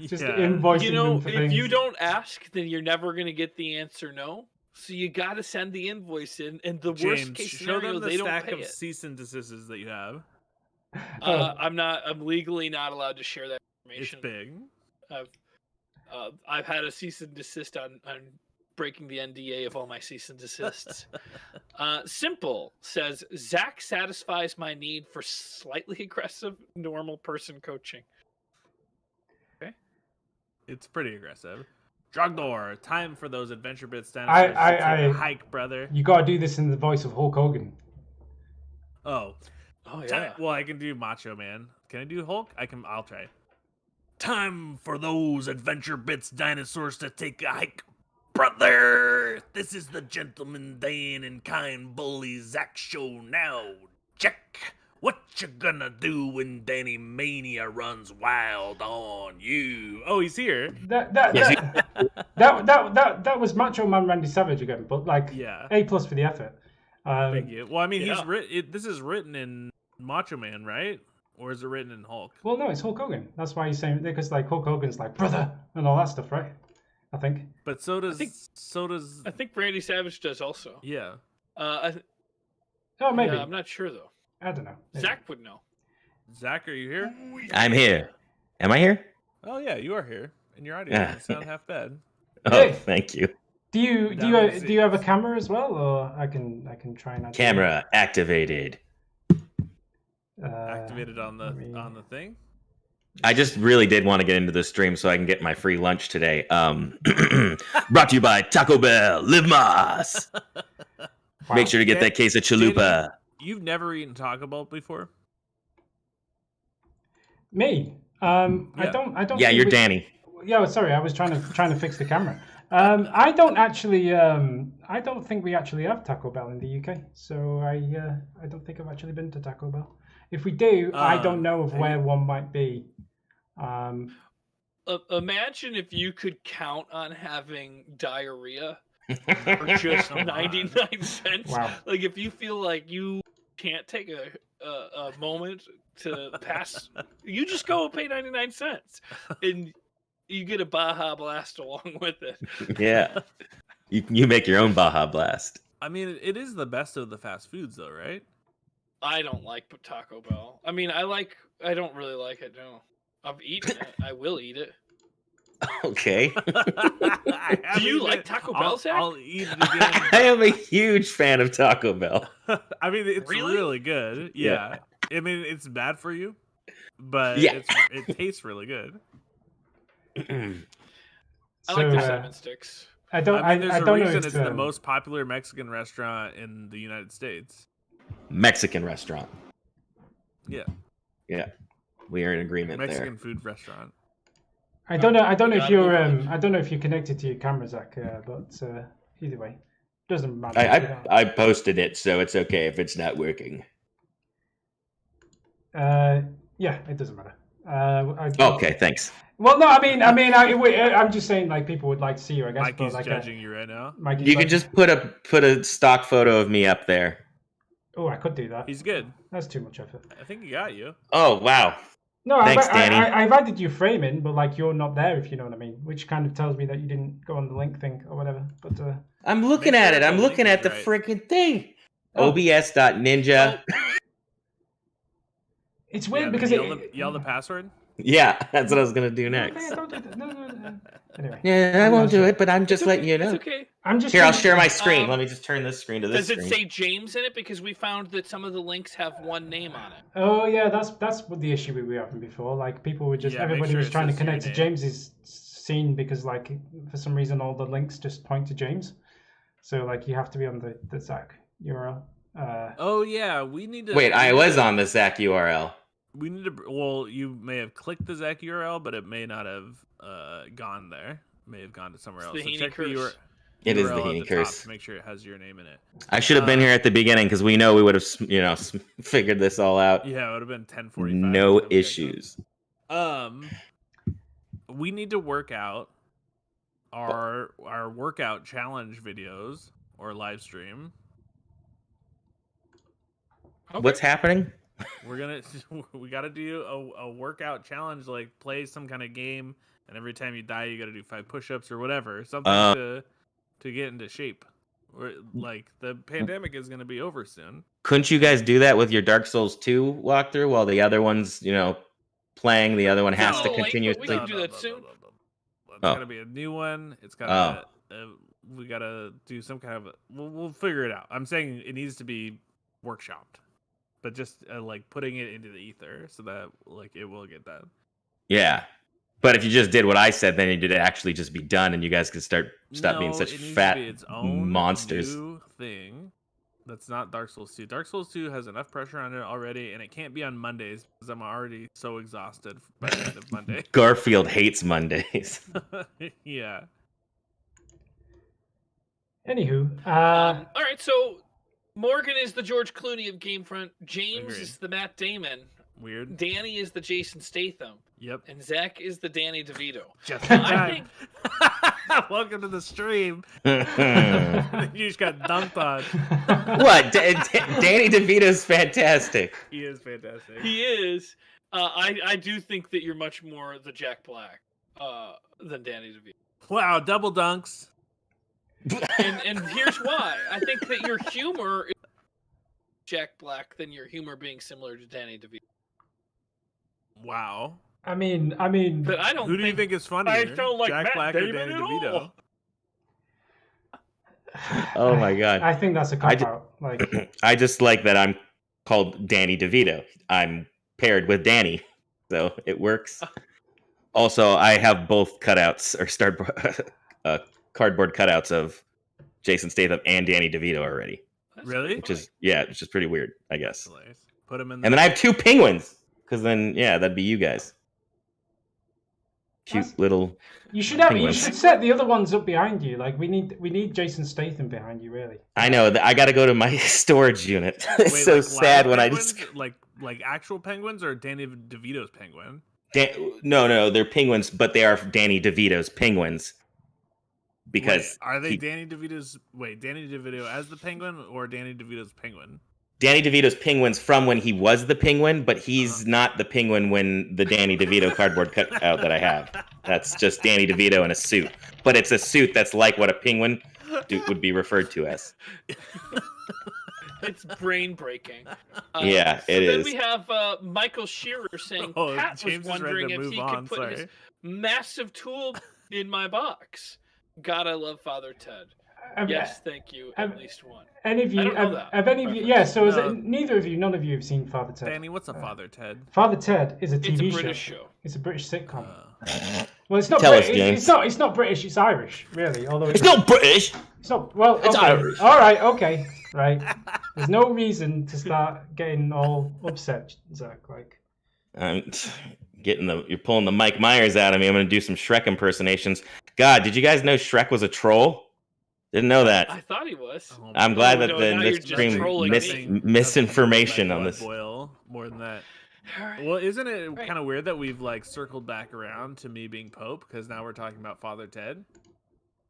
Just invoicing them for if things. you don't ask, then you're never going to get the answer no. So you got to send the invoice in, and the worst case scenario, they don't pay it. Show them the stack of cease and desists that you have. I'm legally not allowed to share that information. It's big. I've had a cease and desist on breaking the NDA of all my cease and desists. Simple says, Zach satisfies my need for slightly aggressive, normal person coaching. Okay. It's pretty aggressive. Drugdor, time for those adventure bits down. I hike, brother. You gotta do this in the voice of Hulk Hogan. Oh yeah. Well, I can do Macho Man. Can I do Hulk? I'll try. Time for those adventure bits dinosaurs to take a hike. Brother, this is the Gentleman Dan and Kind Bully Zach show now. Check. What you gonna do when Danny Mania runs wild on you? Oh, he's here. That was Macho Man Randy Savage again, but like Yeah. A+ for the effort. Thank you. Well, I mean, Yeah. this is written in Macho Man, right? Or is it written in Hulk? Well, no, it's Hulk Hogan. That's why he's saying, because like Hulk Hogan's like brother and all that stuff, right? I think. But so does I think Randy Savage does also. Yeah. Oh, maybe. Yeah, I'm not sure though. I don't know. Maybe. Zach would know. Zach, are you here? I'm here. Am I here? Oh yeah, you are here, and your audio doesn't sound half bad. Oh, Hey. thank you. Do you have a camera as well, or I can try and Camera activated. Activated on the thing. I just really did want to get into the stream so I can get my free lunch today. Brought to you by Taco Bell. Live Mas. Wow. Make sure to get that case of chalupa. You've never eaten Taco Bell before? Me? I don't. Yeah, think you're we- Danny. Yeah, sorry, I was trying to fix the camera. I don't actually. I don't think we actually have Taco Bell in the UK, so I don't think I've actually been to Taco Bell. If we do, I don't know of where one might be. Imagine if you could count on having diarrhea for just 99 cents. Wow. Like if you feel like you can't take a moment to pass, you just go and pay 99 cents, and you get a Baja Blast along with it. Yeah. You make your own Baja Blast. I mean, it is the best of the fast foods, though, right? I don't like Taco Bell. I mean, I don't really like it. No, I've eaten it. I will eat it. Okay. Do you like Taco Bell, Zach? I'll eat it again. I am a huge fan of Taco Bell. I mean, it's Really? really good. Yeah. I mean, it's bad for you, but Yeah. it tastes really good. I like the cinnamon sticks. I don't. I mean, there's I a don't know reason if it's the most popular Mexican restaurant in the United States. Mexican restaurant. Yeah. Yeah. We are in agreement Mexican there. food restaurant. I don't know. I don't know if gotta you're. move on. I don't know if you're connected to your camera, Zach. But either way, doesn't matter. I posted it, so it's okay if it's not working. Yeah, it doesn't matter. Okay, thanks. Well, no, I mean, I'm just saying, like, people would like to see you, I guess. Mikey's but, like, judging you right now. Mikey's You like, could just put a stock photo of me up there. Oh, I could do that. He's good. That's too much effort. I think he got you. Oh, wow. No, Thanks, Danny. I've added you framing, but like you're not there, if you know what I mean. Which kind of tells me that you didn't go on the link thing or whatever. But I'm looking Make at sure it. the I'm looking link at the is freaking thing. Oh. OBS.ninja. it's weird Yeah, because yell the password. Yeah, that's what I was going to do Okay, next. don't do that. No. Anyway, Yeah, I won't do it, but I'm just letting you know. It's okay. I'm just Here, I'll saying- share my screen. Let me just turn this screen to this Does it screen. say James in it? Because we found that some of the links have one name on it. Oh yeah, that's what the issue we were having before. Like people were just Yeah, make everybody sure was it trying to says your connect to name. James's scene because like for some reason all the links just point to James. So like you have to be on the Zach URL. Oh yeah, we need to. Wait, I was on the Zach URL. We need to. Well, you may have clicked the Zach URL, but it may not have gone there. It may have gone to somewhere It's else. the Heaney check the curse. It is the URL at Heaney top curse. to make sure it has your name in it. I should have been here at the beginning because we know we would have, figured this all out. Yeah, it would have been 10:45. No issues. We need to work out our workout challenge videos or live stream. Okay. What's happening? We got to do a workout challenge, like play some kind of game, and every time you die, you got to do 5 push-ups or whatever, something to get into shape. Or like the pandemic is going to be over soon. Couldn't you guys do that with your Dark Souls 2 walkthrough while the other one's, playing? The other one has to No, like, continuously. we can do that soon. It's Oh. got to be a new one. It's got to. We got to do some kind of. We'll figure it out. I'm saying it needs to be workshopped, but just like putting it into the ether so that like it will get done. Yeah. But if you just did what I said, then it'd actually just be done, and you guys could stop being No, such it needs to fat be its own monsters. new thing. That's not Dark Souls 2. Dark Souls 2 has enough pressure on it already, and it can't be on Mondays because I'm already so exhausted by the end of Monday. Garfield hates Mondays. Yeah. Anywho, All right, so Morgan is the George Clooney of Gamefront. James Agreed. is the Matt Damon. Weird. Danny is the Jason Statham. Yep. And Zach is the Danny DeVito. Just in I time. think Welcome to the stream. You just got dunked on. What? Danny DeVito's fantastic. He is fantastic. he is. I do think that you're much more the Jack Black than Danny DeVito. Wow, double dunks. And here's why. I think that your humor is Jack Black than your humor being similar to Danny DeVito. Wow. I mean, But I don't Who do you think is funnier? I don't like Jack Matt Black or Damon Danny at DeVito? all. Oh my god. I think that's a cop out. Like, I just like that I'm called Danny DeVito. I'm paired with Danny, so it works. Also, I have both cutouts or cardboard cutouts of Jason Statham and Danny DeVito already, Really? which is pretty weird, I guess. Nice. Put him in. And then I have 2 penguins, because then that'd be you guys. Cute little. you should have. You Penguins. should set the other ones up behind you. Like, we need Jason Statham behind you, really. I know that I got to go to my storage unit. It's Wait, so like sad live when I penguins? just. like actual penguins or Danny DeVito's penguin? No, they're penguins, but they are Danny DeVito's penguins. Because Wait, are they Danny DeVito's? Wait, Danny DeVito as the penguin or Danny DeVito's penguin? Danny DeVito's penguins from when he was the penguin, but he's not the penguin when the Danny DeVito cardboard cutout that I have. That's just Danny DeVito in a suit. But it's a suit that's like what a penguin would be referred to as. It's brain breaking. Yeah, it Then is. we have Michael Shearer saying Pat James was is ready wondering to if move he on, could put his massive tool in my box. God, I love Father Ted. Yes, thank you. At least one. Any of you? I don't know that. Have any of you? Yeah. So is No. it, neither of you? None of you have seen Father Ted. Danny, what's a Father Ted? Father Ted is a It's TV a British show. It's a British sitcom. Well, it's not. Tell us, British. James. It's not British. It's Irish, really. Although It's not British. It's not. Well, It's okay. Irish. All right. Okay. Right. There's no reason to start getting all upset, Zach. Like. I'm you're pulling the Mike Myers out of me. I'm going to do some Shrek impersonations. God, did you guys know Shrek was a troll? Didn't know that. I thought he was. I'm glad that no, the now you're just stream trolling me. misinformation on this. Boil more than that. All right. Well, isn't it Right. kind of weird that we've like circled back around to me being Pope because now we're talking about Father Ted?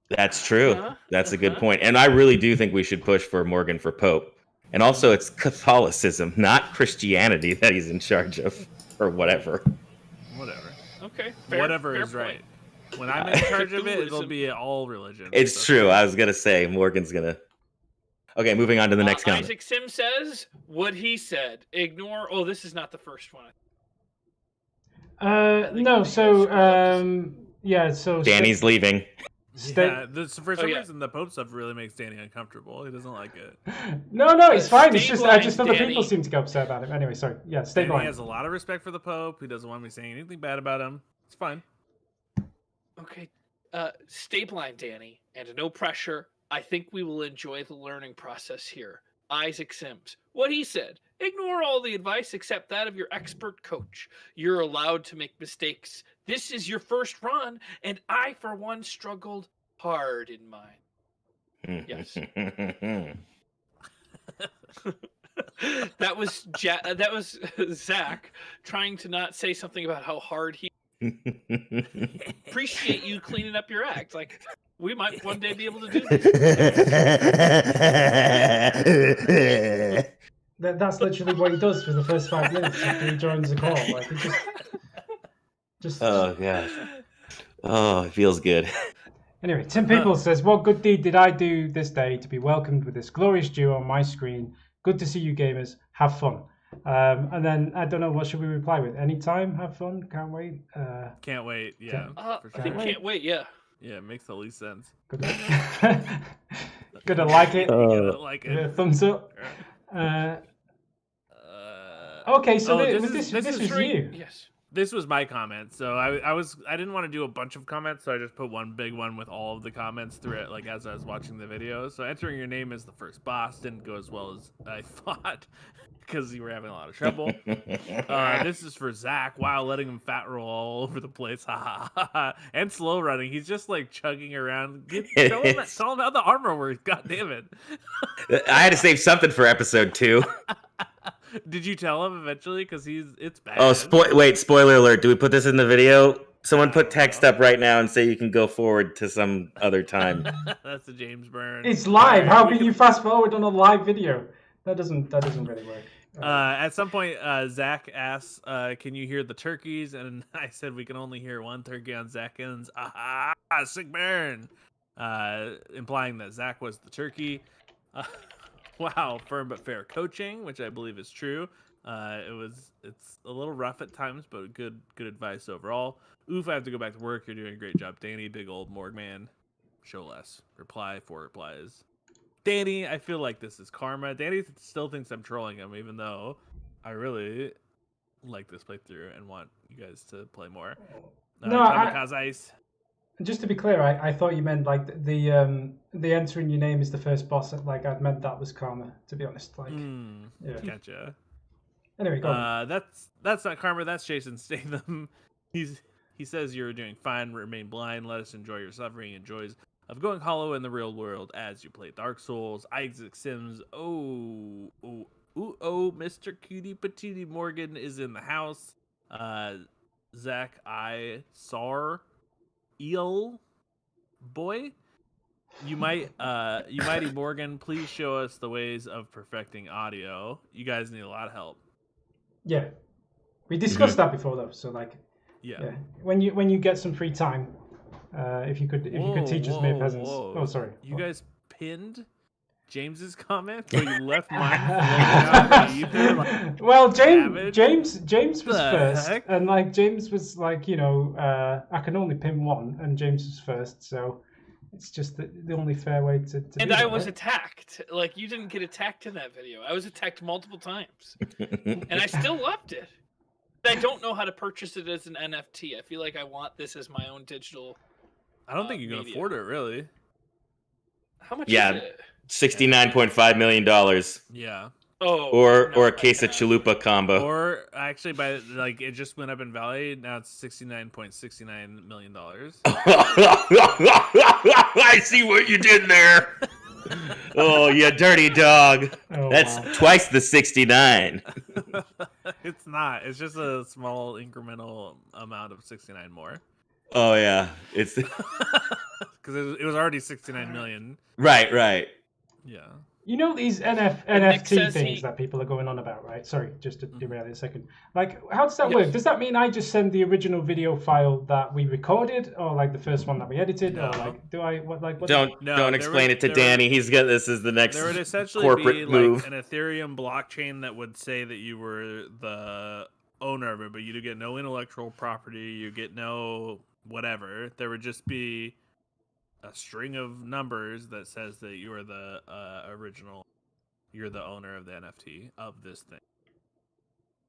That's true. Uh-huh. That's a good point. And I really do think we should push for Morgan for Pope. And also, it's Catholicism, not Christianity, that he's in charge of, or whatever. Whatever. Okay. Whatever fair is point. right. When I'm in charge of it, it'll Cthulhuism. be all religion. It's true. I was gonna say Morgan's gonna. Okay, moving on to the next comment. Isaac Sim says what he said. Ignore. Oh, this is not the first one. No. So yeah. So Danny's leaving. Yeah, for some yeah. reason, the Pope stuff really makes Danny uncomfortable. He doesn't like it. No, it's fine. It's Stay just blind, just other Danny. people seem to get upset about it. Anyway, sorry. Yeah, stay Danny blind. has a lot of respect for the Pope. He doesn't want me saying anything bad about him. It's fine. Okay. Stay blind, Danny, and no pressure. I think we will enjoy the learning process here. Isaac Sims. What he said. Ignore all the advice except that of your expert coach. You're allowed to make mistakes. This is your first run, and I, for one, struggled hard in mine. Yes. That was Zach trying to not say something about how hard he. Appreciate you cleaning up your act. Like, we might one day be able to do this. That's literally what he does for the first 5 minutes after he joins the call. Like, he just. Oh gosh. Oh, it feels good. Anyway, Tim People says, "What good deed did I do this day to be welcomed with this glorious duo on my screen? Good to see you, gamers. Have fun." And then I don't know, what should we reply with? Anytime, have fun, can't wait. Can't wait. Yeah. I for think sure. can't wait. Yeah. Yeah, it makes the least sense. Gonna like it. Like Give it a it. thumbs up. Okay, so Oh, this was is you. Yes. This was my comment, so I didn't want to do a bunch of comments, so I just put one big one with all of the comments through it, like as I was watching the video. So entering your name as the first boss didn't go as well as I thought because you were having a lot of trouble. This is for Zach. Wow, letting him fat roll all over the place, and slow running. He's just like chugging around. Tell him how the armor works. God damn it! I had to save something for episode 2. Did you tell him eventually? Because it's bad. Oh, spoiler alert. Do we put this in the video? Someone put text up right now and say you can go forward to some other time. That's a James burn. It's live. How can you fast forward on a live video? That doesn't really work. At some point, Zach asks, "Can you hear the turkeys?" And I said we can only hear one turkey on Zach ends. Aha! Sick burn. Implying that Zach was the turkey. Wow, firm but fair coaching, which I believe is true. It's a little rough at times, but good advice overall. Oof, I have to go back to work. You're doing a great job, Danny. Big old morgue man. Show less. Reply 4 replies. Danny, I feel like this is karma. Danny still thinks I'm trolling him, even though I really like this playthrough and want you guys to play more. Ice. Just to be clear, I thought you meant like the entering your name is the first boss. Like I meant that was karma. To be honest, like yeah. Gotcha. Anyway, go on. That's not karma. That's Jason Statham. He says you're doing fine. Remain blind. Let us enjoy your suffering and joys of going hollow in the real world as you play Dark Souls. Isaac Sims. Oh, Mr. Cutie Patootie Morgan is in the house. Zach I Sar. Eel boy, you mighty Morgan, please show us the ways of perfecting audio. You guys need a lot of help. Yeah, we discussed that before though. So like, yeah, when you get some free time, if you could teach us mere peasants. Oh, sorry. You guys pinned James's comment, but you left mine. Well, James was first, and like James was like, I can only pin one, and James was first, so it's just the only fair way to and do I that, was right? attacked. Like you didn't get attacked in that video. I was attacked multiple times, and I still loved it. I don't know how to purchase it as an NFT. I feel like I want this as my own digital. I don't think you can afford it, really. How much is it? $69.5 million. Yeah. Oh. Or a case of chalupa combo. Or actually, it just went up in value. Now it's $69.69 million. I see what you did there. Oh, you dirty dog. Oh, That's wow. twice the 69. It's not. It's just a small incremental amount of 69 more. Oh yeah, it's because it was already 69 million. Right. Yeah. These NFT things that people are going on about, right? Sorry, just to derail it a second. Like, how does that work? Does that mean I just send the original video file that we recorded, or like the first one that we edited, No. or like do I what? Don't explain it to Danny. This is the next there would essentially corporate be move. like an Ethereum blockchain that would say that you were the owner of it, but you get no intellectual property, you get no whatever. There would just be a string of numbers that says that you are the you're the owner of the NFT of this thing.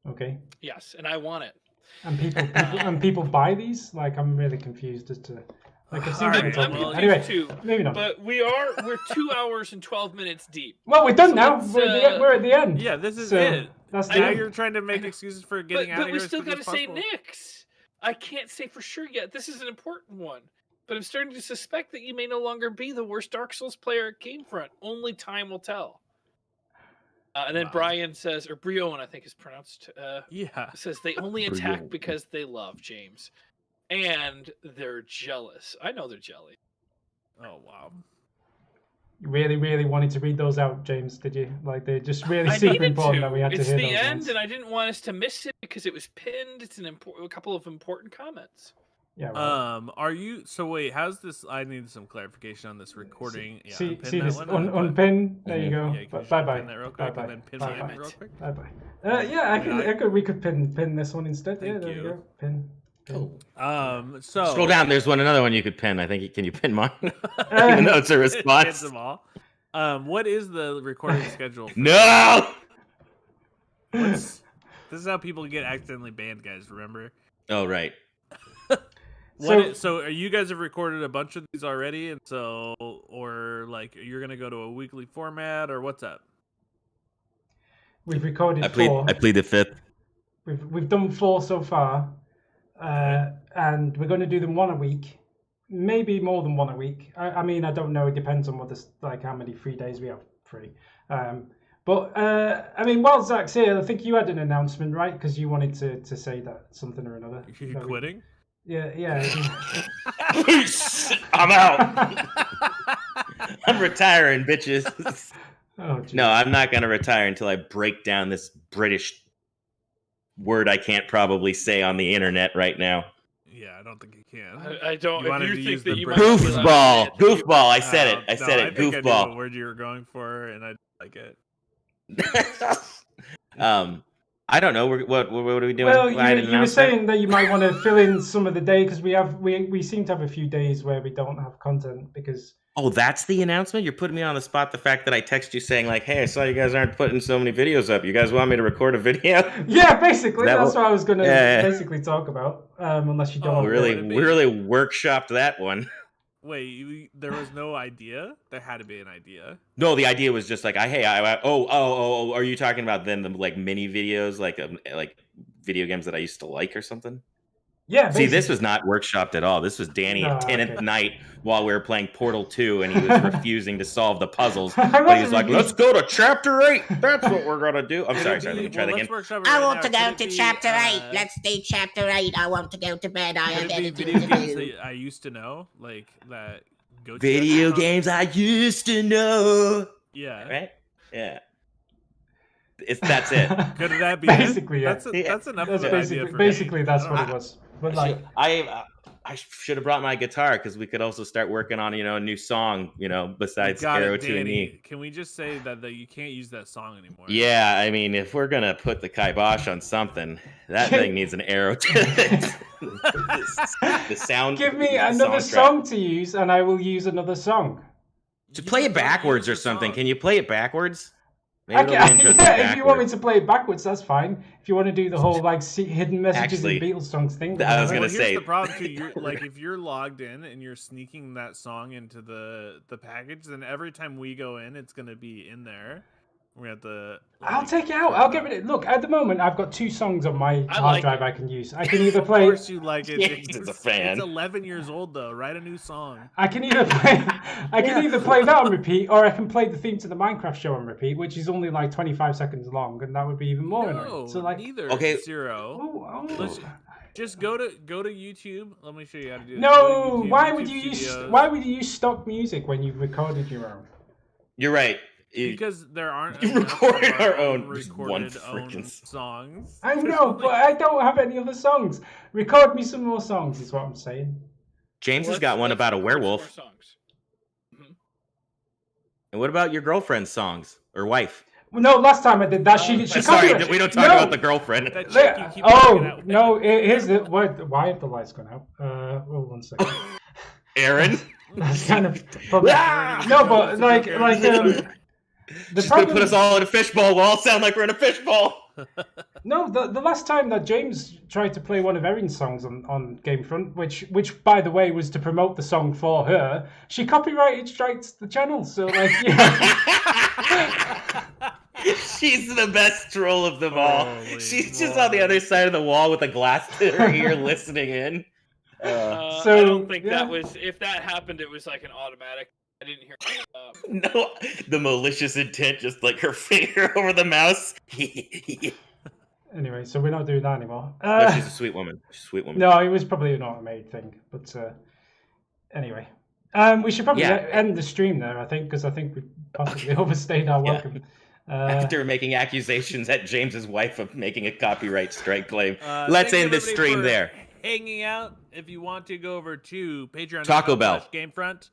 Okay. Yes, and I want it. And people buy these? Like, I'm really confused as to. Like, I've seen people talking. Well, Anyway, moving on. But we're 2 hours and 12 minutes deep. Well, we're done now. We're at the end. Yeah, this is So, it. That's the Now end. you're trying to make excuses for getting out of But here. we still got to say Nick's. I can't say for sure yet. This is an important one. But I'm starting to suspect that you may no longer be the worst Dark Souls player at GameFront. Only time will tell. And then Brian says, or Brion, I think is pronounced. Says they only attack because they love James. And they're jealous. I know they're jelly. Oh, wow. You really, really wanted to read those out, James, did you? Like, they're just really super important that we had to hear those. It's the end, ones. and I didn't want us to miss it because it was pinned. It's a couple of important comments. Yeah. Right. Are you? So wait, how's this? I need some clarification on this recording. See this unpin. There you go. Yeah, bye bye. That real quick, and then pin mine real quick. Bye bye. Yeah, we could pin this one instead. Yeah, there you go. Pin. So scroll down. There's another one you could pin. I think. Can you pin mine? Even though it's a response. Them all. What is the recording schedule? No. This is how people get accidentally banned, guys. Remember? Oh right. So are you guys have recorded a bunch of these already, and so or like you're gonna go to a weekly format, or what's up? We've recorded I 4. plead the fifth. We've done 4 so far, and we're going to do them 1 a week, maybe more than 1 a week. I mean, I don't know. It depends on what how many free days we have free. But I mean, while Zach's here, I think you had an announcement, right? Because you wanted to say that something or another. You quitting? Yeah. I'm out. I'm retiring, bitches. Oh, geez. No, I'm not gonna retire until I break down this British word I can't probably say on the internet right now. Yeah, I don't think you can. I don't. You If wanted you to think use that the you British might word. Goofball. I said it. I said it. I think I knew Goofball. what word you were going for, and I like it. I don't know. What are we doing? Well, you were saying that you might want to fill in some of the day because we seem to have a few days where we don't have content because. Oh, that's the announcement? You're putting me on the spot. The fact that I text you saying like, "Hey, I saw you guys aren't putting so many videos up. You guys want me to record a video?" Yeah, basically that's what I was going to basically talk about. Unless you don't. We really workshopped that one. Wait, there was no idea? There had to be an idea. No, the idea was just like, are you talking about then the like mini videos, like video games that I used to like or something? Yeah. See, this was not workshopped at all. This was Danny at 10th night while we were playing Portal 2, and he was refusing to solve the puzzles. But he was like, "Let's go to Chapter 8. That's what we're gonna do." I'm sorry. Let me try that again. I want to go to Chapter 8. Let's do Chapter 8. I want to go to bed. I have anything video to games do. that I used to know, like that. Video games I used to know. Yeah. Right. Yeah. That's it. Could that be basically? It? Yeah. That's enough. That's of an idea for basically me. that's what it was. But like, I should have brought my guitar because we could also start working on a new song besides Arrow to a Knee. Can we just say that you can't use that song anymore? Yeah, I mean, if we're gonna put the kibosh on something, that thing needs an arrow to it. The sound. Give me another song to use, and I will use another song. To play it backwards or something. Can you play it backwards? If you want me to play it backwards, that's fine. If you want to do the whole hidden messages in Beatles songs thing, I was gonna say here's the problem too. You're, like if you're logged in and you're sneaking that song into the package, then every time we go in, it's gonna be in there. We have to. I'll take it out. I'll give it. Look, at the moment, I've got 2 songs on my hard drive I can use. I can either play. Of course, you like it. It's a fan. It's 11 years old though. Write a new song. I can either play. Either play that on repeat, or I can play the theme to the Minecraft show on repeat, which is only like 25 seconds long, and that would be even more annoying. So neither. Okay. Zero. Let's just go to YouTube. Let me show you how to do this. No, why would you use stock music when you've recorded your own? You're right. Because there aren't you recorded our own recorded songs. I know, but I don't have any other songs. Record me some more songs, is what I'm saying. James has got one about a werewolf. Mm-hmm. And what about your girlfriend's songs or wife? Well, no, last time I did that, she sorry, we don't talk about the girlfriend. Here's the why have the lights gone out? Hold 1 second. Aaron. That's kind of no, but She's gonna put us all in a fishbowl. We'll all sound like we're in a fishbowl. No, the last time that James tried to play one of Erin's songs on GameFront, which by the way was to promote the song for her, she copyrighted strikes the channel. So like, yeah. She's the best troll of them all. She's just on the other side of the wall with a glass to her ear, listening in. I don't think that was. If that happened, it was like an automatic. I didn't hear. No, the malicious intent, just like her finger over the mouse. Anyway, so we're not doing that anymore. No, she's a sweet woman. No, it was probably an automated thing. But anyway, we should probably end the stream there, I think, because I think we possibly overstayed our welcome. After making accusations at James's wife of making a copyright strike claim, let's end the stream there. Hanging out. If you want to go over to Patreon, Taco Bell, GameFront,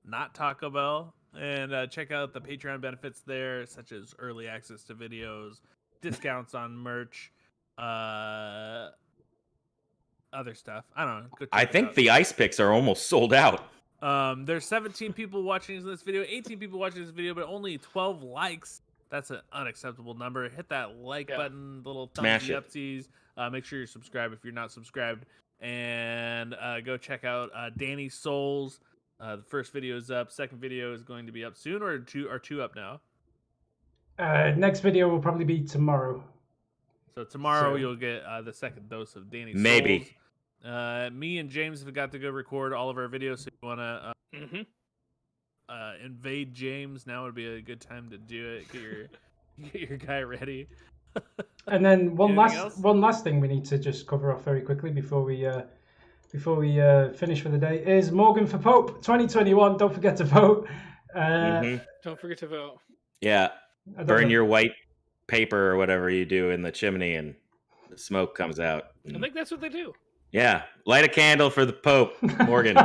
not Taco Bell, and check out the Patreon benefits there, such as early access to videos, discounts on merch, other stuff. I don't know. I think the ice picks are almost sold out. There's 17 people watching this video, 18 people watching this video, but only 12 likes. That's an unacceptable number. Hit that like button, little Smash thumbs upsies. Make sure you're subscribed if you're not subscribed. And go check out Danny Souls. The first video is up. Second video is going to be up soon, or two up now? Next video will probably be tomorrow. So tomorrow you'll get the second dose of Danny Souls. Maybe. Me and James have got to go record all of our videos. So if you want to invade James, now would be a good time to do it. Get your guy ready. And then one Anything last thing we need to just cover off very quickly before we finish for the day is Morgan for Pope 2021. Don't forget to vote. Don't forget to vote. Yeah. Burn your white paper or whatever you do in the chimney, and the smoke comes out. I think that's what they do. Yeah. Light a candle for the Pope, Morgan.